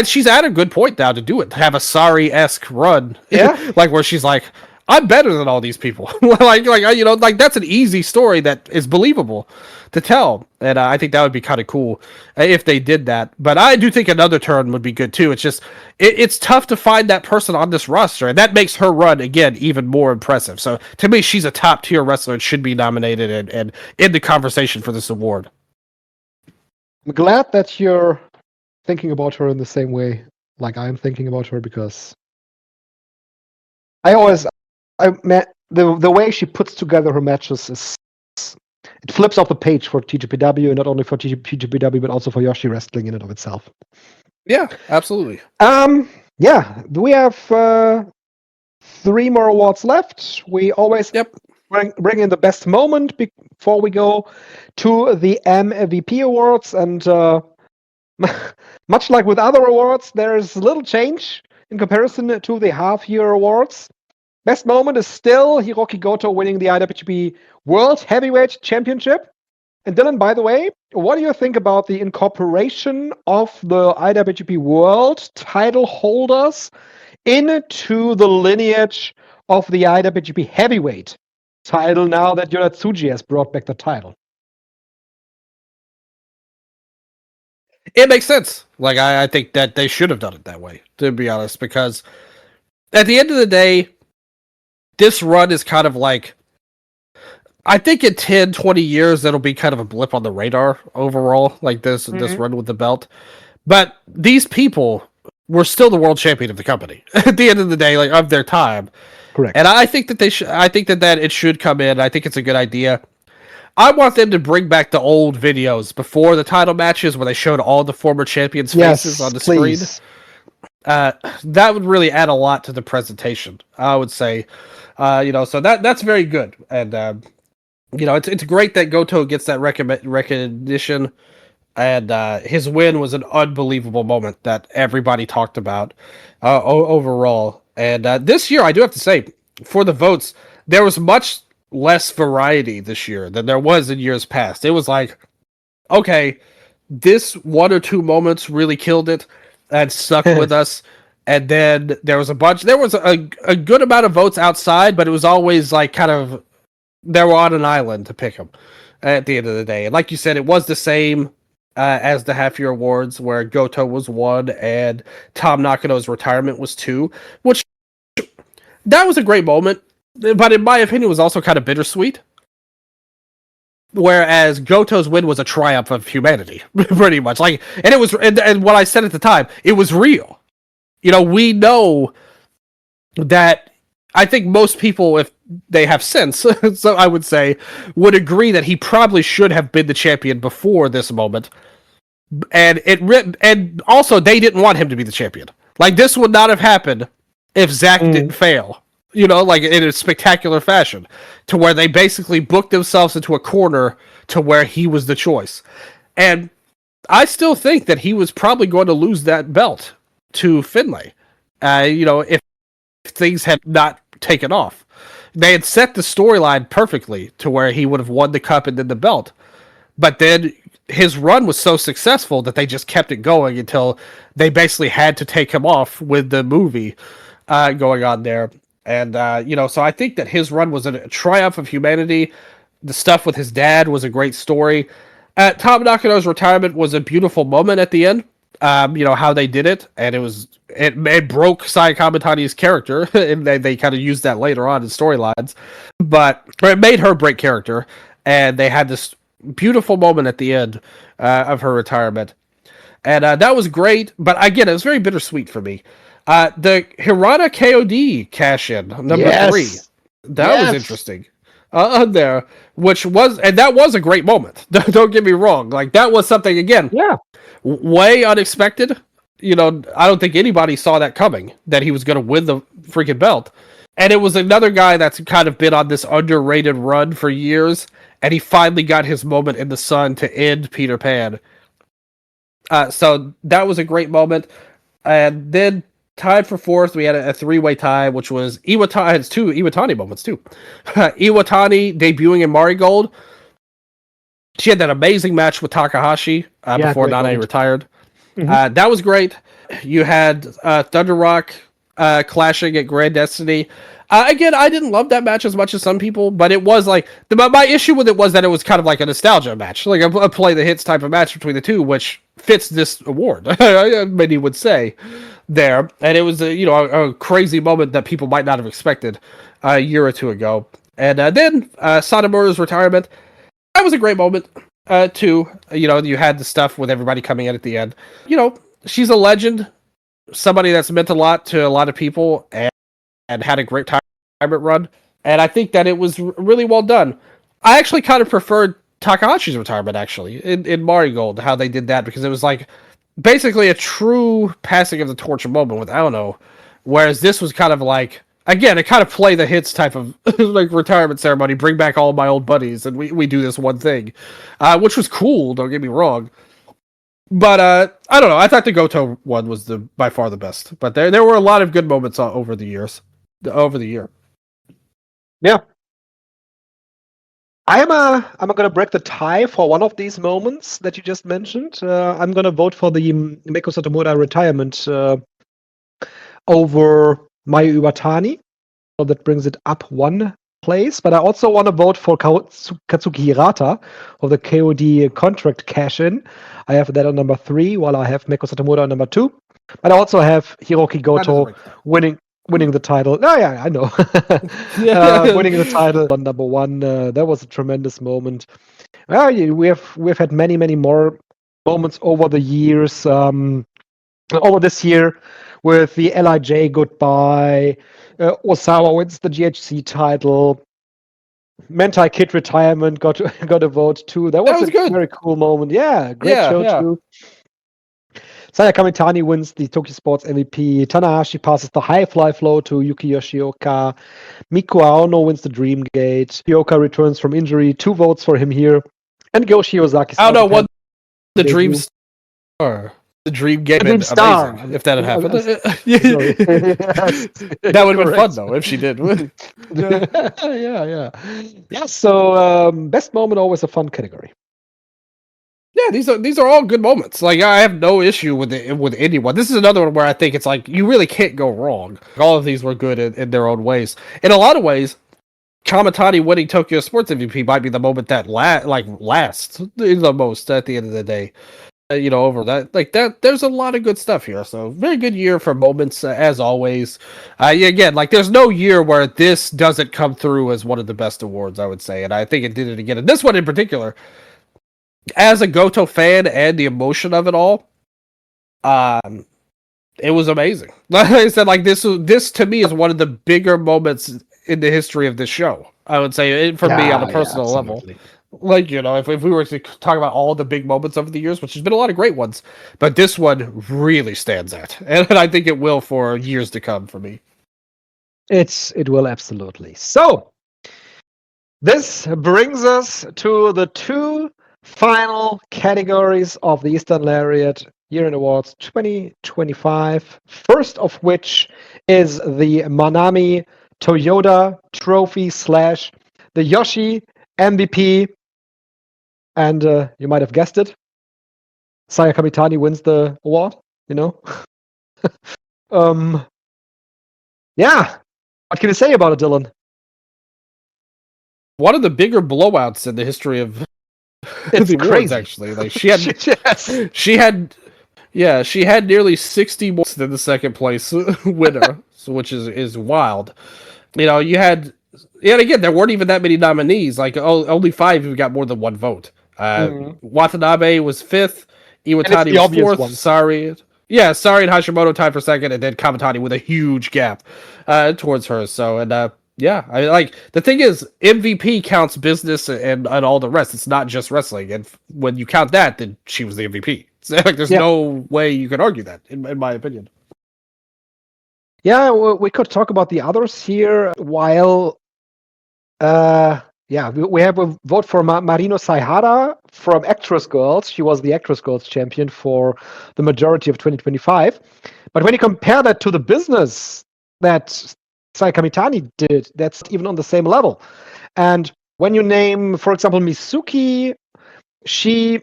she's at a good point now to do it, to have a Sari-esque run. Yeah. Like, where she's like, I'm better than all these people. like that's an easy story that is believable to tell, and I think that would be kind of cool if they did that. But I do think another turn would be good too. It's just it's tough to find that person on this roster, and that makes her run again even more impressive. So to me, she's a top tier wrestler and should be nominated and in the conversation for this award. I'm glad that you're thinking about her in the same way like I'm thinking about her, because the way she puts together her matches is, it flips off the page for TGPW, and not only for TGPW but also for Yoshi Wrestling in and of itself. Yeah, absolutely. Yeah, we have 3 more awards left. We always bring in the best moment before we go to the MVP awards, and much like with other awards, there is little change in comparison to the half-year awards. Best moment is still Hiroki Goto winning the IWGP World Heavyweight Championship. And Dylan, by the way, what do you think about the incorporation of the IWGP World title holders into the lineage of the IWGP Heavyweight title now that Yonatsuji has brought back the title? It makes sense. Like, I think that they should have done it that way, to be honest, because at the end of the day, this run is kind of like, I think in 10, 20 years, it'll be kind of a blip on the radar overall, like this run with the belt. But these people were still the world champion of the company at the end of the day, like of their time. Correct. And I think that they should. I think that it should come in. I think it's a good idea. I want them to bring back the old videos before the title matches where they showed all the former champions' faces on the screen. That would really add a lot to the presentation, I would say. So that's very good. And, it's great that Goto gets that recognition. And his win was an unbelievable moment that everybody talked about overall. And this year, I do have to say, for the votes, there was much less variety this year than there was in years past. It was like, okay, this 1 or 2 moments really killed it and stuck with us. And then there was a good amount of votes outside, but it was always like kind of, they were on an island to pick them at the end of the day. And like you said, it was the same as the half-year awards, where Goto was 1 and Tom Nakano's retirement was 2, which that was a great moment, but in my opinion was also kind of bittersweet. Whereas Goto's win was a triumph of humanity, pretty much. Like, and it was, and what I said at the time, it was real. We know that, I think most people, if they have sense, so I would say, would agree that he probably should have been the champion before this moment. And also they didn't want him to be the champion. Like, this would not have happened if Zack didn't fail. Like in a spectacular fashion, to where they basically booked themselves into a corner to where he was the choice. And I still think that he was probably going to lose that belt to Finlay. If things had not taken off. They had set the storyline perfectly to where he would have won the cup and then the belt. But then his run was so successful that they just kept it going until they basically had to take him off with the movie going on there. And, so I think that his run was a triumph of humanity. The stuff with his dad was a great story. Tom Nakano's retirement was a beautiful moment at the end. How they did it, and it broke Sai Kamitani's character, and they kind of used that later on in storylines. But it made her break character, and they had this Beautiful moment at the end of her retirement. And that was great, but again, it was very bittersweet for me. The Hirata KOD cash-in, number 3. Yes. That was interesting. There, and that was a great moment. Don't get me wrong. Like, that was something, again, Yeah. way unexpected. You know, I don't think anybody saw that coming, that he was going to win the freaking belt. And it was another guy that's kind of been on this underrated run for years, and he finally got his moment in the sun to end Peter Pan. So that was a great moment. And then tied for 4th, we had a 3-way tie, which was Iwatani. It's 2 Iwatani moments, too. Iwatani debuting in Marigold. She had that amazing match with Takahashi before Nanae retired. Mm-hmm. That was great. You had Thunder Rock clashing at Grand Destiny. Again, I didn't love that match as much as some people, but it was like my issue with it was that it was kind of like a nostalgia match, like a play the hits type of match between the two, which fits this award. Many would say there, and it was a crazy moment that people might not have expected a year or two ago. And then Satomura's retirement. That was a great moment too. You had the stuff with everybody coming in at the end. She's a legend, somebody that's meant a lot to a lot of people, and had a great retirement run. And I think that it was really well done. I actually kind of preferred Takahashi's retirement, actually, in Marigold, how they did that, because it was like basically a true passing of the torch moment with Aono, whereas this was kind of like, again, it kind of play the hits type of like retirement ceremony, bring back all my old buddies, and we do this one thing, which was cool, don't get me wrong. But I don't know, I thought the Goto one was by far the best. But there were a lot of good moments over the year. Yeah. I'm gonna break the tie for one of these moments that you just mentioned. I'm gonna vote for the Meiko Satomura retirement over Mayu Iwatani. So that brings it up one place. But I also want to vote for Katsuki Hirata of the KOD contract cash-in. I have that on number 3, while I have Meiko Satomura on number 2. But I also have Hiroki Goto winning the title. Oh, yeah, I know. Winning the title on number 1. That was a tremendous moment. We've had many, many more moments over the years. Over this year, with the LIJ goodbye, Osawa wins the GHC title. Mentai Kid retirement got a vote too. That was a good. Very cool moment. Yeah, great show too. Saya Kamitani wins the Tokyo Sports MVP. Tanahashi passes the high fly flow to Yuki Yoshioka. Miku Aono wins the Dream Gate. Yoka returns from injury. 2 votes for him here. And Go Shiozaki. Aono won the Dream Star. The Dream Game. Dream Star. If that had happened. That would have been fun, though, if she did. Yeah, so best moment, always a fun category. Yeah, these are all good moments. Like, I have no issue with anyone. This is another one where I think it's like you really can't go wrong. All of these were good in their own ways. In a lot of ways, Kamitani winning Tokyo Sports MVP might be the moment that lasts the most at the end of the day. Over that, like that, there's a lot of good stuff here. So very good year for moments, as always. Again, like there's no year where this doesn't come through as one of the best awards, I would say, and I think it did it again. And this one in particular, as a Goto fan and the emotion of it all, it was amazing. Like I said, like this to me is one of the bigger moments in the history of this show. I would say for me on a personal level. Like, if we were to talk about all the big moments over the years, which has been a lot of great ones, but this one really stands out, and I think it will for years to come for me. It will absolutely. So this brings us to the 2 final categories of the Eastern Lariat Year in Awards 2025. First of which is the Manami Toyota Trophy / the Yoshi MVP. And you might have guessed it. Saya Kamitani wins the award, Yeah. What can you say about it, Dylan? One of the bigger blowouts in the history of the awards, actually. Like she had she had nearly 60 more than the second place winner, which is wild. You had, and again, there weren't even that many nominees. Like only 5 who got more than 1 vote. Watanabe was 5th. And it's Iwatani the was obvious 4th. ones. Sorry. Yeah, Sorry and Hashimoto tied for 2nd, and then Kamitani with a huge gap towards her. So, and yeah, I like the thing is MVP counts business and all the rest. It's not just wrestling. And when you count that, then she was the MVP. So, like, there's no way you can argue that, in my opinion. Yeah, we could talk about the others here while. Yeah, we have a vote for Marino Saihara from Actress Girls. She was the Actress Girls champion for the majority of 2025. But when you compare that to the business that Sai Kamitani did, that's even on the same level. And when you name, for example, Misuki, she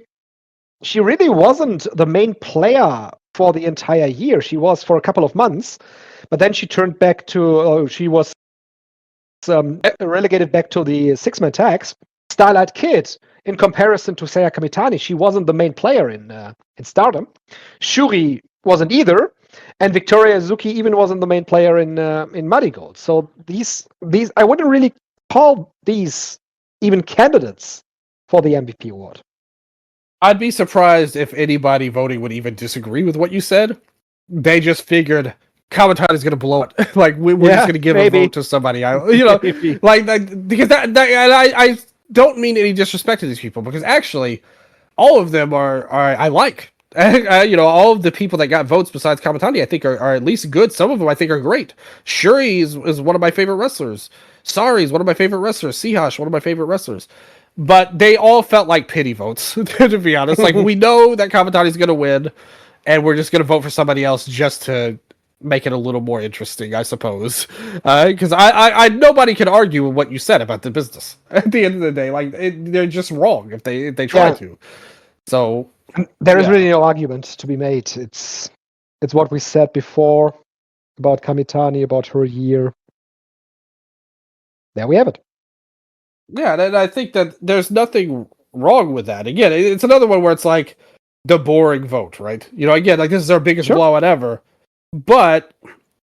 really wasn't the main player for the entire year. She was for a couple of months, but then she turned back to, she was relegated back to the six-man tags. Starlight Kid, in comparison to Saya Kamitani, she wasn't the main player in Stardom. Shuri wasn't either, and Victoria Azuki even wasn't the main player in Marigold. So these I wouldn't really call these even candidates for the MVP award. I'd be surprised if anybody voting would even disagree with what you said. They just figured Kamitani's going to blow it. Like, we're just going to give a vote to somebody. Because I don't mean any disrespect to these people, because actually, all of them are I like. All of the people that got votes besides Kamitani, I think are at least good. Some of them I think are great. Shuri is one of my favorite wrestlers. Sari is one of my favorite wrestlers. Sihash, one of my favorite wrestlers. But they all felt like pity votes, to be honest. Like, we know that Kamitani's going to win, and we're just going to vote for somebody else just to make it a little more interesting, I suppose. Because I nobody can argue with what you said about the business. At the end of the day, like, they're just wrong if they try to. So there is really no argument to be made. It's what we said before about Kamitani, about her year. There we have it. Yeah, and I think that there's nothing wrong with that. Again, it's another one where it's like the boring vote, right? Again, like, this is our biggest blowout ever, but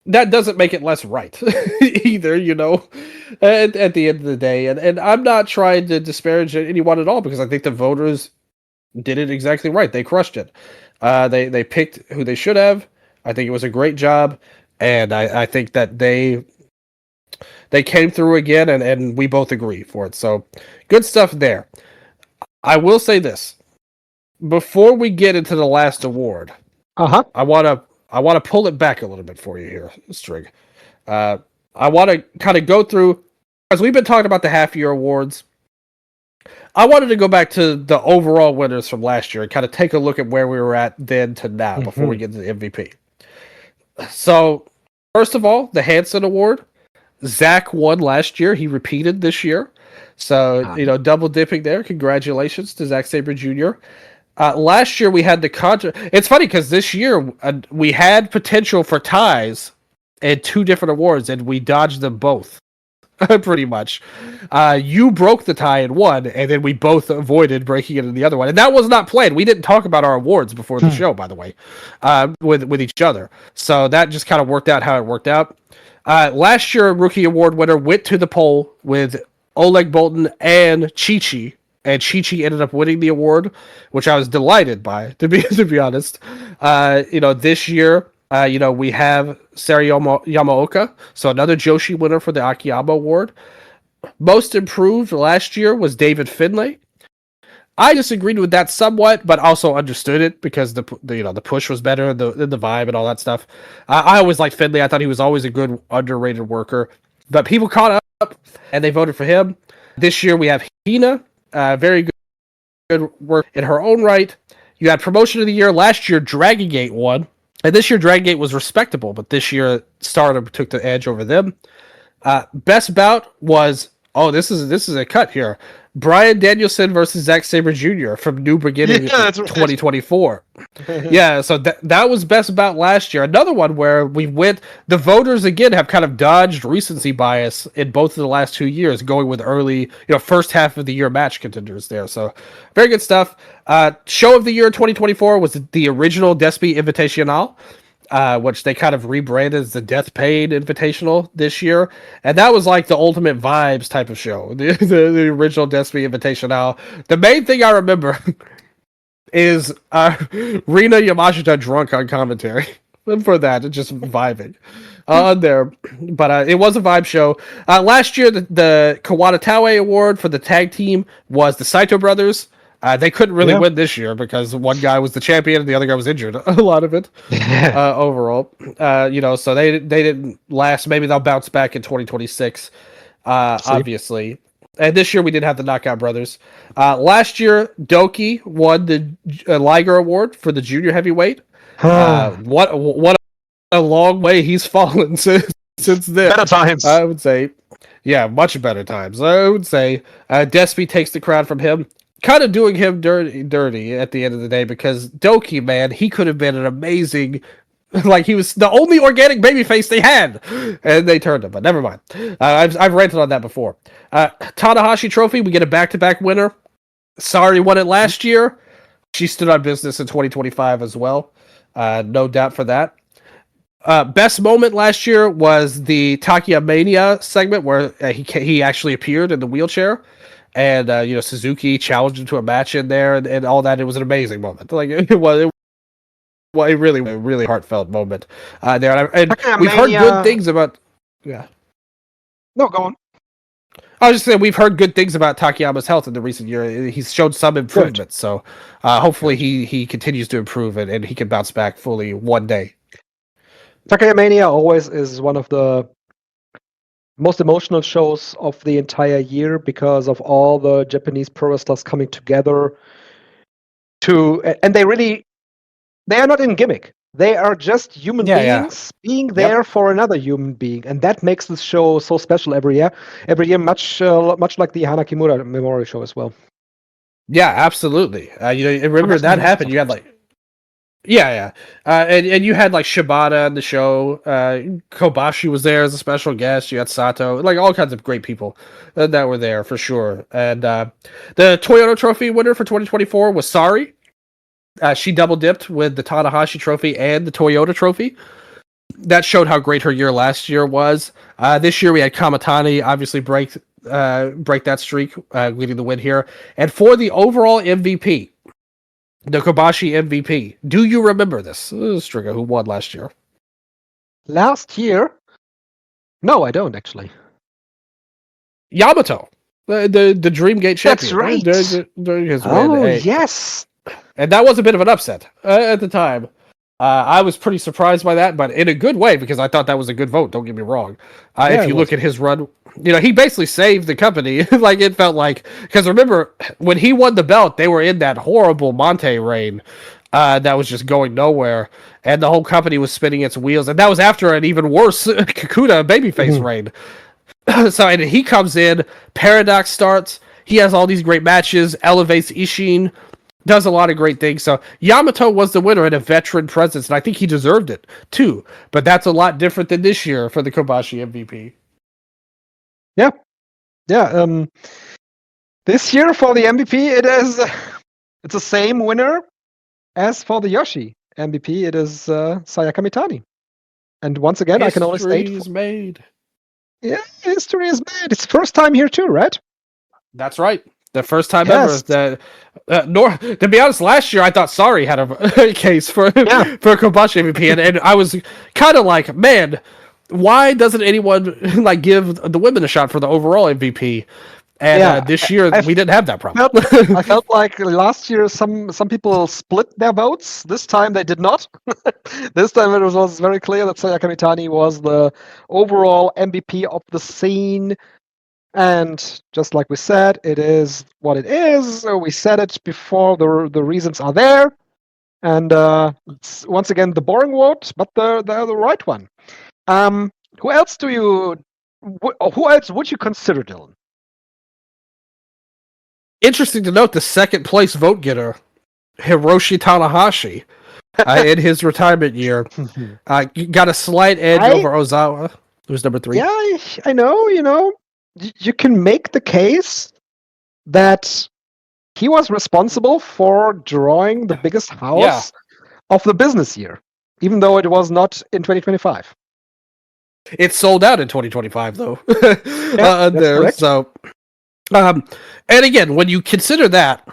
that doesn't make it less right either, at the end of the day. And I'm not trying to disparage anyone at all, because I think the voters did it exactly right. They crushed it. They picked who they should have. I think it was a great job, and I think that they came through again, and we both agree for it. So, good stuff there. I will say this. Before we get into the last award, I want to pull it back a little bit for you here, Strig. I want to kind of go through, as we've been talking about the half-year awards, I wanted to go back to the overall winners from last year and kind of take a look at where we were at then to now before we get to the MVP. So, first of all, the Hansen Award. Zach won last year. He repeated this year. So, double dipping there. Congratulations to Zack Sabre Jr. Last year we had the It's funny because this year we had potential for ties at 2 different awards, and we dodged them both. Pretty much. You broke the tie in one, and then we both avoided breaking it in the other one. And that was not planned. We didn't talk about our awards before the show, by the way, with each other. So that just kind of worked out how it worked out. Last year, Rookie Award winner went to the poll with Oleg Bolton and Chi-Chi, and Chi-Chi ended up winning the award, which I was delighted by, to be honest. This year, we have Sari Yamaoka, so another Joshi winner for the Akiyama Award. Most improved last year was David Finlay. I disagreed with that somewhat, but also understood it because the push was better, the vibe and all that stuff. I always liked Finlay. I thought he was always a good underrated worker, but people caught up and they voted for him. This year we have Hina, very good work in her own right. You had Promotion of the Year last year. Dragon Gate won, and this year Dragon Gate was respectable, but this year Stardom took the edge over them. Best bout was this is a cut here. Bryan Danielson versus Zack Sabre Jr. from New Beginning 2024. Yeah, so that was best bout last year. Another one where the voters again have kind of dodged recency bias in both of the last 2 years, going with early, first half of the year match contenders there. So very good stuff. Show of the Year 2024 was the original Despy Invitational. which they kind of rebranded as the Death Pain Invitational this year, and that was like the ultimate vibes type of show. The original Death Pain Invitational. The main thing I remember is Rina Yamashita drunk on commentary. For that, just vibing on there. But it was a vibe show. Last year, the Kawada Taue Award for the tag team was the Saito brothers. They couldn't really win this year because one guy was the champion and the other guy was injured. A lot of it overall. So they didn't last. Maybe they'll bounce back in 2026, obviously. And this year we did have the Knockout Brothers. Last year, Doki won the Liger Award for the junior heavyweight. What a long way he's fallen since then. Better times. I would say. Yeah, much better times. I would say Despy takes the crown from him. Kind of doing him dirty at the end of the day because Doki, man, he could have been an amazing... Like, he was the only organic babyface they had, and they turned him, but never mind. I've ranted on that before. Tanahashi Trophy, we get a back-to-back winner. Sari won it last year. She stood on business in 2025 as well. No doubt for that. Best moment last year was the Takia Mania segment where he actually appeared in the wheelchair, and Suzuki challenged him to a match in there, and all that. It was an amazing moment. Like it was a really heartfelt moment there. And we've heard good things about. Yeah. No, go on. I was just saying we've heard good things about Takayama's health in the recent year. He's shown some improvement, so hopefully he continues to improve and he can bounce back fully one day. Takaya Mania always is one of the most emotional shows of the entire year because of all the Japanese pro wrestlers coming together and they are not in gimmick. They are just human beings being there for another human being, and that makes this show so special every year. Every year, much like the Hana Kimura Memorial Show as well. Yeah, absolutely. Remember that happened. You had like, and you had like Shibata on the show. Kobashi was there as a special guest. You had Sato, like all kinds of great people that were there for sure. And the Toyota Trophy winner for 2024 was Sari. She double dipped with the Tanahashi Trophy and the Toyota Trophy. That showed how great her year last year was. This year we had Kamatani obviously break that streak, leading the win here. And for the overall MVP, the Kobashi MVP, do you remember this? Strigga, who won last year? Last year? No, I don't actually. Yamato, the Dreamgate champion. That's right. During his win. Yes. And that was a bit of an upset at the time. I was pretty surprised by that, but in a good way because I thought that was a good vote. Don't get me wrong. If you look at his run, he basically saved the company. Like it felt like because remember when he won the belt, they were in that horrible Monte reign that was just going nowhere, and the whole company was spinning its wheels. And that was after an even worse Kakuta babyface reign. So and he comes in, Paradox starts. He has all these great matches, elevates Ishin. Does a lot of great things. So Yamato was the winner and a veteran presence, and I think he deserved it too. But that's a lot different than this year for the Kobashi MVP. Yeah. This year for the MVP, it's the same winner as for the Yoshi MVP. It is Sayaka Mitani. And once again, I can only state history is made. Yeah, history is made. It's first time here too, right? That's right. The first time ever that, to be honest, last year I thought Sari had a case for Kobashi MVP, and I was kind of like, man, why doesn't anyone like give the women a shot for the overall MVP? And this year we didn't have that problem. I felt like last year some people split their votes. This time they did not. This time it was very clear that Sayaka Mitani was the overall MVP of the scene. And just like we said, it is what it is. We said it before. The reasons are there, and it's once again the boring vote, but the right one. Who else would you consider, Dylan? Interesting to note, the second place vote getter, Hiroshi Tanahashi, in his retirement year, got a slight edge over Ozawa, who's number 3. Yeah, I know. You can make the case that he was responsible for drawing the biggest house of the business year. even though it was not in 2025. It's sold out in 2025 though. Yeah, that's there, correct. so and again, when you consider that,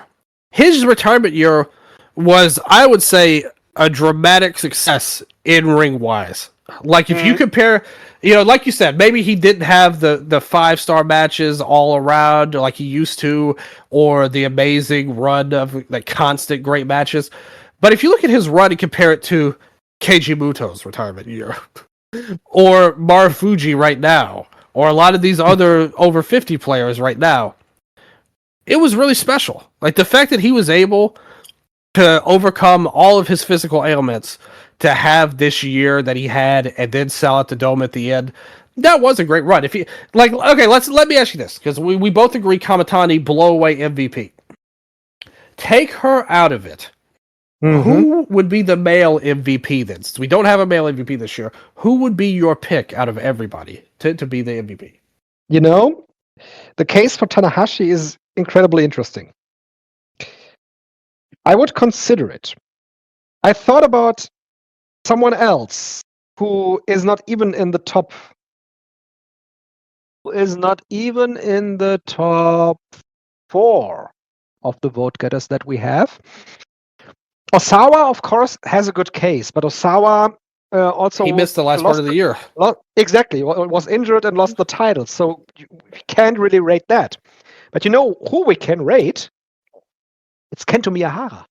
his retirement year was, I would say, a dramatic success in ring wise. Like if you compare, like you said, maybe he didn't have the 5-star matches all around like he used to, or the amazing run of like constant great matches. But if you look at his run and compare it to Keiji Muto's retirement year, or Marufuji right now, or a lot of these other over 50 players right now, it was really special. Like the fact that he was able to overcome all of his physical ailments to have this year that he had and then sell out the dome at the end. That was a great run. If you like, okay, let me ask you this, because we both agree Kamitani blow away MVP. Take her out of it. Who would be the male MVP then? Since we don't have a male MVP this year, who would be your pick out of everybody to be the MVP? You know, the case for Tanahashi is incredibly interesting. I would consider it. I thought about someone else who is not even in the top. Is not even in the top 4 of the vote getters that we have. Osawa, of course, has a good case, but Osawa also he missed the last part of the year. Exactly, was injured and lost the title, so you can't really rate that. But you know who we can rate? It's Kento Miyahara.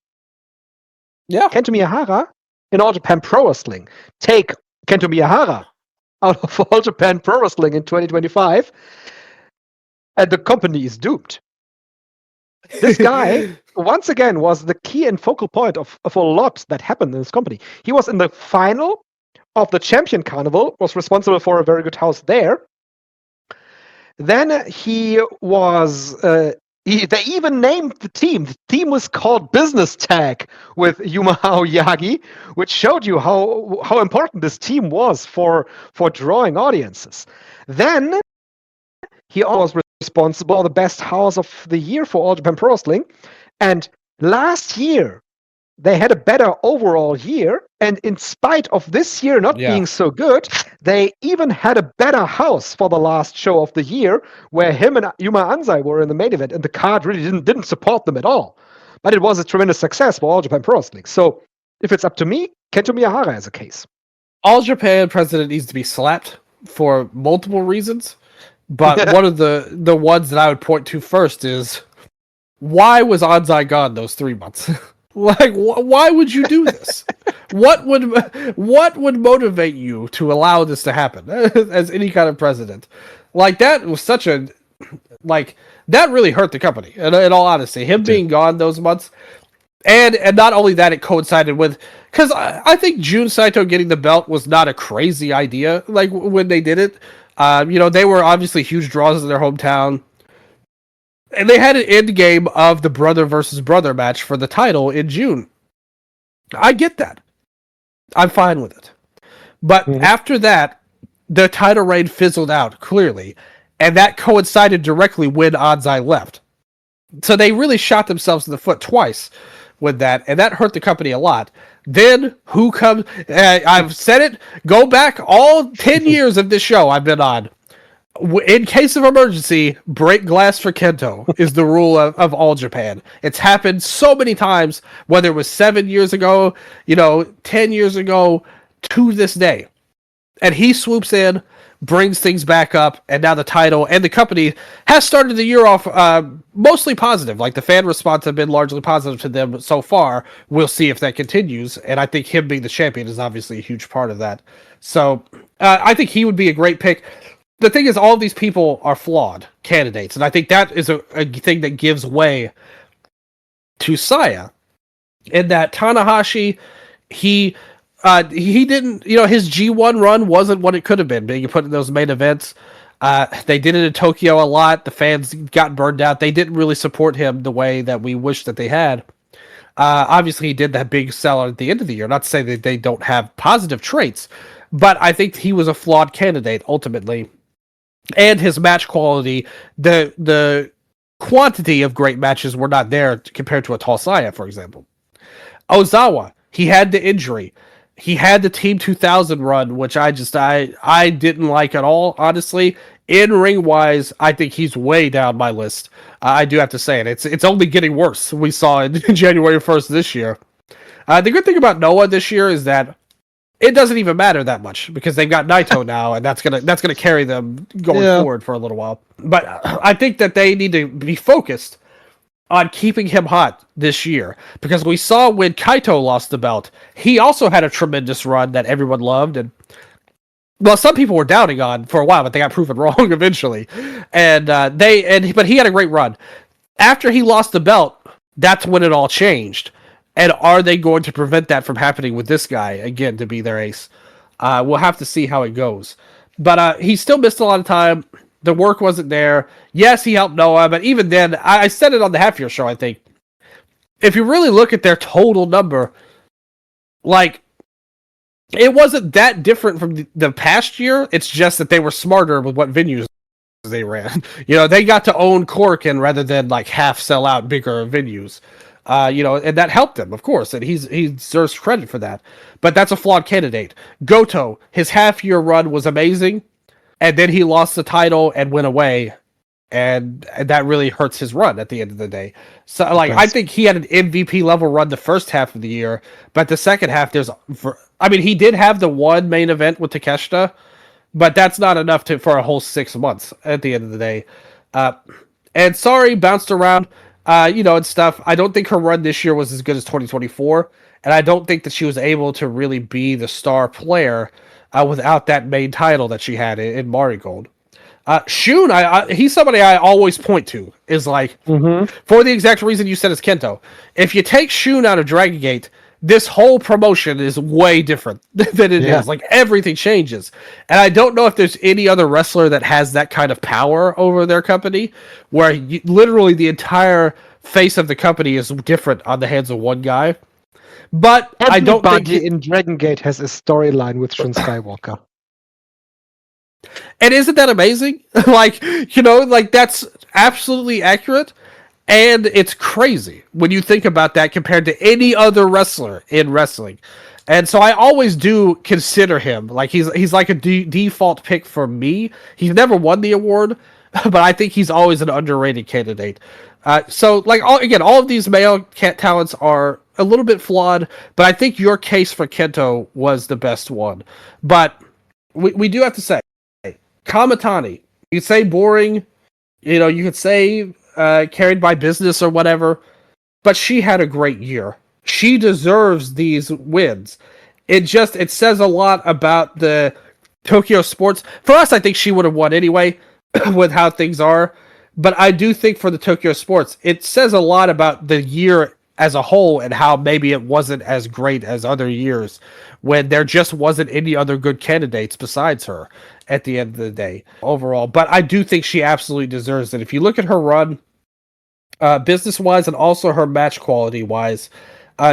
Yeah, Kento Miyahara in All Japan Pro Wrestling. Take Kento Miyahara out of All Japan Pro Wrestling in 2025, and the company is doomed. This guy, once again, was the key and focal point of a lot that happened in this company. He was in the final of the Champion Carnival, was responsible for a very good house there. Then he was... they even named the team. The team was called Business Tag with Yuma Aoyagi, which showed you how important this team was for drawing audiences. Then he also was responsible for the best house of the year for All Japan Pro Wrestling. And last year, they had a better overall year. And in spite of this year not being so good, they even had a better house for the last show of the year, where him and Yuma Anzai were in the main event. And the card really didn't support them at all. But it was a tremendous success for All Japan Pro Wrestling. So if it's up to me, Kento Miyahara is a case. All Japan president needs to be slapped for multiple reasons. But one of the ones that I would point to first is, why was Anzai gone those 3 months? Like, why would you do this? What would motivate you to allow this to happen as any kind of president? Like, that was such a, like, that really hurt the company. In all honesty, him being gone those months, and not only that, it coincided with, because I think Jun Saito getting the belt was not a crazy idea. Like when they did it, they were obviously huge draws in their hometown. And they had an end game of the brother versus brother match for the title in June. I get that. I'm fine with it. But after that, the title reign fizzled out, clearly. And that coincided directly when Anzai left. So they really shot themselves in the foot twice with that. And that hurt the company a lot. Then, who comes... I've said it. Go back all 10 years of this show I've been on. In case of emergency, break glass for Kento is the rule of All Japan. It's happened so many times, whether it was 7 years ago, 10 years ago, to this day. And he swoops in, brings things back up, and now the title and the company has started the year off mostly positive. Like, the fan response have been largely positive to them so far. We'll see if that continues, and I think him being the champion is obviously a huge part of that. So, I think he would be a great pick. The thing is, all of these people are flawed candidates, and I think that is a thing that gives way to Saya. In that Tanahashi, he didn't, his G1 run wasn't what it could have been, being put in those main events. They did it in Tokyo a lot. The fans got burned out. They didn't really support him the way that we wish that they had. Obviously, he did that big sell at the end of the year. Not to say that they don't have positive traits, but I think he was a flawed candidate ultimately. And his match quality, the quantity of great matches were not there compared to a Tall Saya, for example. Ozawa, he had the injury. he had the Team 2000 run, which I didn't like at all, honestly. In ring wise, I think he's way down my list. I do have to say it. It's only getting worse. We saw in January 1st this year. The good thing about Noah this year is that it doesn't even matter that much because they've got Naito now, and that's gonna carry them going forward for a little while. But I think that they need to be focused on keeping him hot this year because we saw when Kaito lost the belt, he also had a tremendous run that everyone loved, and well, some people were doubting on for a while, but they got proven wrong eventually. And but he had a great run. After he lost the belt, that's when it all changed. And are they going to prevent that from happening with this guy again to be their ace? We'll have to see how it goes. But he still missed a lot of time. The work wasn't there. Yes, he helped Noah, but even then, I said it on the half-year show, I think. If you really look at their total number, like, it wasn't that different from the past year. It's just that they were smarter with what venues they ran. They got to own Corkin rather than, like, half sell out bigger venues. And that helped him, of course, and he deserves credit for that. But that's a flawed candidate. Goto, his half-year run was amazing, and then he lost the title and went away, and that really hurts his run at the end of the day. So, like, I think he had an MVP level run the first half of the year, but the second half, he did have the one main event with Takeshita, but that's not enough for a whole 6 months at the end of the day. And sorry, bounced around. And stuff. I don't think her run this year was as good as 2024, and I don't think that she was able to really be the star player without that main title that she had in Marigold. Shun, he's somebody I always point to, is like, for the exact reason you said is Kento. If you take Shun out of Dragon Gate, this whole promotion is way different than it is. Like, everything changes. And I don't know if there's any other wrestler that has that kind of power over their company, where literally the entire face of the company is different on the hands of one guy. But I don't think in Dragon Gate has a storyline with Shun Skywalker. And isn't that amazing? That's absolutely accurate. And it's crazy when you think about that compared to any other wrestler in wrestling. And so I always do consider him. Like, he's like a default pick for me. He's never won the award, but I think he's always an underrated candidate. All of these male talents are a little bit flawed, but I think your case for Kento was the best one. But we do have to say, Kamitani, you could say boring, you could say carried by business or whatever, but she had a great year. She deserves these wins. It says a lot about the Tokyo sports. For us, I think she would have won anyway with how things are, but I do think for the Tokyo sports, it says a lot about the year as a whole and how maybe it wasn't as great as other years when there just wasn't any other good candidates besides her at the end of the day overall. But I do think she absolutely deserves it. If you look at her run, business-wise and also her match quality-wise,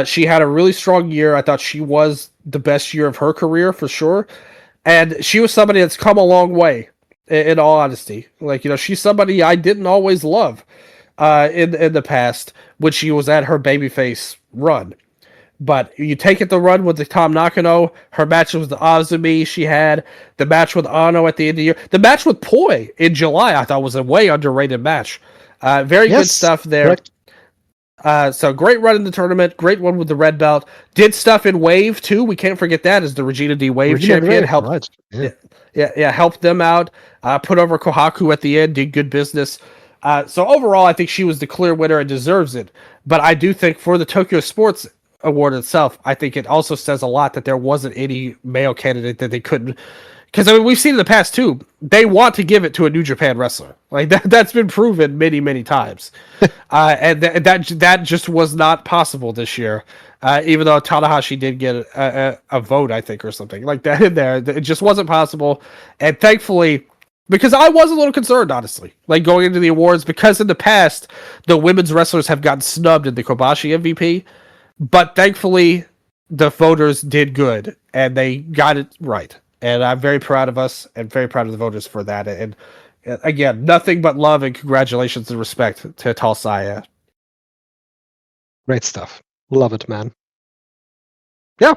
she had a really strong year. I thought she was the best year of her career for sure. And she was somebody that's come a long way, in all honesty. Like, she's somebody I didn't always love in the past when she was at her babyface run. But you take it the run with the Tom Nakano, her matches with the Azumi she had, the match with Ano at the end of the year, the match with Poi in July I thought was a way underrated match. Very good stuff there. So great run in the tournament, great one with the red belt. Did stuff in Wave too. We can't forget that as the Regina D Wave champion. Helped, helped them out. Put over Kohaku at the end. Did good business. So overall, I think she was the clear winner and deserves it. But I do think for the Tokyo Sports Award itself, I think it also says a lot that there wasn't any male candidate that they couldn't. Because we've seen in the past too, they want to give it to a New Japan wrestler. Like that's been proven many, many times, and that just was not possible this year. Even though Tanahashi did get a vote, I think, or something like that in there, it just wasn't possible. And thankfully, because I was a little concerned, honestly, like going into the awards, because in the past the women's wrestlers have gotten snubbed in the Kobashi MVP, but thankfully the voters did good and they got it right. And I'm very proud of us and very proud of the voters for that. And again, nothing but love and congratulations and respect to Tal Saya. Great stuff. Love it, man. Yeah.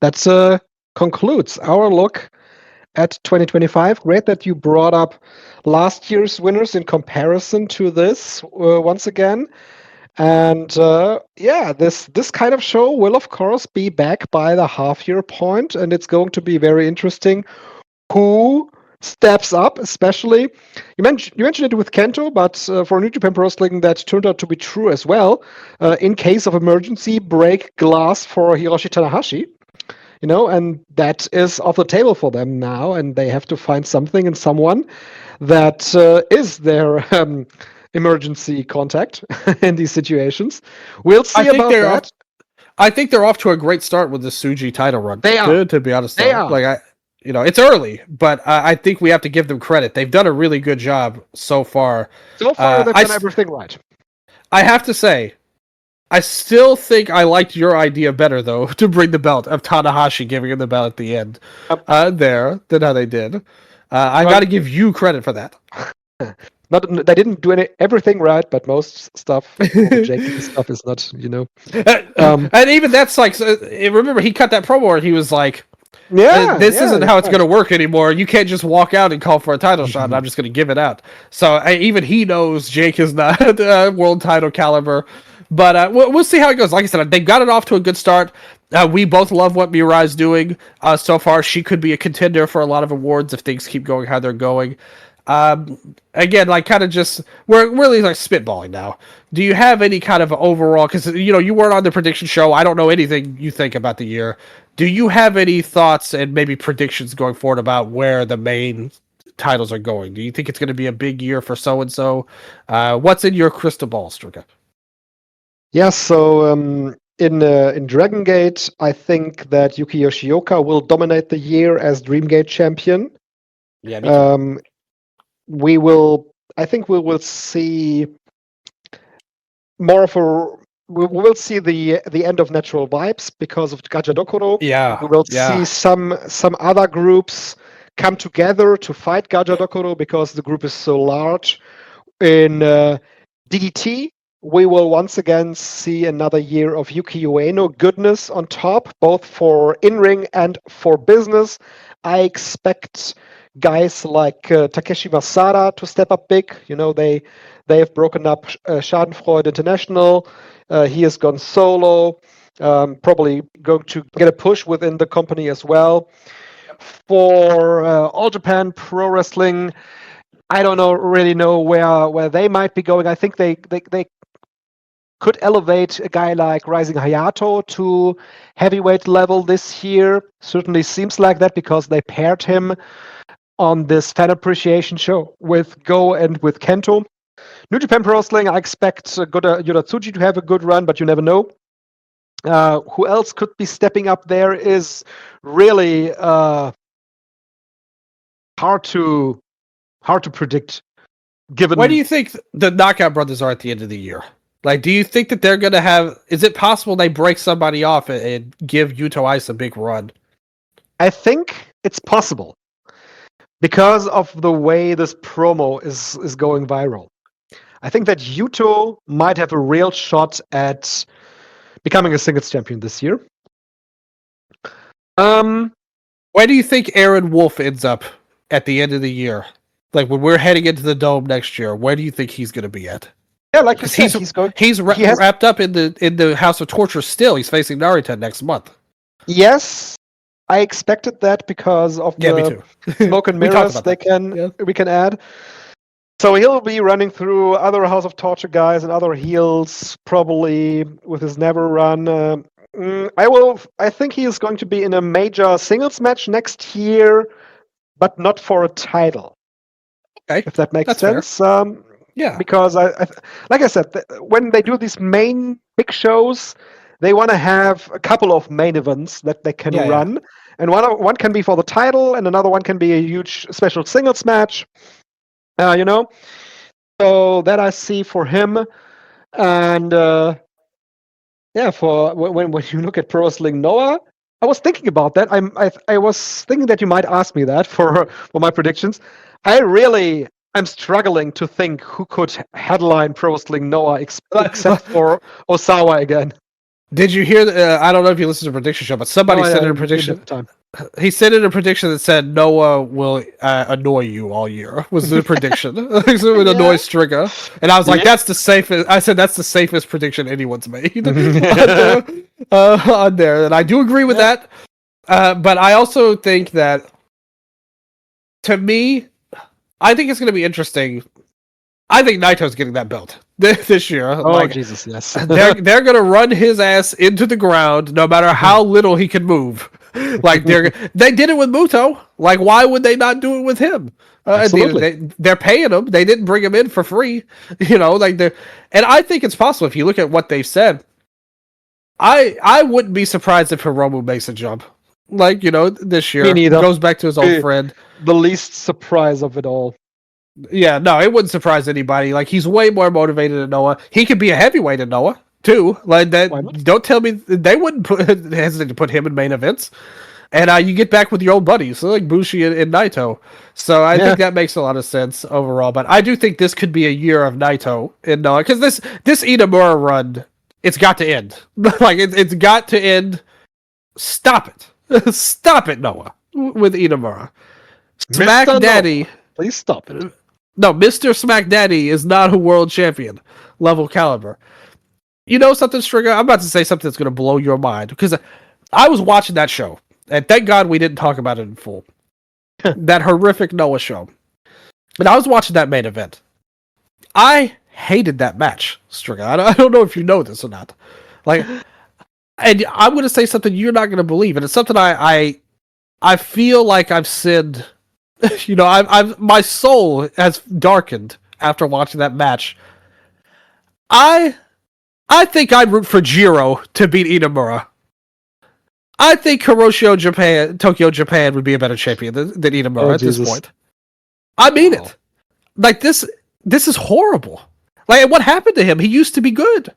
that concludes our look at 2025. Great that you brought up last year's winners in comparison to this once again. And yeah, this kind of show will of course be back by the half year point, and it's going to be very interesting who steps up. Especially, you mentioned it with Kento, but for New Japan Pro Wrestling, that turned out to be true as well. In case of emergency, break glass for Hiroshi Tanahashi. And that is off the table for them now, and they have to find something and someone that is their emergency contact in these situations. We'll see about that. I think they're off to a great start with the Suji title run. They are. Good, to be honest. They are. Like it's early, but I think we have to give them credit. They've done a really good job so far. So far, they've done everything right. I have to say, I still think I liked your idea better, though, to bring the belt of Tanahashi giving him the belt at the end there than how they did. I got to give you credit for that. They didn't do everything right, but most stuff, all the Jake stuff is not, and even that's like, remember he cut that promo and he was like, this isn't how it's going to work anymore. You can't just walk out and call for a title shot, and I'm just going to give it out. So even he knows Jake is not world title caliber. But we'll see how it goes. Like I said, they've got it off to a good start. We both love what Mirai's doing so far. She could be a contender for a lot of awards if things keep going how they're going. Again, like kind of just we're really like spitballing now. Do you have any kind of overall? Because you weren't on the prediction show. I don't know anything you think about the year. Do you have any thoughts and maybe predictions going forward about where the main titles are going? Do you think it's going to be a big year for so and so? What's in your crystal ball, Strigga? Yeah, so in Dragon Gate, I think that Yuki Yoshioka will dominate the year as Dream Gate champion. Yeah, me too. I think we will see more of a. We will see the end of Natural Vibes because of Gajadokoro. Yeah, we will see some other groups come together to fight Gajadokoro because the group is so large. In DDT, we will once again see another year of Yuki Ueno goodness on top, both for in-ring and for business. I expect guys like Takeshi Masada to step up big. They have broken up Schadenfreude International. He has gone solo. Probably going to get a push within the company as well. For All Japan Pro Wrestling, I don't really know where they might be going. I think they could elevate a guy like Rising Hayato to heavyweight level this year. Certainly seems like that because they paired him on this fan appreciation show with Go and with Kento. New Japan Pro Wrestling, I expect Yodatsuji to have a good run, but you never know. Who else could be stepping up there is really hard to predict. Given where do you think the Knockout Brothers are at the end of the year? Like, do you think that they're going to have... Is it possible they break somebody off and give Yuto Ice a big run? I think it's possible because of the way this promo is going viral. I think that Yuto might have a real shot at becoming a singles champion this year. Where do you think Aaron Wolf ends up at the end of the year? Like, when we're heading into the Dome next year, where do you think he's going to be at? Yeah, like you said, he's wrapped up in the House of Torture still. He's facing Narita next month. Yes, I expected that because of the smoke and mirrors we can add. So he'll be running through other House of Torture guys and other heels, probably with his Never run. I think he is going to be in a major singles match next year, but not for a title. Okay, if that makes sense. Yeah, because like I said, when they do these main big shows, they want to have a couple of main events that they can run, and one can be for the title, and another one can be a huge special singles match. So that I see for him, and for when you look at Pro Wrestling Noah, I was thinking about that. I was thinking that you might ask me that for my predictions. I'm struggling to think who could headline Pro Wrestling Noah except for Osawa again. Did you hear? I don't know if you listened to prediction show, but somebody said in a prediction. Time. He said in a prediction that said Noah will annoy you all year. Was the prediction? It would annoy Strigga, and I was like, "That's the safest." I said that's the safest prediction anyone's made on there, and I do agree with that. But I also think that, to me, I think it's going to be interesting. I think Naito's getting that belt this year. Oh, Jesus, yes. they're going to run his ass into the ground no matter how little he can move. Like they did it with Muto. Like, why would they not do it with him? They're paying him. They didn't bring him in for free. And I think it's possible if you look at what they've said. I wouldn't be surprised if Hiromu makes a jump. Like, this year goes back to his old friend. The least surprise of it all. Yeah, no, it wouldn't surprise anybody. Like, he's way more motivated than Noah. He could be a heavyweight in Noah too. Like that. Don't tell me they wouldn't hesitate to put him in main events. And you get back with your old buddies, so like Bushi and Naito. So I think that makes a lot of sense overall. But I do think this could be a year of Naito in Noah, because this Inamura run, it's got to end. Like it's got to end. Stop it, stop it, Noah, with Inamura. Smack Mr. Daddy, Noah, please stop it. No, Mr. Smack Daddy is not a world champion level caliber. You know something, Strigga? I'm about to say something that's going to blow your mind, because I was watching that show, and thank God we didn't talk about it in full. That horrific Noah show. But I was watching that main event. I hated that match, Strigga. I don't know if you know this or not. Like, and I'm going to say something you're not going to believe, and it's something I feel like I've sinned. I've my soul has darkened after watching that match. I think I'd root for Jiro to beat Inamura. I think Tokyo Japan would be a better champion than Inamura at this point. I mean it. Like, this is horrible. Like, what happened to him? He used to be good.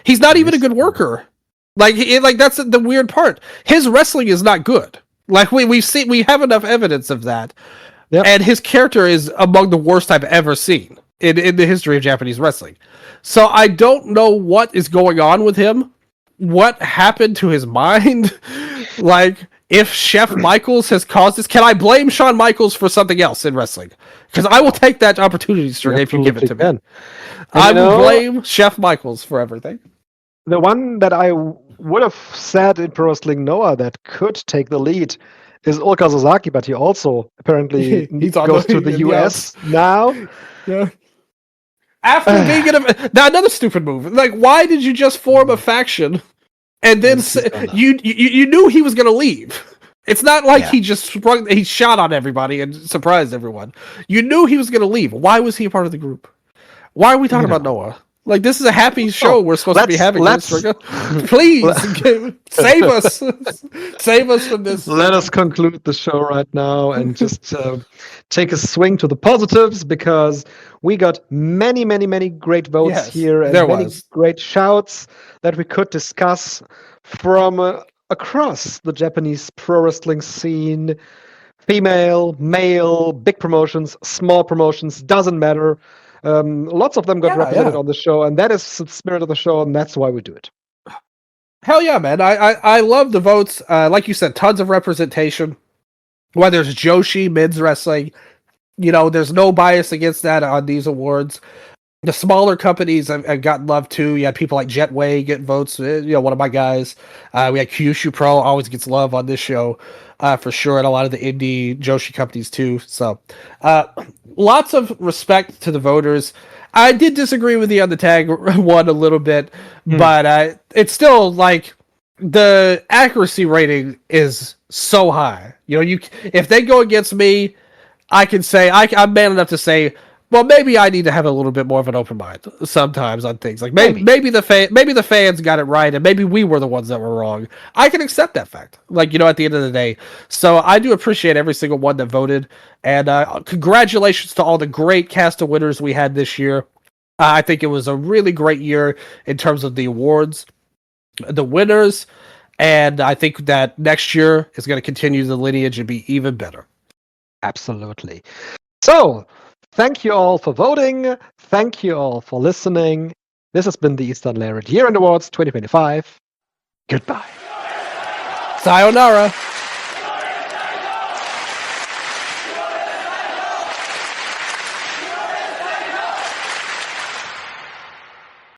He's not even a good worker. Like, that's the weird part. His wrestling is not good. Like, we have enough evidence of that. Yep. And his character is among the worst I've ever seen in the history of Japanese wrestling. So I don't know what is going on with him. What happened to his mind? Like, if Chef Michaels has caused this, can I blame Shawn Michaels for something else in wrestling? Because I will take that opportunity, if you give it to me. I will blame Chef Michaels for everything. The one that I would have said in Pro Wrestling Noah that could take the lead is Ulka Sasaki, but he also apparently goes to the US now. Yeah. After being now another stupid move. Like, why did you just form a faction and then you knew he was going to leave? It's not like he shot on everybody and surprised everyone. You knew he was going to leave. Why was he a part of the group? Why are we talking about Noah? Like, this is a happy show we're supposed to be having. Please, save us. Save us from this. Let us conclude the show right now and just take a swing to the positives, because we got many, many, many great votes here and many great shouts that we could discuss from across the Japanese pro wrestling scene. Female, male, big promotions, small promotions, doesn't matter. Lots of them got represented on the show, and that is the spirit of the show, and that's why we do it. Hell yeah, man. I love the votes. Like you said, tons of representation. Whether it's Joshi, men's wrestling, there's no bias against that on these awards. The smaller companies have gotten love too. You had people like Jetway get votes, one of my guys. We had Kyushu Pro, always gets love on this show, for sure, and a lot of the indie Joshi companies too. So, lots of respect to the voters. I did disagree with you on the tag one a little bit, but it's still like the accuracy rating is so high. If they go against me, I can say I'm man enough to say, well, maybe I need to have a little bit more of an open mind sometimes on things. Like maybe the fans got it right, and maybe we were the ones that were wrong. I can accept that fact. Like, at the end of the day. So I do appreciate every single one that voted, and congratulations to all the great cast of winners we had this year. I think it was a really great year in terms of the awards, the winners, and I think that next year is going to continue the lineage and be even better. Absolutely. So, thank you all for voting. Thank you all for listening. This has been the Eastern Lariat Year-End Awards 2025. Goodbye. Sayonara.